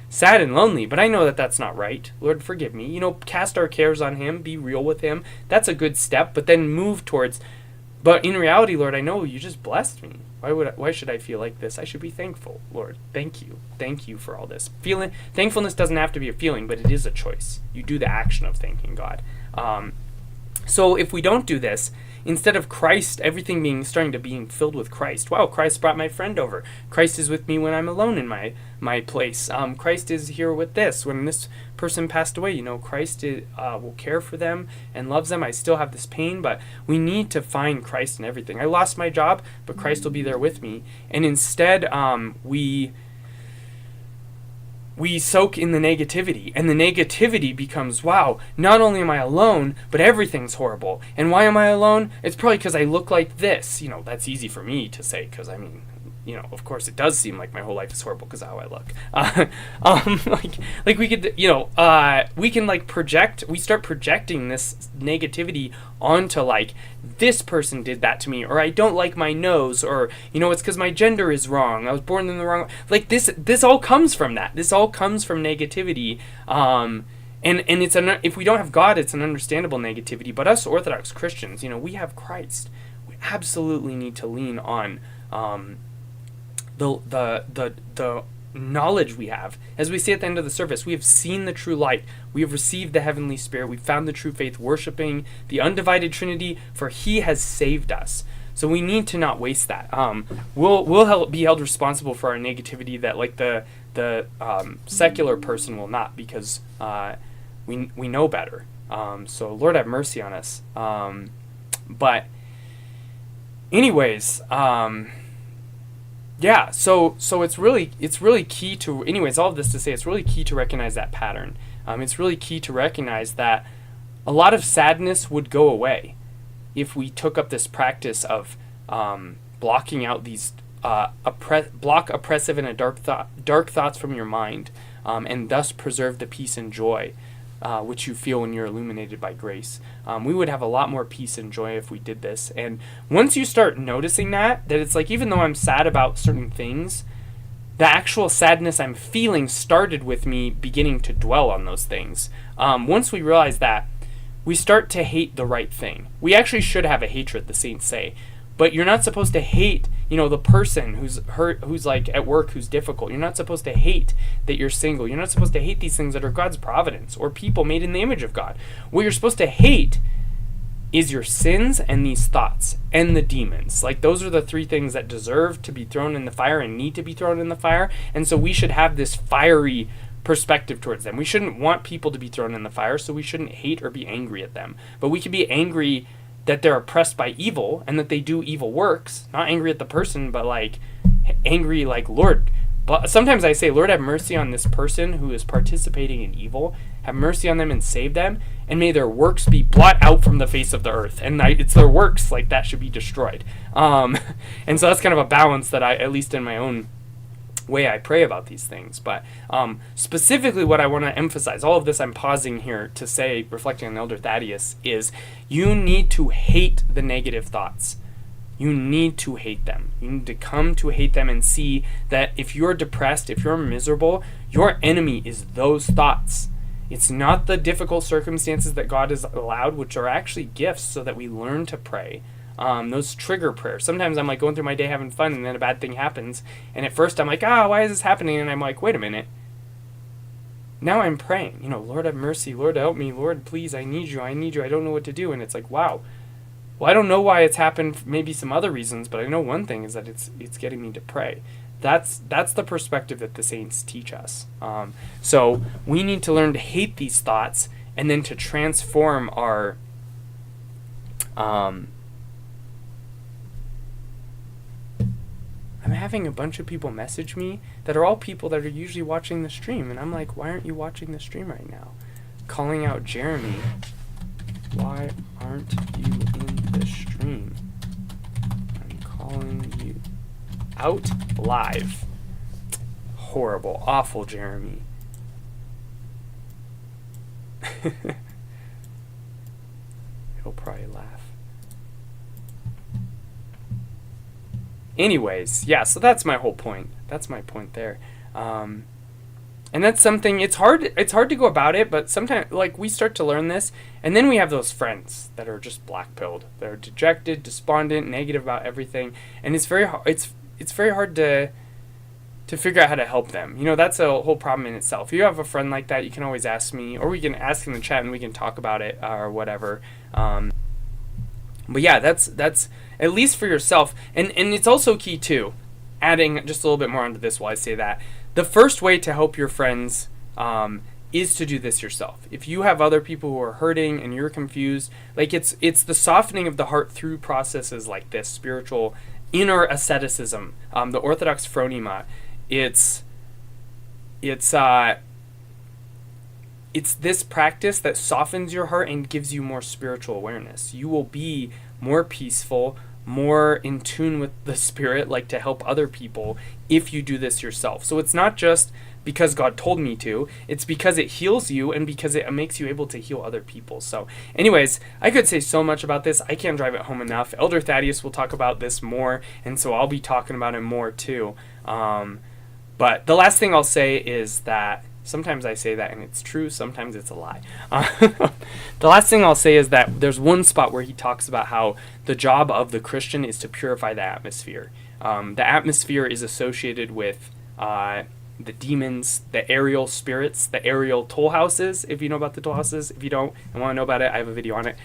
sad and lonely, but I know that that's not right. Lord, forgive me. Cast our cares on him. Be real with him. That's a good step, but then move towards... But in reality, Lord, I know you just blessed me. Why should I feel like this? I should be thankful, Lord. Thank you. Thank you for all this. Thankfulness doesn't have to be a feeling, but it is a choice. You do the action of thanking God. So if we don't do this, instead of Christ, everything starting to being filled with Christ. Wow, Christ brought my friend over. Christ is with me when I'm alone in my place. Christ is here with this. When this person passed away, Christ will care for them and loves them. I still have this pain, but we need to find Christ in everything. I lost my job, but Christ will be there with me. And instead, we soak in the negativity, and the negativity becomes, wow, not only am I alone, but everything's horrible. And why am I alone? It's probably because I look like this. That's easy for me to say, because of course it does seem like my whole life is horrible because of how I look. We could, we can project, we start projecting this negativity onto this person did that to me, or I don't like my nose, or it's because my gender is wrong, I was born in the wrong way. This all comes from that. This all comes from negativity. And it's if we don't have God, it's an understandable negativity. But us Orthodox Christians, we have Christ. We absolutely need to lean on the knowledge we have. As we say at the end of the service, we have seen the true light. We have received the heavenly Spirit. We've found the true faith, worshiping the undivided Trinity, for He has saved us. So we need to not waste that. We'll be held responsible for our negativity that the secular person will not, because we know better. So Lord have mercy on us. But anyways, yeah, so it's really key to, anyways, all of this to say, it's really key to recognize that pattern. It's really key to recognize that a lot of sadness would go away if we took up this practice of blocking out these block oppressive and dark thoughts from your mind, and thus preserve the peace and joy which you feel when you're illuminated by grace. We would have a lot more peace and joy if we did this. And once you start noticing that it's even though I'm sad about certain things, the actual sadness I'm feeling started with me beginning to dwell on those things. Once we realize that, we start to hate the right thing. We actually should have a hatred, the saints say. But you're not supposed to hate, the person who's hurt, who's at work, who's difficult. You're not supposed to hate that you're single. You're not supposed to hate these things that are God's providence or people made in the image of God. What you're supposed to hate is your sins and these thoughts and the demons. Those are the three things that deserve to be thrown in the fire and need to be thrown in the fire. And so we should have this fiery perspective towards them. We shouldn't want people to be thrown in the fire, so we shouldn't hate or be angry at them. But we can be angry that they're oppressed by evil and that they do evil works. Not angry at the person, but angry Lord. But sometimes I say, Lord, have mercy on this person who is participating in evil. Have mercy on them and save them. And may their works be blot out from the face of the earth. And it's their works that should be destroyed. And so that's kind of a balance that I, at least in my own way, I pray about these things. But specifically what I want to emphasize, all of this I'm pausing here to say, reflecting on Elder Thaddeus, is you need to hate the negative thoughts. You need to hate them. You need to come to hate them and see that if you're depressed, if you're miserable, your enemy is those thoughts. It's not the difficult circumstances that God has allowed, which are actually gifts so that we learn to pray. Those trigger prayers. Sometimes I'm going through my day having fun and then a bad thing happens. And at first I'm why is this happening? And I'm wait a minute. now I'm praying, Lord have mercy, Lord help me, Lord please, I need you, I don't know what to do. And it's like, wow, well, I don't know why it's happened, maybe some other reasons, but I know one thing is that it's getting me to pray. That's the perspective that the saints teach us. So we need to learn to hate these thoughts and then to transform our I'm having a bunch of people message me that are all people that are usually watching the stream, and I'm like, why aren't you watching the stream right now? Calling out Jeremy. Why aren't you in the stream? I'm calling you out live. Horrible, awful Jeremy. He'll probably laugh. Anyways, yeah, so that's my whole point. That's my point there. And that's something, it's hard to go about it, but sometimes, like, we start to learn this, and then we have those friends that are just black-pilled. They're dejected, despondent, negative about everything, and it's very hard to figure out how to help them. That's a whole problem in itself. If you have a friend like that, you can always ask me, or we can ask in the chat and we can talk about it, or whatever. But yeah, that's at least for yourself, and it's also key too, adding just a little bit more onto this while I say that, the first way to help your friends is to do this yourself. If you have other people who are hurting and you're confused, like it's the softening of the heart through processes like this, spiritual inner asceticism, the Orthodox phronema. It's this practice that softens your heart and gives you more spiritual awareness. You will be more peaceful, more in tune with the Spirit, like to help other people, if you do this yourself. So it's not just because God told me to, it's because it heals you and because it makes you able to heal other people. So anyways, I could say so much about this. I can't drive it home enough. Elder Thaddeus will talk about this more, and so I'll be talking about it more too. But the last thing I'll say is that sometimes I say that and it's true, sometimes it's a lie. The last thing I'll say is that there's one spot where he talks about how the job of the Christian is to purify the atmosphere. The atmosphere is associated with the demons, the aerial spirits, the aerial toll houses, if you know about the toll houses. If you don't and want to know about it, I have a video on it.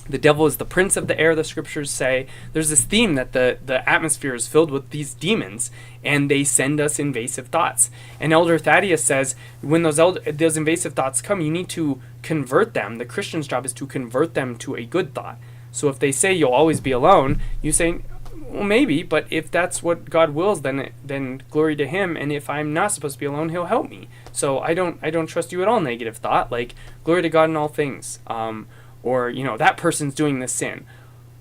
The devil is the prince of the air, the scriptures say. There's this theme that the atmosphere is filled with these demons, and they send us invasive thoughts. And Elder Thaddeus says, when those invasive thoughts come, you need to convert them. The Christian's job is to convert them to a good thought. So if they say you'll always be alone, you say, well, maybe, but if that's what God wills, then glory to him. And if I'm not supposed to be alone, he'll help me. So I don't trust you at all, negative thought. Like, glory to God in all things. Or, that person's doing this sin.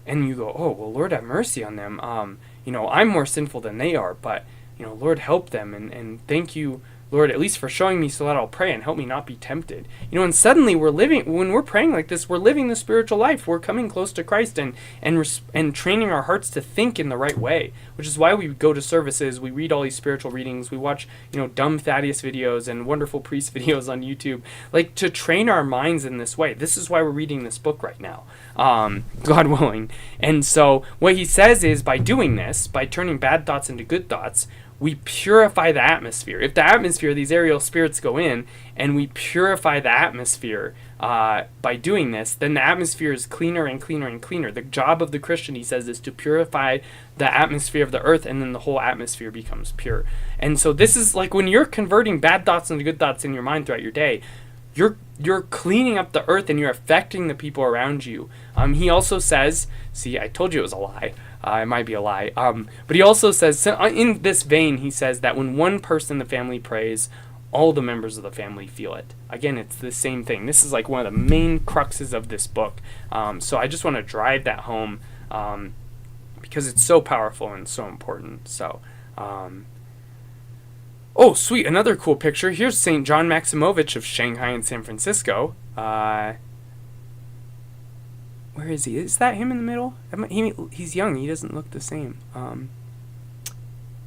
And you go, oh, well, Lord have mercy on them. I'm more sinful than they are, but, Lord help them. And thank you, Lord, at least for showing me so that I'll pray and help me not be tempted. And suddenly when we're praying like this, we're living the spiritual life. We're coming close to Christ and training our hearts to think in the right way, which is why we go to services, we read all these spiritual readings, we watch, dumb Thaddeus videos and wonderful priest videos on YouTube, like to train our minds in this way. This is why we're reading this book right now, God willing. And so what he says is by doing this, by turning bad thoughts into good thoughts, we purify the atmosphere. If the atmosphere, these aerial spirits go in, and we purify the atmosphere by doing this, then the atmosphere is cleaner and cleaner and cleaner. The job of the Christian, he says, is to purify the atmosphere of the earth, and then the whole atmosphere becomes pure. And so this is like when you're converting bad thoughts into good thoughts in your mind throughout your day, you're cleaning up the earth and you're affecting the people around you. He also says, see, I told you it was a lie. It might be a lie. But he also says, in this vein, he says that when one person in the family prays, all the members of the family feel it. Again, it's the same thing. This is like one of the main cruxes of this book. So I just want to drive that home because it's so powerful and so important. So, oh, sweet. Another cool picture. Here's St. John Maximovich of Shanghai and San Francisco. Where is he? Is that him in the middle? He's young. He doesn't look the same.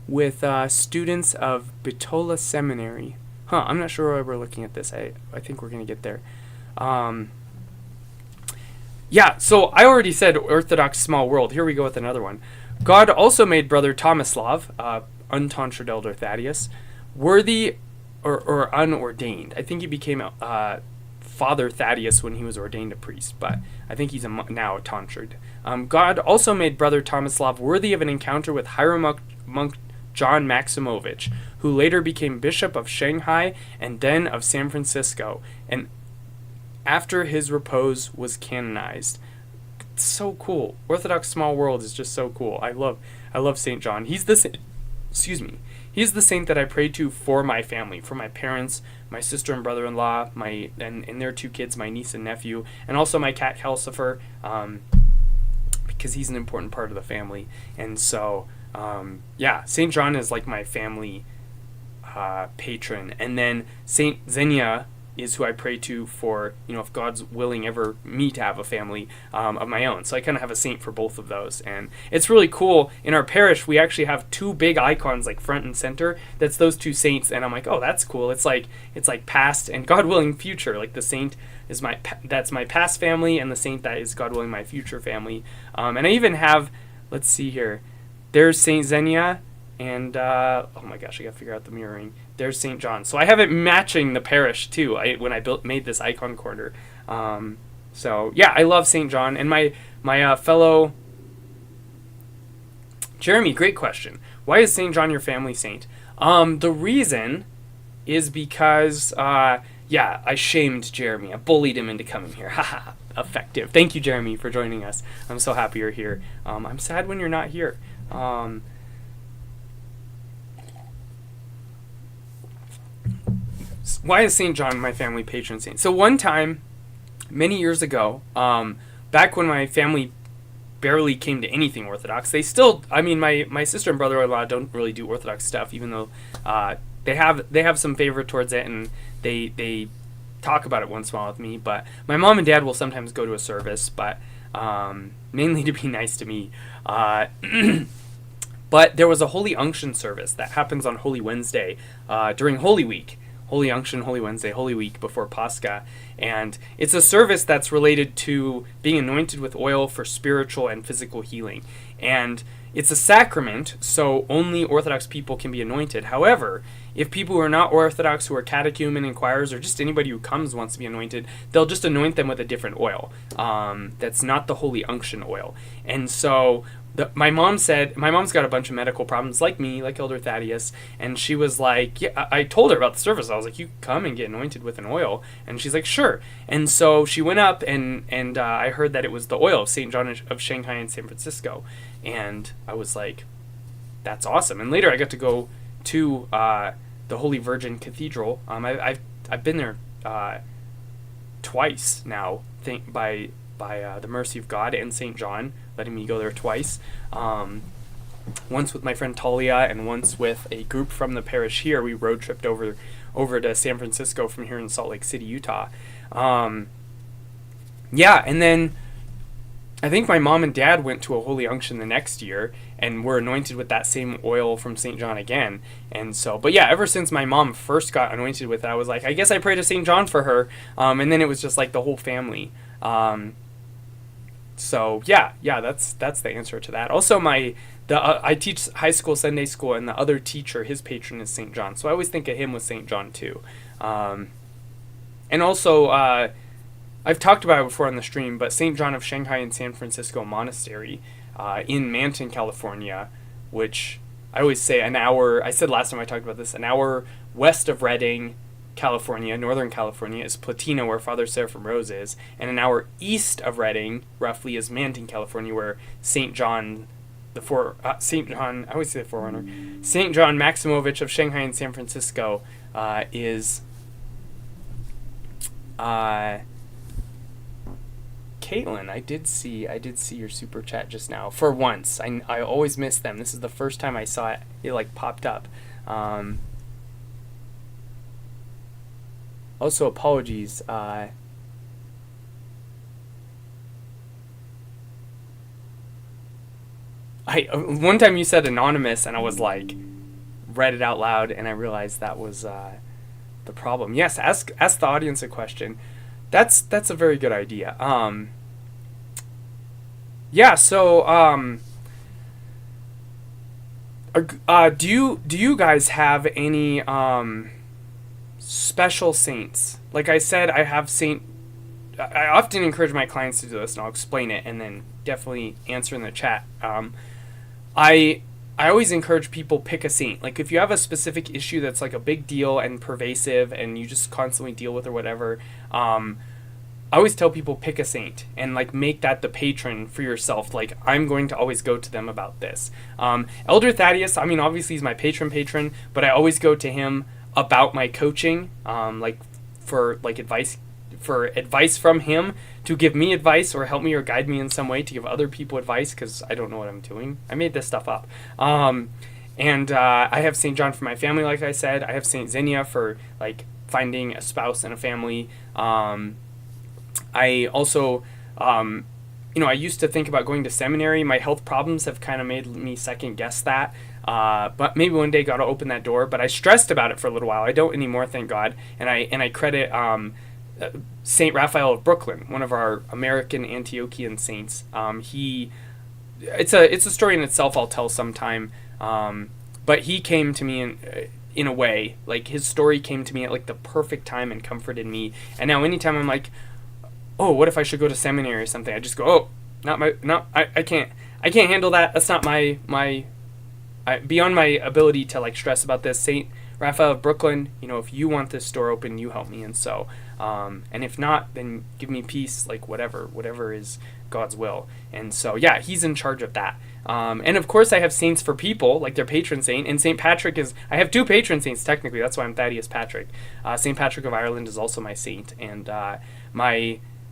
With students of Bitola Seminary. I'm not sure why we're looking at this. I think we're going to get there. Yeah, so I already said Orthodox small world. Here we go with another one. God also made Brother Tomislav, untonsured Elder Thaddeus, worthy or unordained. I think he became Father Thaddeus when he was ordained a priest, but I think he's now a tonsured. God also made Brother Tomislav worthy of an encounter with hieromonk John Maximovich, who later became Bishop of Shanghai and then of San Francisco, and after his repose was canonized. It's so cool. Orthodox small world is just so cool. I love Saint John. He's the saint that I pray to for my family, for my parents, my sister and brother-in-law, and their 2 kids, my niece and nephew, and also my cat Calcifer, because he's an important part of the family. And so, Saint John is like my family patron. And then Saint Xenia is who I pray to for, if God's willing ever me to have a family of my own. So I kind of have a saint for both of those. And it's really cool. In our parish, we actually have 2 big icons, like front and center. That's those 2 saints. And I'm like, oh, that's cool. It's like past and God willing future. Like the saint is that's my past family, and the saint that is God willing my future family. And I even have, let's see here. There's Saint Xenia, and oh my gosh, I gotta figure out the mirroring. There's St. John. So I have it matching the parish too. When I made this icon corner. So yeah, I love St. John. And my fellow Jeremy, great question. Why is St. John your family saint? The reason is because I shamed Jeremy. I bullied him into coming here. Haha, effective. Thank you, Jeremy, for joining us. I'm so happy you're here. I'm sad when you're not here. Why is St. John my family patron saint? So one time, many years ago, back when my family barely came to anything Orthodox, they still, my sister and brother-in-law don't really do Orthodox stuff, even though they have some favor towards it, and they talk about it once in a while with me. But my mom and dad will sometimes go to a service, but mainly to be nice to me. But there was a Holy Unction service that happens on Holy Wednesday during Holy Week. Holy Unction, Holy Wednesday, Holy Week before Pascha. And it's a service that's related to being anointed with oil for spiritual and physical healing. And it's a sacrament, so only Orthodox people can be anointed. However, if people who are not Orthodox, who are catechumen and choirs, or just anybody who comes wants to be anointed, they'll just anoint them with a different oil. That's not the Holy Unction oil. And so my mom's got a bunch of medical problems like me, like Elder Thaddeus, and she was like, yeah, I told her about the service. I was like, you come and get anointed with an oil. And she's like, sure. And so she went up, and I heard that it was the oil of St. John of Shanghai and San Francisco. And I was like, that's awesome. And later I got to go to the Holy Virgin Cathedral. I've been there twice now, by the mercy of God and St. John letting me go there twice. Once with my friend Talia, and once with a group from the parish here. We road tripped over to San Francisco from here in Salt Lake City, Utah. And then I think my mom and dad went to a Holy Unction the next year and were anointed with that same oil from St. John again. And so, but yeah, ever since my mom first got anointed with it, I was like, I guess I pray to St. John for her. And then it was just like the whole family. So yeah, that's the answer to that. Also, I teach high school Sunday school, and the other teacher, his patron is St. John. So I always think of him with St. John too. And also, I've talked about it before on the stream, but St. John of Shanghai and San Francisco Monastery in Manton, California, which I always say I said last time I talked about this, an hour west of Redding, California, Northern California, is Platina, where Father Seraphim Rose is, and an hour east of Redding, roughly, is Manton, California, where St. John I always say the forerunner, St. John Maximovich of Shanghai and San Francisco is. Caitlin, I did see your super chat just now. For once, I always miss them. This is the first time I saw it. It like popped up. Also, apologies. One time you said anonymous, and I was like, read it out loud, and I realized that was the problem. Yes, ask the audience a question. That's a very good idea. So do you guys have any special saints. Like I said, I often encourage my clients to do this, and I'll explain it, and then definitely answer in the chat. I always encourage people pick a saint. Like if you have a specific issue that's like a big deal and pervasive, and you just constantly deal with or whatever, I always tell people pick a saint and like make that the patron for yourself. Like I'm going to always go to them about this. Elder Thaddeus, I mean obviously he's my patron, but I always go to him about my coaching, like for like advice from him, to give me advice or help me or guide me in some way, to give other people advice, because I don't know what I'm doing. I made this stuff up. And I have St. John for my family, like I said. I have St. Xenia for like finding a spouse and a family. I also, I used to think about going to seminary. My health problems have kind of made me second guess that. But maybe one day God will open that door. But I stressed about it for a little while. I don't anymore, thank God. And I credit Saint Raphael of Brooklyn, one of our American Antiochian saints. It's a story in itself. I'll tell sometime. But he came to me in a way, like his story came to me at like the perfect time and comforted me. And now anytime I'm like, oh, what if I should go to seminary or something? I just go, I can't handle that. That's not beyond my ability to like stress about this. Saint Raphael of Brooklyn, if you want this door open, you help me. And so, and if not, then give me peace, like whatever is God's will. And so, yeah, he's in charge of that. And of course I have saints for people, like their patron saint, and St. Patrick I have two patron saints technically, that's why I'm Thaddeus Patrick. St. Patrick of Ireland is also my saint, and I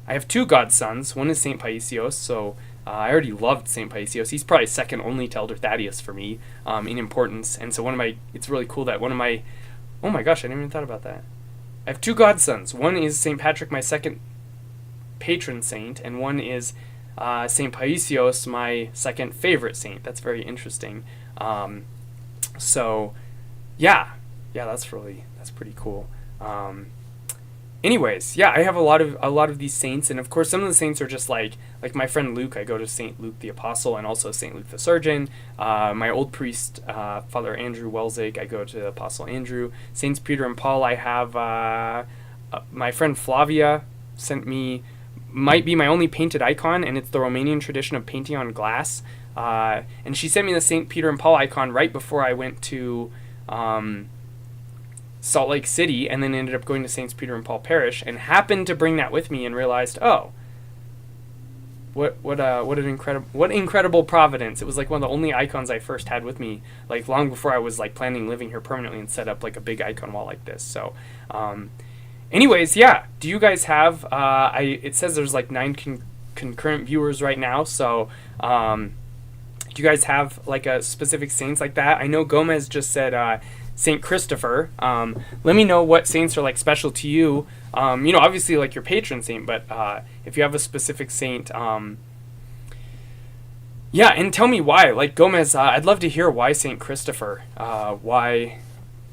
have two godsons. One is St. Paisios, so I already loved St. Paisios. He's probably second only to Elder Thaddeus for me in importance. And so it's really cool that oh my gosh, I didn't even thought about that. I have two godsons. One is St. Patrick, my second patron saint, and one is St. Paisios, my second favorite saint. That's very interesting. So, yeah, that's pretty cool. Anyways, yeah, I have a lot of these saints, and of course some of the saints are just like my friend Luke. I go to St. Luke the Apostle and also St. Luke the Surgeon. My old priest, Father Andrew Welzig, I go to Apostle Andrew. Saints Peter and Paul, I have my friend Flavia sent me, might be my only painted icon, and it's the Romanian tradition of painting on glass. And she sent me the St. Peter and Paul icon right before I went to Salt Lake City, and then ended up going to Saints Peter and Paul Parish, and happened to bring that with me, and realized, oh, what incredible providence. It was like one of the only icons I first had with me, like long before I was like planning living here permanently, and set up like a big icon wall like this. So anyways, yeah, do you guys have it says there's like 9 concurrent viewers right now, so do you guys have like a specific saints like that? I know Gomez just said St. Christopher. Let me know what saints are like special to you. Obviously like your patron saint, but if you have a specific saint, yeah, and tell me why. Like Gomez, I'd love to hear why St. Christopher, why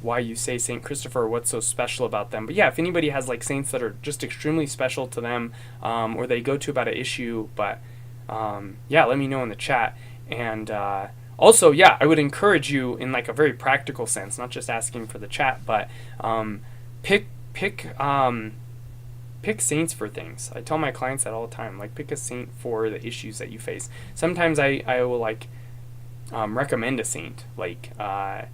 you say St. Christopher, what's so special about them. But yeah, if anybody has like saints that are just extremely special to them, or they go to about an issue, but yeah, let me know in the chat. And also, yeah, I would encourage you in like a very practical sense, not just asking for the chat, but pick saints for things. I tell my clients that all the time, like pick a saint for the issues that you face. Sometimes I will like recommend a saint. Like I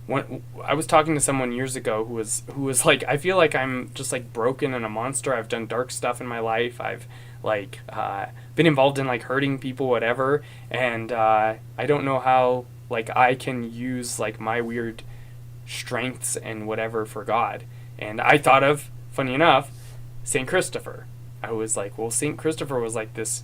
was talking to someone years ago who was like, I feel like I'm just like broken and a monster. I've done dark stuff in my life. I've like been involved in like hurting people, whatever, and I don't know how like I can use like my weird strengths and whatever for God. And I thought of, funny enough, St. Christopher. I was like, well, St. Christopher was like this,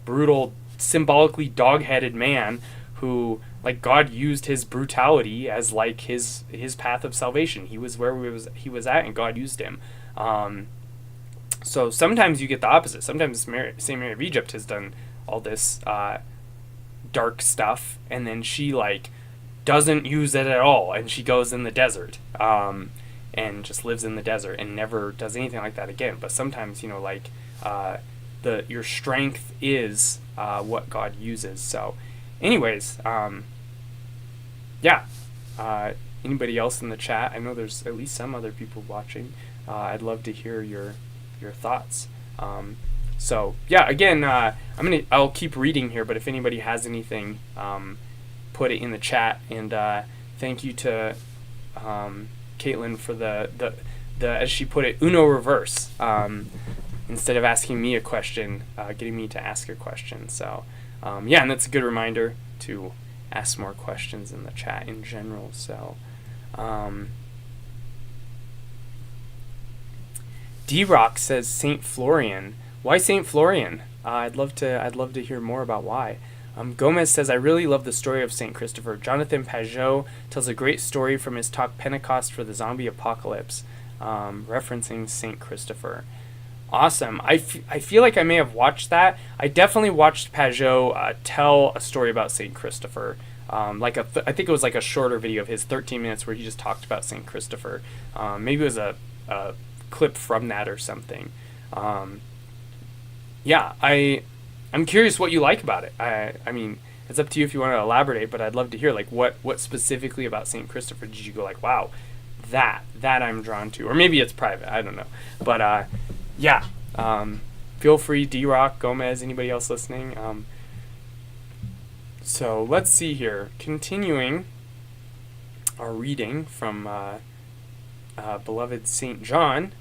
brutal, symbolically dog-headed man who, like, God used his brutality as like his path of salvation. He was where he was at, and God used him. So sometimes you get the opposite. Sometimes St. Mary of Egypt has done all this dark stuff, and then she like doesn't use it at all, and she goes in the desert and just lives in the desert and never does anything like that again. But sometimes your strength is what God uses. So anyways, yeah, anybody else in the chat, I know there's at least some other people watching. I'd love to hear your thoughts. So yeah, again, I'll keep reading here, but if anybody has anything, put it in the chat. And thank you to Caitlin for the as she put it, Uno reverse. Instead of asking me a question, getting me to ask a question. So yeah, and that's a good reminder to ask more questions in the chat in general. So D-Rock says Saint Florian. Why Saint Florian? I'd love to hear more about why. Gomez says, I really love the story of Saint Christopher. Jonathan Pajot tells a great story from his talk Pentecost for the Zombie Apocalypse, referencing Saint Christopher. Awesome. I feel like I may have watched that. I definitely watched Pajot tell a story about Saint Christopher. I think it was like a shorter video of his, 13 minutes, where he just talked about Saint Christopher. Maybe it was a clip from that or something. Yeah, I'm curious what you like about it. I mean, it's up to you if you want to elaborate, but I'd love to hear, like, what specifically about St. Christopher did you go like, wow, that I'm drawn to? Or maybe it's private, I don't know. But yeah, feel free, D-Rock, Gomez, anybody else listening. So let's see here. Continuing our reading from beloved St. John.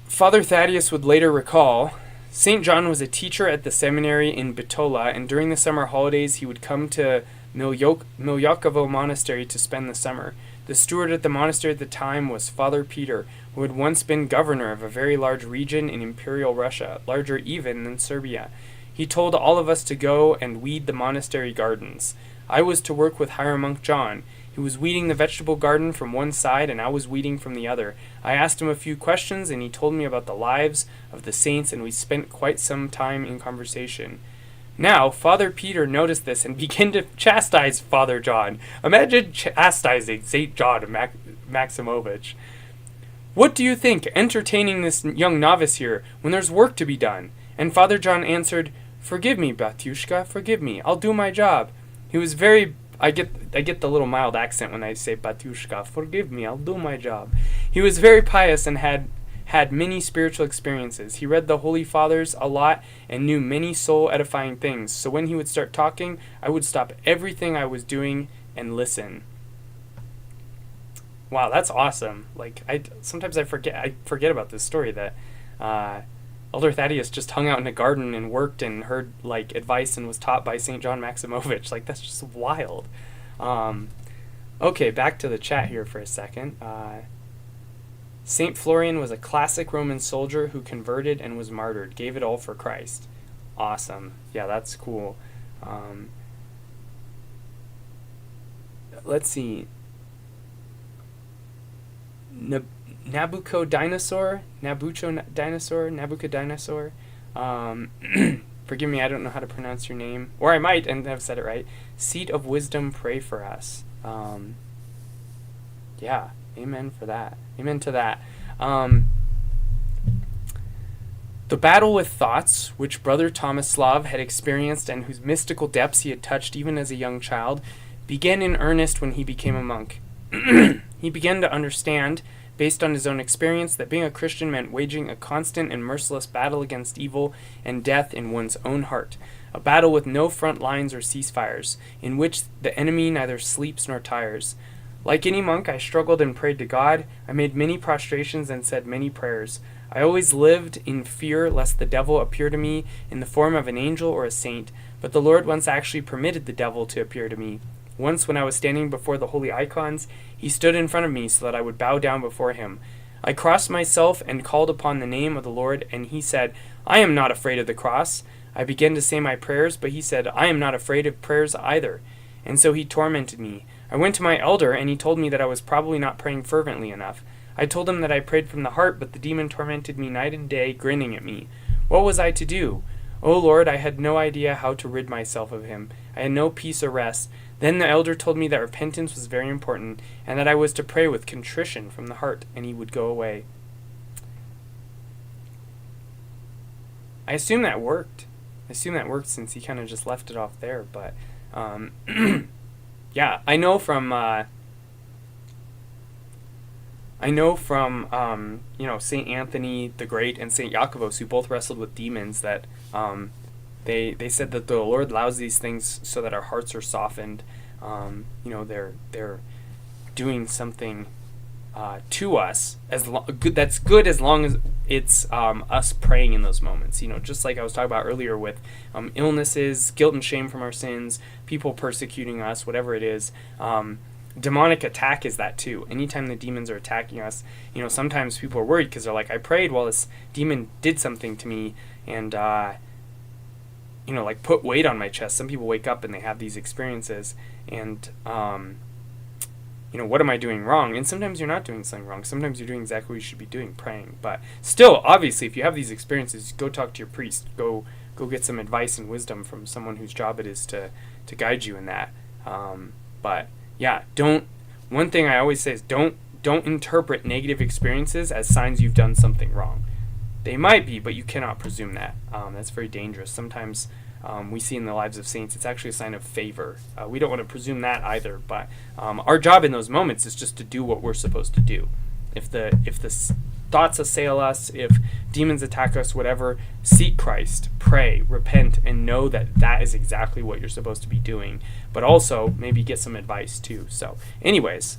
Father Thaddeus would later recall, St. John was a teacher at the seminary in Bitola, and during the summer holidays he would come to Milyakovo Monastery to spend the summer. The steward at the monastery at the time was Father Peter, who had once been governor of a very large region in Imperial Russia, larger even than Serbia. He told all of us to go and weed the monastery gardens. I was to work with Hieromonk John. He was weeding the vegetable garden from one side, and I was weeding from the other. I asked him a few questions, and he told me about the lives of the saints, and we spent quite some time in conversation. Now, Father Peter noticed this and began to chastise Father John. Imagine chastising St. John Maximovich. What do you think, entertaining this young novice here, when there's work to be done? And Father John answered, Forgive me, Batyushka, forgive me. I'll do my job. He was very... I get the little mild accent when I say Batyushka. Forgive me, I'll do my job. He was very pious and had many spiritual experiences. He read the Holy Fathers a lot and knew many soul-edifying things. So when he would start talking, I would stop everything I was doing and listen. Wow, that's awesome. Like, sometimes I forget about this story that Elder Thaddeus just hung out in a garden and worked and heard, like, advice and was taught by St. John Maximovich. Like, that's just wild. Okay, back to the chat here for a second. St. Florian was a classic Roman soldier who converted and was martyred, gave it all for Christ. Awesome. Yeah, that's cool. Let's see. Nabucodonosor. Forgive me, I don't know how to pronounce your name. Or I might, and have said it right. Seat of wisdom, pray for us. Yeah, amen for that. Amen to that. The battle with thoughts, which Brother Tomislav had experienced and whose mystical depths he had touched even as a young child, began in earnest when he became a monk. He began to understand, based on his own experience, that being a Christian meant waging a constant and merciless battle against evil and death in one's own heart, a battle with no front lines or ceasefires, in which the enemy neither sleeps nor tires. Like any monk, I struggled and prayed to God. I made many prostrations and said many prayers. I always lived in fear lest the devil appear to me in the form of an angel or a saint, but the Lord once actually permitted the devil to appear to me. Once, when I was standing before the holy icons, he stood in front of me so that I would bow down before him. I crossed myself and called upon the name of the Lord, and he said, I am not afraid of the cross. I began to say my prayers, but he said, I am not afraid of prayers either. And so he tormented me. I went to my elder, and he told me that I was probably not praying fervently enough. I told him that I prayed from the heart, but the demon tormented me night and day, grinning at me. What was I to do? O Lord, I had no idea how to rid myself of him. I had no peace or rest. Then the elder told me that repentance was very important, and that I was to pray with contrition from the heart, and he would go away. I assume that worked. Since he kind of just left it off there, but Yeah, I know from Saint Anthony the Great and Saint Iacovos, who both wrestled with demons, that they said that the Lord allows these things so that our hearts are softened. They're doing something to us that's good, as long as it's us praying in those moments. Just like I was talking about earlier with illnesses, guilt and shame from our sins, people persecuting us, whatever it is. Demonic attack is that too. Anytime the demons are attacking us, sometimes people are worried because they're like, I prayed while this demon did something to me, and put weight on my chest. Some people wake up and they have these experiences, and what am I doing wrong? And sometimes you're not doing something wrong. Sometimes you're doing exactly what you should be doing, praying. But still, obviously, if you have these experiences, go talk to your priest. Go get some advice and wisdom from someone whose job it is to guide you in that. But yeah, one thing I always say is don't interpret negative experiences as signs you've done something wrong. They might be, but you cannot presume that. That's very dangerous. Sometimes we see in the lives of saints, it's actually a sign of favor. We don't want to presume that either, but our job in those moments is just to do what we're supposed to do. If the thoughts assail us, if demons attack us, whatever, seek Christ, pray, repent, and know that that is exactly what you're supposed to be doing. But also, maybe get some advice too. So, anyways,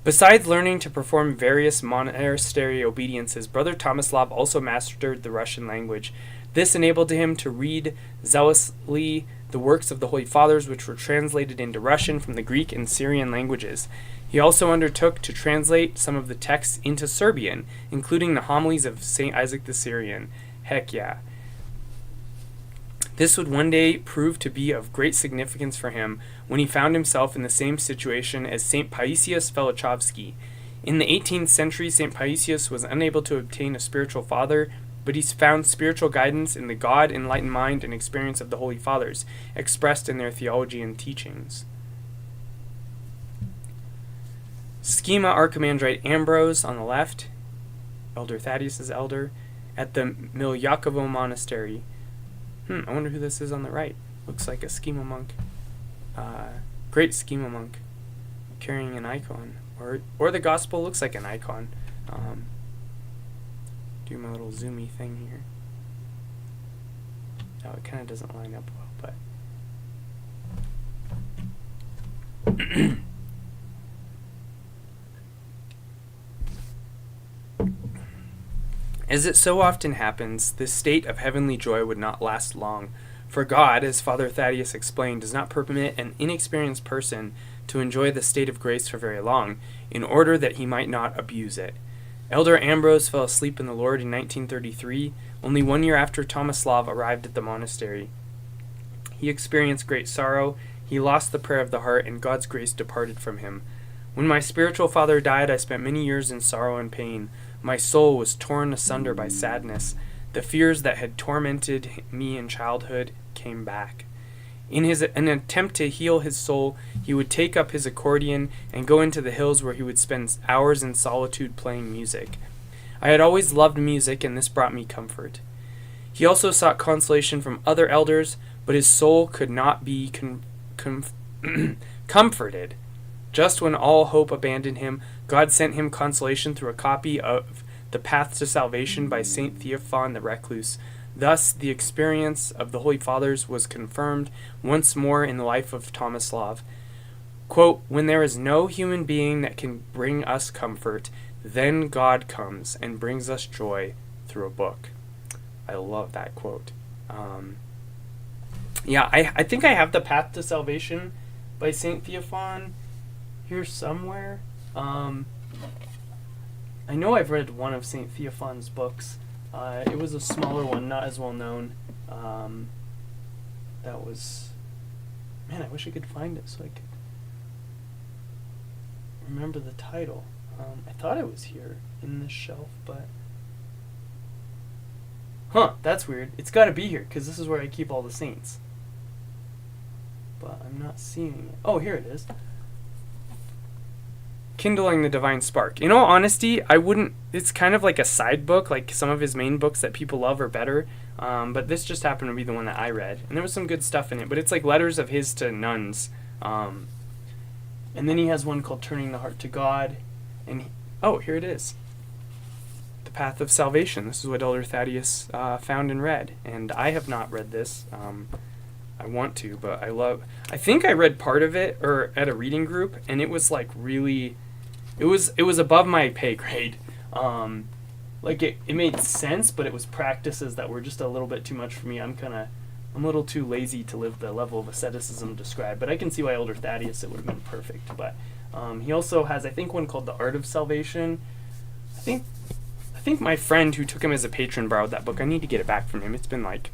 besides learning to perform various monastery obediences, Brother Tomislav also mastered the Russian language. This enabled him to read zealously the works of the Holy Fathers, which were translated into Russian from the Greek and Syrian languages. He also undertook to translate some of the texts into Serbian, including the homilies of St. Isaac the Syrian. Heck yeah. This would one day prove to be of great significance for him when he found himself in the same situation as St. Paisius Velichovsky. In the 18th century, St. Paisius was unable to obtain a spiritual father, but he found spiritual guidance in the God-enlightened mind and experience of the Holy Fathers, expressed in their theology and teachings. Schema Archimandrite Ambrose on the left, Elder Thaddeus' elder, at the Milyakovo Monastery. I wonder who this is on the right. Looks like a schema monk. Great schema monk, carrying an icon. Or the gospel looks like an icon. Do my little zoomy thing here. Oh, it kind of doesn't line up well, but... As it so often happens, this state of heavenly joy would not last long, for God, as Father Thaddeus explained, does not permit an inexperienced person to enjoy the state of grace for very long, in order that he might not abuse it. Elder Ambrose fell asleep in the Lord in 1933, only 1 year after Tomislav arrived at the monastery. He experienced great sorrow, he lost the prayer of the heart, and God's grace departed from him. When my spiritual father died, I spent many years in sorrow and pain. My soul was torn asunder by sadness. The fears that had tormented me in childhood came back. In an attempt to heal his soul, he would take up his accordion and go into the hills where he would spend hours in solitude playing music. I had always loved music, and this brought me comfort. He also sought consolation from other elders, but his soul could not be comforted. Just when all hope abandoned him, God sent him consolation through a copy of The Path to Salvation by St. Theophan the Recluse. Thus, the experience of the Holy Fathers was confirmed once more in the life of Tomislav. Quote, "When there is no human being that can bring us comfort, then God comes and brings us joy through a book." I love that quote. I think I have The Path to Salvation by St. Theophan here somewhere. I know I've read one of St. Theophan's books. It was a smaller one, not as well known. That was... Man, I wish I could find it so I could remember the title. I thought it was here in this shelf, but... That's weird. It's got to be here, because this is where I keep all the saints. But I'm not seeing it. Oh, here it is. Kindling the Divine Spark. In all honesty, I wouldn't. It's kind of like a side book, like some of his main books that people love are better. But this just happened to be the one that I read, and there was some good stuff in it. But it's like letters of his to nuns. And then he has one called Turning the Heart to God. And here it is. The Path of Salvation. This is what Elder Thaddeus found and read. And I have not read this. I want to, but I think I read part of it or at a reading group, and it was like really, it was above my pay grade. Like it made sense, but it was practices that were just a little bit too much for me. I'm a little too lazy to live the level of asceticism described, but I can see why Elder Thaddeus, it would have been perfect. But he also has, I think, one called The Art of Salvation. I think my friend who took him as a patron borrowed that book. I need to get it back from him. It's been like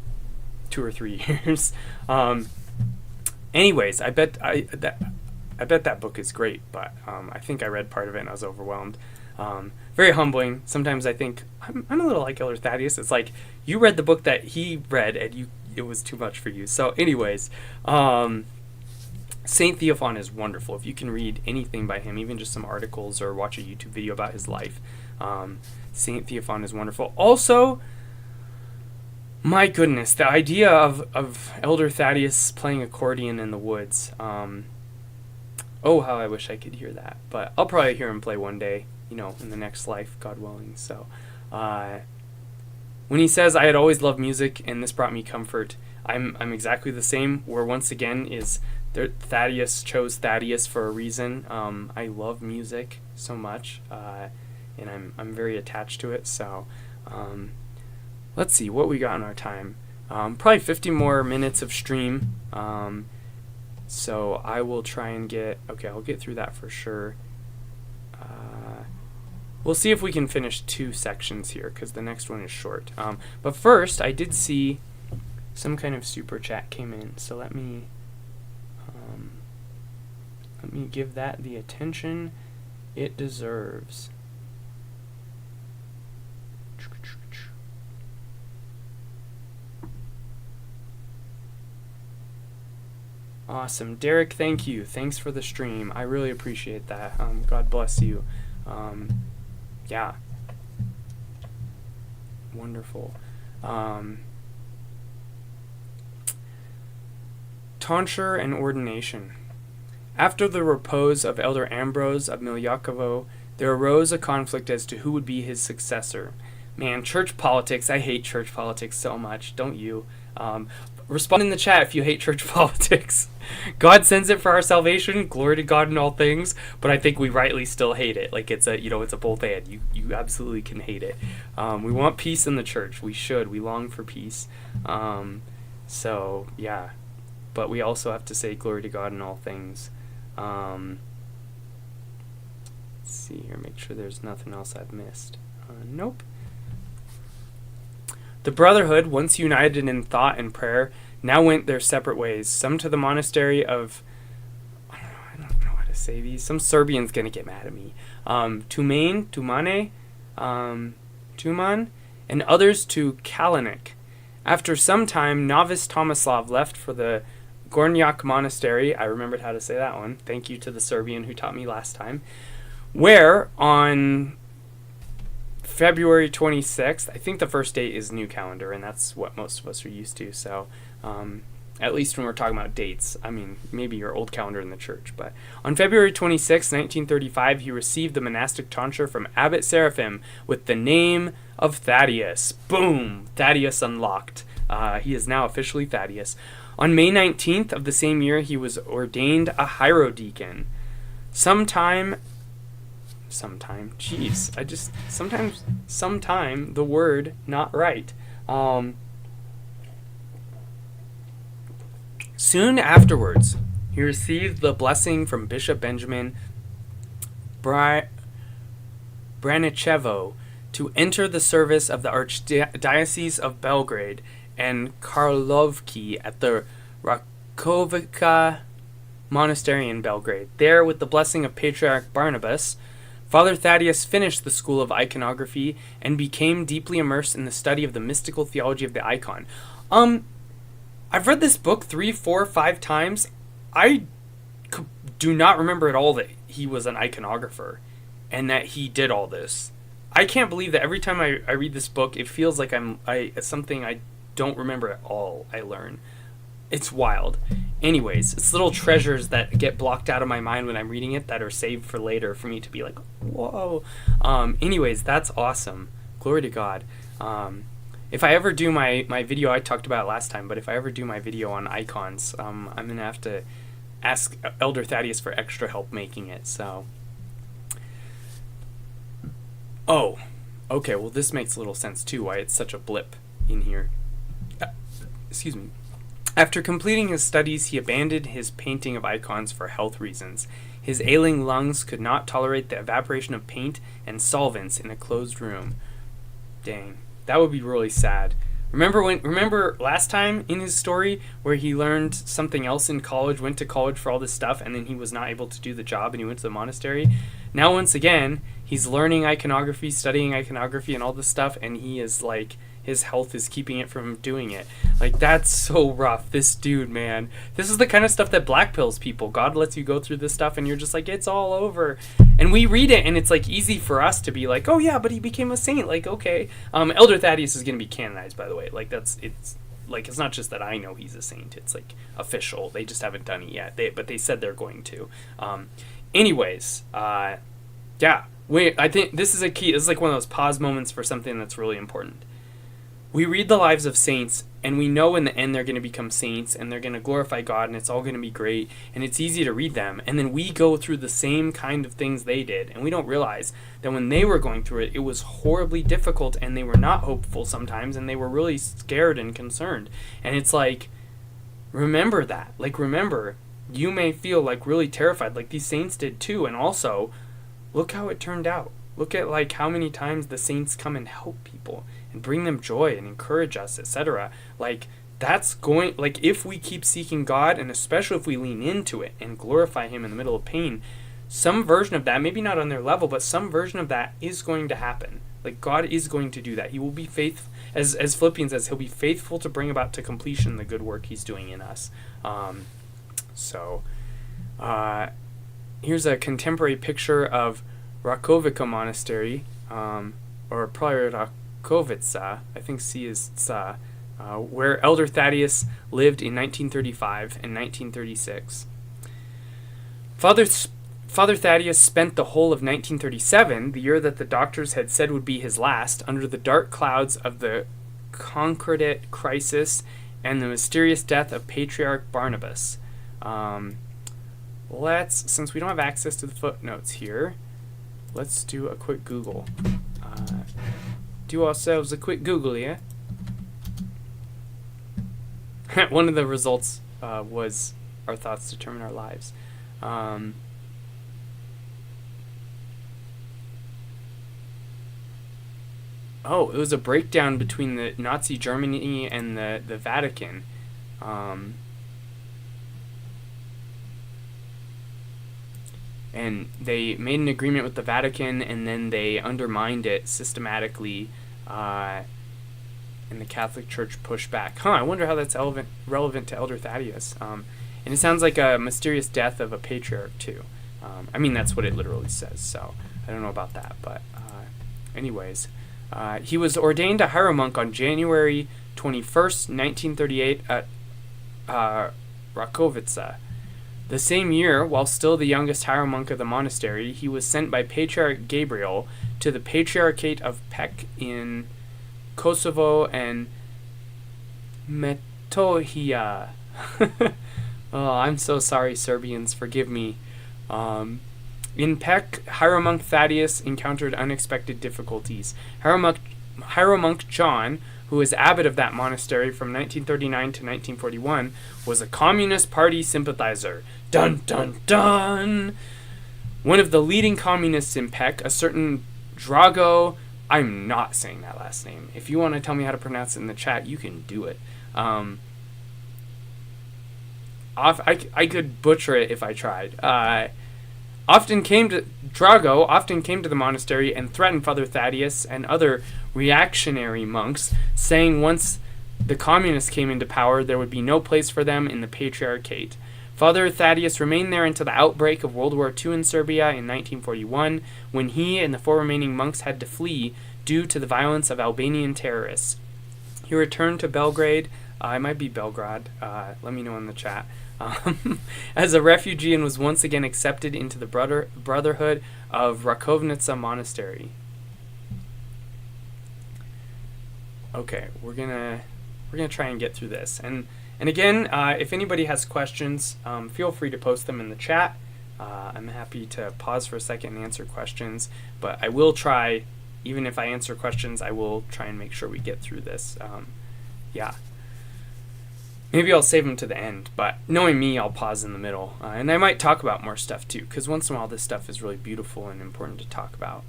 2 or 3 years. Anyways, I bet that book is great, but I think I read part of it and I was overwhelmed. Very humbling. Sometimes I think I'm a little like Elder Thaddeus. It's like you read the book that he read and it was too much for you. So anyways, Saint Theophan is wonderful. If you can read anything by him, even just some articles or watch a YouTube video about his life, Saint Theophan is wonderful. Also, my goodness, the idea of Elder Thaddeus playing accordion in the woods. Oh, how I wish I could hear that. But I'll probably hear him play one day, in the next life, God willing. So, when he says, I had always loved music and this brought me comfort, I'm exactly the same, where once again Thaddeus chose Thaddeus for a reason. I love music so much, and I'm very attached to it. So, let's see what we got in our time. Probably 50 more minutes of stream. So I will try and I'll get through that for sure. We'll see if we can finish 2 sections here, because the next one is short. But first, I did see some kind of super chat came in. So let me give that the attention it deserves. Awesome. Derek, thank you. Thanks for the stream. I really appreciate that. God bless you. Yeah. Wonderful. Tonsure and ordination. After the repose of Elder Ambrose of Milyakovo, there arose a conflict as to who would be his successor. Man, church politics. I hate church politics so much. Don't you? Respond in the chat if you hate church politics. God sends it for our salvation. Glory to God in all things. But I think we rightly still hate it. Like it's a both and. You absolutely can hate it. We want peace in the church. We should. We long for peace. So yeah, but we also have to say glory to God in all things. Let's see here. Make sure there's nothing else I've missed. Nope. The brotherhood, once united in thought and prayer, now went their separate ways. Some to the monastery of, I don't know how to say these. Some Serbian's gonna get mad at me. Tumane, Tuman, and others to Kalanik. After some time, novice Tomislav left for the Gornjak Monastery. I remembered how to say that one. Thank you to the Serbian who taught me last time. Where on February 26th, I think the first date is new calendar, and that's what most of us are used to. So, at least when we're talking about dates, I mean, maybe your old calendar in the church. But on February 26, 1935, he received the monastic tonsure from Abbot Seraphim with the name of Thaddeus. Boom! Thaddeus unlocked. He is now officially Thaddeus. On May 19th of the same year, he was ordained a hierodeacon. Sometime, the word not right. Soon afterwards, he received the blessing from Bishop Benjamin Branicevo to enter the service of the Archdiocese of Belgrade and Karlovki at the Rakovica Monastery in Belgrade. There, with the blessing of Patriarch Barnabas, Father Thaddeus finished the school of iconography and became deeply immersed in the study of the mystical theology of the icon. I've read this book 3, 4, 5 times. I do not remember at all that he was an iconographer and that he did all this. I can't believe that every time I read this book, it feels like it's something I don't remember at all I learn. It's wild. Anyways, it's little treasures that get blocked out of my mind when I'm reading it that are saved for later for me to be like, whoa. Anyways, that's awesome. Glory to God. If I ever do my video, I talked about it last time, but if I ever do my video on icons, I'm going to have to ask Elder Thaddeus for extra help making it, so. Oh, okay, well this makes a little sense too, why it's such a blip in here. Excuse me. After completing his studies, he abandoned his painting of icons for health reasons. His ailing lungs could not tolerate the evaporation of paint and solvents in a closed room. Dang, that would be really sad. Remember last time in his story where he learned something else in college, went to college for all this stuff, and then he was not able to do the job and he went to the monastery? Now once again, he's learning iconography, studying iconography and all this stuff, and he is like, his health is keeping it from doing it. Like, that's so rough. This dude, man. This is the kind of stuff that black pills people. God lets you go through this stuff and you're just like, it's all over. And we read it and it's like easy for us to be like, oh yeah, but he became a saint. Like, okay. Elder Thaddeus is going to be canonized, by the way. Like, it's not just that I know he's a saint. It's like official. They just haven't done it yet. But they said they're going to. Anyways, yeah. I think this is a key. This is like one of those pause moments for something that's really important. We read the lives of saints, and we know in the end they're going to become saints, and they're going to glorify God, and it's all going to be great, and it's easy to read them. And then we go through the same kind of things they did, and we don't realize that when they were going through it, it was horribly difficult, and they were not hopeful sometimes, and they were really scared and concerned. And it's like, remember that. Like, remember, you may feel like really terrified, like these saints did too, and also, look how it turned out. Look at like how many times the saints come and help people and bring them joy and encourage us, etc. Like, that's going, like, if we keep seeking God, and especially if we lean into it and glorify him in the middle of pain, some version of that, maybe not on their level, but some version of that is going to happen. Like, God is going to do that. He will be faithful, as Philippians says, he'll be faithful to bring about to completion the good work he's doing in us. Here's a contemporary picture of Rakovica Monastery, or probably Rakovica, I think C is Tsa, where Elder Thaddeus lived in 1935 and 1936. Father Thaddeus spent the whole of 1937, the year that the doctors had said would be his last, under the dark clouds of the Concordat crisis and the mysterious death of Patriarch Barnabas. Since we don't have access to the footnotes here, let's do a quick Google. Do ourselves a quick Google here. One of the results was our thoughts determine our lives. It was a breakdown between the Nazi Germany and the Vatican. And they made an agreement with the Vatican, and then they undermined it systematically, and the Catholic Church pushed back. I wonder how that's relevant to Elder Thaddeus. And it sounds like a mysterious death of a patriarch, too. I mean, that's what it literally says, so I don't know about that. But anyways, he was ordained a hieromonk on January 21st, 1938 at Rakovica. The same year, while still the youngest hieromonk of the monastery, he was sent by Patriarch Gabriel to the Patriarchate of Pec in Kosovo and Metohija. Oh, I'm so sorry, Serbians. Forgive me. In Pec, hieromonk Thaddeus encountered unexpected difficulties. Hieromonk John, who was abbot of that monastery from 1939 to 1941, was a Communist Party sympathizer. Dun, dun, dun! One of the leading communists in Pec, a certain Drago, I'm not saying that last name. If you want to tell me how to pronounce it in the chat, you can do it. I could butcher it if I tried. Drago often came to the monastery and threatened Father Thaddeus and other reactionary monks, saying once the communists came into power, there would be no place for them in the Patriarchate. Father Thaddeus remained there until the outbreak of World War II in Serbia in 1941, when he and the 4 remaining monks had to flee due to the violence of Albanian terrorists. He returned to Belgrade, it might be Belgrade, let me know in the chat, as a refugee, and was once again accepted into the Brotherhood of Rakovnica Monastery. Okay, we're gonna try and get through this, and again, if anybody has questions, feel free to post them in the chat. I'm happy to pause for a second and answer questions, but I will try, even if I answer questions, I will try and make sure we get through this. Yeah. Maybe I'll save them to the end, but knowing me, I'll pause in the middle. And I might talk about more stuff too, because once in a while this stuff is really beautiful and important to talk about.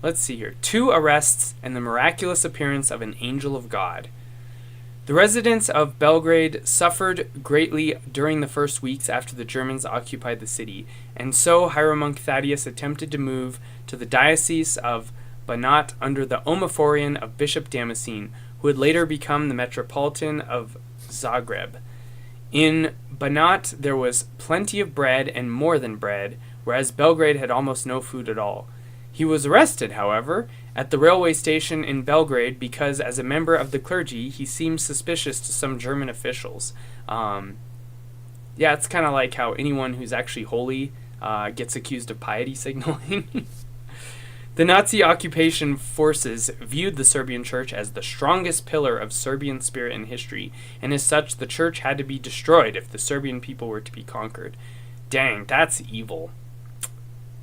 Let's see here. 2 arrests and the miraculous appearance of an angel of God. The residents of Belgrade suffered greatly during the first weeks after the Germans occupied the city, and so Hieromonk Thaddeus attempted to move to the diocese of Banat under the omophorion of Bishop Damascene, who would later become the Metropolitan of Zagreb. In Banat there was plenty of bread and more than bread, whereas Belgrade had almost no food at all. He was arrested, however, at the railway station in Belgrade because, as a member of the clergy, he seemed suspicious to some German officials. Yeah, it's kind of like how anyone who's actually holy gets accused of piety signaling. The Nazi occupation forces viewed the Serbian church as the strongest pillar of Serbian spirit and history, and as such, the church had to be destroyed if the Serbian people were to be conquered. Dang, that's evil.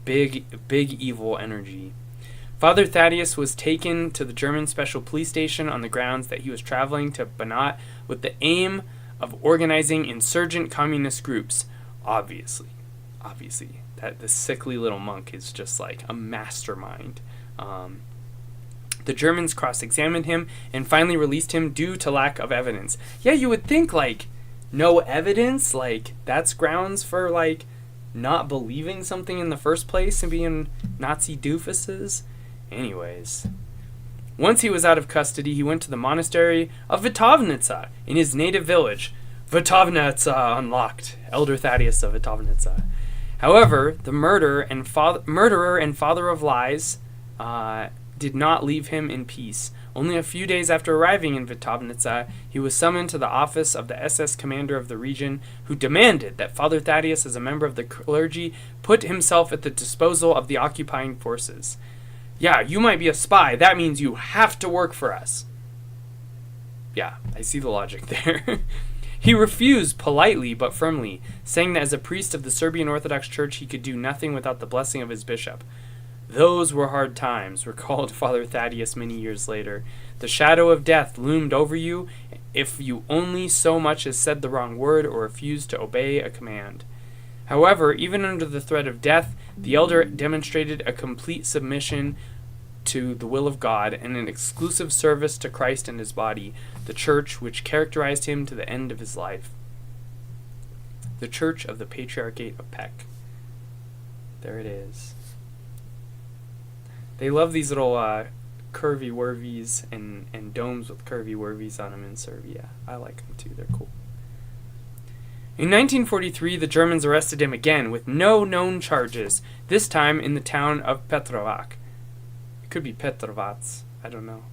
Big evil energy. Father Thaddeus was taken to the German Special Police Station on the grounds that he was traveling to Banat with the aim of organizing insurgent communist groups. Obviously. That the sickly little monk is just like a mastermind. The Germans cross-examined him and finally released him due to lack of evidence. Yeah, you would think, like, no evidence? Like, that's grounds for, like, not believing something in the first place and being Nazi doofuses? Anyways. Once he was out of custody, he went to the monastery of Vitovnica in his native village. Vitovnica unlocked. Elder Thaddeus of Vitovnica. However, the murderer and father of lies did not leave him in peace. Only a few days after arriving in Vitovnica, he was summoned to the office of the SS commander of the region, who demanded that Father Thaddeus, as a member of the clergy, put himself at the disposal of the occupying forces. Yeah, you might be a spy. That means you have to work for us. Yeah, I see the logic there. He refused politely but firmly, saying that as a priest of the Serbian Orthodox Church he could do nothing without the blessing of his bishop. Those were hard times, recalled Father Thaddeus many years later. The shadow of death loomed over you if you only so much as said the wrong word or refused to obey a command. However, even under the threat of death, the elder demonstrated a complete submission to the will of God and an exclusive service to Christ and his body, the church which characterized him to the end of his life. The Church of the Patriarchate of Pec. There it is. They love these little curvy wurvies and domes with curvy wurvies on them in Serbia. I like them too, they're cool. In 1943, the Germans arrested him again with no known charges, this time in the town of Petrovac. It could be Petrovac, I don't know.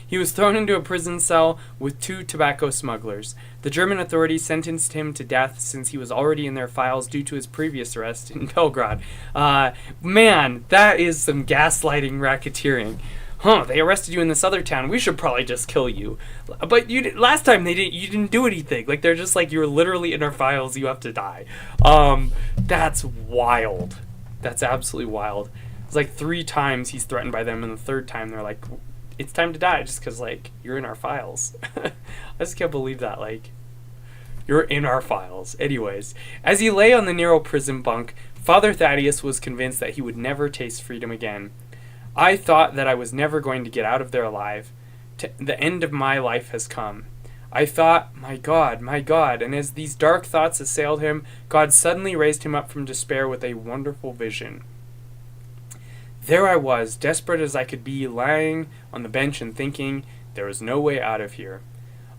He was thrown into a prison cell with 2 tobacco smugglers. The German authorities sentenced him to death since he was already in their files due to his previous arrest in Belgrade. Man, that is some gaslighting racketeering. Huh, they arrested you in this other town. We should probably just kill you. But last time you didn't do anything. Like, they're just like, you're literally in our files, you have to die. That's wild. That's absolutely wild. It's like 3 times he's threatened by them, and the 3rd time they're like, it's time to die just because, like, you're in our files. I just can't believe that, like, you're in our files. Anyways, as he lay on the narrow prison bunk, Father Thaddeus was convinced that he would never taste freedom again. I thought that I was never going to get out of there alive. The end of my life has come. I thought, my God, and as these dark thoughts assailed him, God suddenly raised him up from despair with a wonderful vision. There I was, desperate as I could be, lying on the bench and thinking, there was no way out of here.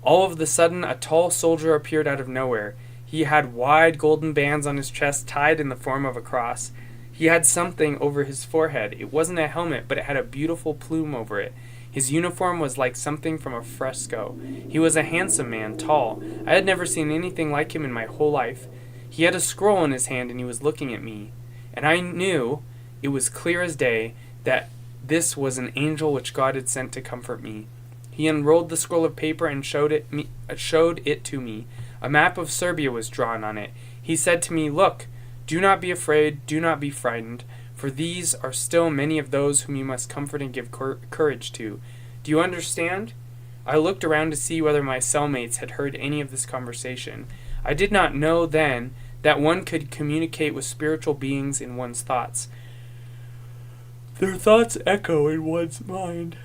All of the sudden, a tall soldier appeared out of nowhere. He had wide golden bands on his chest tied in the form of a cross. He had something over his forehead. It wasn't a helmet, but it had a beautiful plume over it. His uniform was like something from a fresco. He was a handsome man, tall. I had never seen anything like him in my whole life. He had a scroll in his hand, and he was looking at me. And I knew, it was clear as day, that this was an angel which God had sent to comfort me. He unrolled the scroll of paper and showed it to me. A map of Serbia was drawn on it. He said to me, "Look, do not be afraid, do not be frightened, for these are still many of those whom you must comfort and give courage to." Do you understand? I looked around to see whether my cellmates had heard any of this conversation. I did not know then that one could communicate with spiritual beings in one's thoughts. Their thoughts echo in one's mind.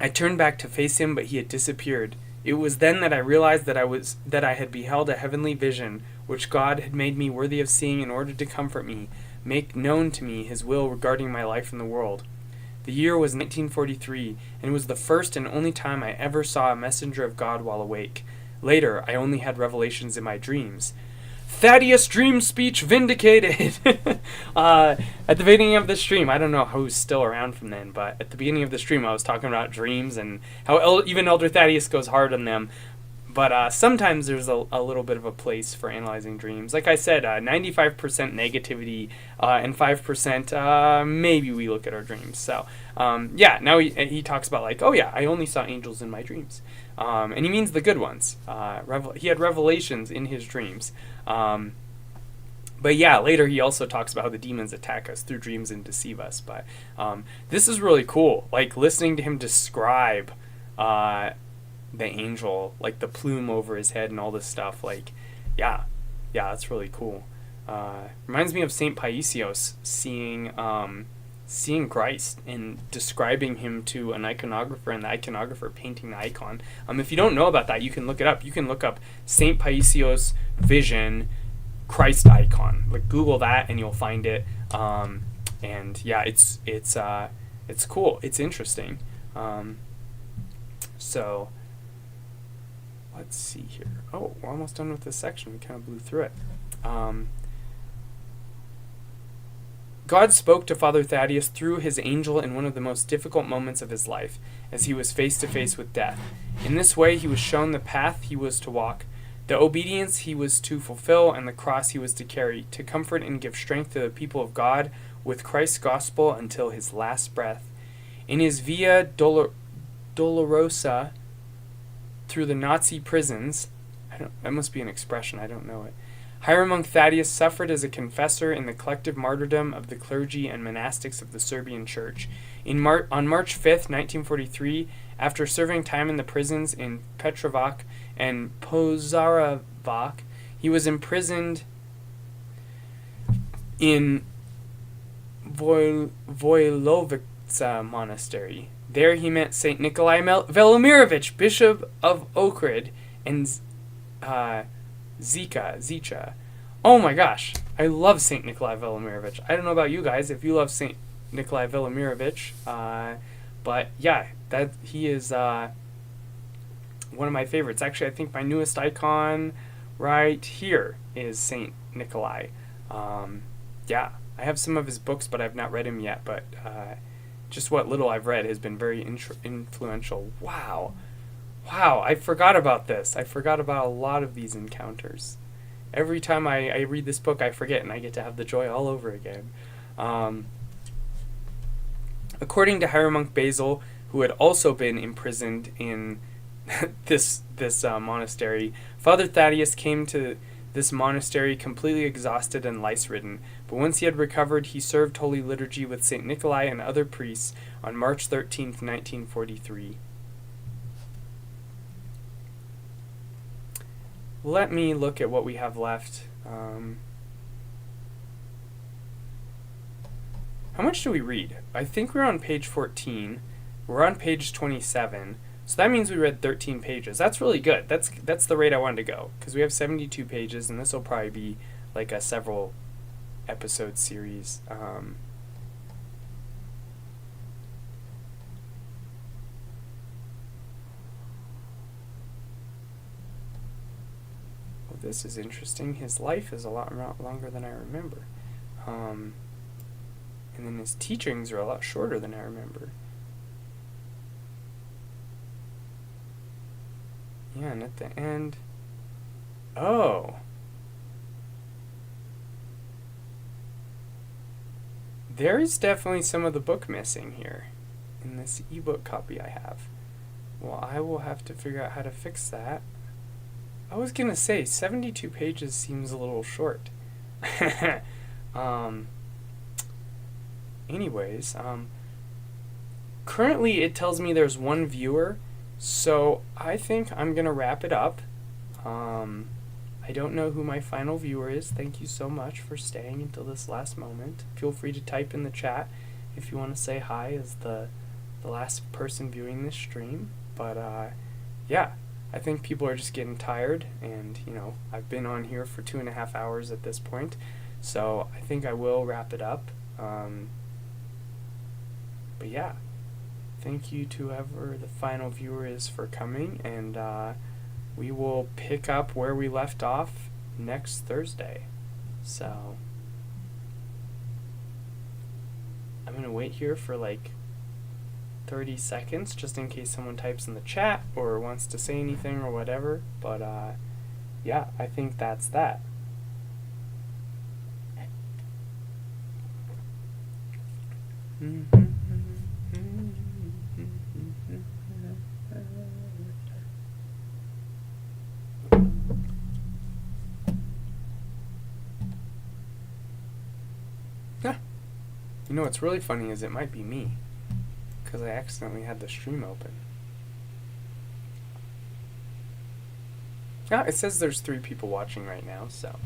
I turned back to face him, but he had disappeared. It was then that I realized that I had beheld a heavenly vision, which God had made me worthy of seeing in order to comfort me, make known to me his will regarding my life in the world. The year was 1943, and it was the first and only time I ever saw a messenger of God while awake. Later, I only had revelations in my dreams. Thaddeus dream speech vindicated! At the beginning of the stream, I don't know who's still around from then, but at the beginning of the stream I was talking about dreams and how even Elder Thaddeus goes hard on them. But sometimes there's a little bit of a place for analyzing dreams. Like I said, 95% negativity and 5% maybe we look at our dreams. So, now he talks about like, oh yeah, I only saw angels in my dreams. And he means the good ones. He had revelations in his dreams. But yeah, later he also talks about how the demons attack us through dreams and deceive us. But this is really cool. Like listening to him describe the angel, like the plume over his head and all this stuff. Like, yeah, that's really cool. Reminds me of Saint Paisios seeing Christ and describing him to an iconographer, and the iconographer painting the icon. If you don't know about that, you can look it up. You can look up Saint Paisios vision Christ icon. Like Google that and you'll find it. And yeah, it's cool. It's interesting. So let's see here. Oh, we're almost done with this section. We kind of blew through it. God spoke to Father Thaddeus through his angel in one of the most difficult moments of his life, as he was face to face with death. In this way, he was shown the path he was to walk, the obedience he was to fulfill, and the cross he was to carry, to comfort and give strength to the people of God with Christ's gospel until his last breath. In his Via Dolorosa through the Nazi prisons, that must be an expression, I don't know it. Hieromonk Thaddeus suffered as a confessor in the collective martyrdom of the clergy and monastics of the Serbian Church. On March 5th, 1943, after serving time in the prisons in Petrovac and Požarevac, he was imprisoned in Vojlovica Monastery. There he met St. Nikolai Velimirovich, Bishop of Ohrid, and Zicha. Oh my gosh, I love St. Nikolai Velimirovich. I don't know about you guys if you love St. Nikolai Velimirovich, but yeah, that he is one of my favorites. Actually, I think my newest icon right here is St. Nikolai. Yeah, I have some of his books, but I've not read him yet, but just what little I've read has been very influential. Wow, I forgot about this. I forgot about a lot of these encounters. Every time I read this book, I forget, and I get to have the joy all over again. According to Hieromonk Basil, who had also been imprisoned in this monastery, Father Thaddeus came to this monastery completely exhausted and lice-ridden, but once he had recovered, he served Holy Liturgy with St. Nikolai and other priests on March 13th, 1943. Let me look at what we have left. How much do we read? I think we're on page 14. We're on page 27. So that means we read 13 pages. That's really good. That's the rate I wanted to go, because we have 72 pages, and this will probably be like a several episode series. this is interesting. His life is a lot longer than I remember. And then his teachings are a lot shorter than I remember. Yeah, and at the end... Oh! There is definitely some of the book missing here in this ebook copy I have. Well, I will have to figure out how to fix that. I was gonna say 72 pages seems a little short. Anyways, currently it tells me there's one viewer, so I think I'm gonna wrap it up. I don't know who my final viewer is. Thank you so much for staying until this last moment. Feel free to type in the chat if you want to say hi as the last person viewing this stream. But yeah, I think people are just getting tired, and you know, I've been on here for 2.5 hours at this point, so I think I will wrap it up. But yeah, thank you to whoever the final viewer is for coming, and we will pick up where we left off next Thursday. So I'm gonna wait here for like 30 seconds just in case someone types in the chat or wants to say anything or whatever. But yeah, I think that's that. You know what's really funny is it might be me, because I accidentally had the stream open. Ah, it says there's 3 people watching right now, so.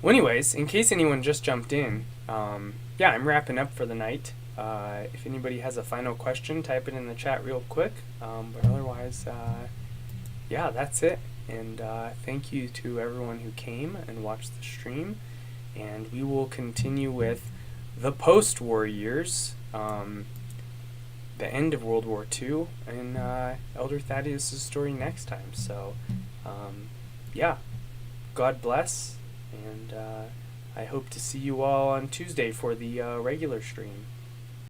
Well, anyways, in case anyone just jumped in, yeah, I'm wrapping up for the night. If anybody has a final question, type it in the chat real quick. But otherwise, yeah, that's it. And thank you to everyone who came and watched the stream. And we will continue with the post-war years, the end of World War II, and Elder Thaddeus' story next time. So, yeah, God bless, and I hope to see you all on Tuesday for the regular stream.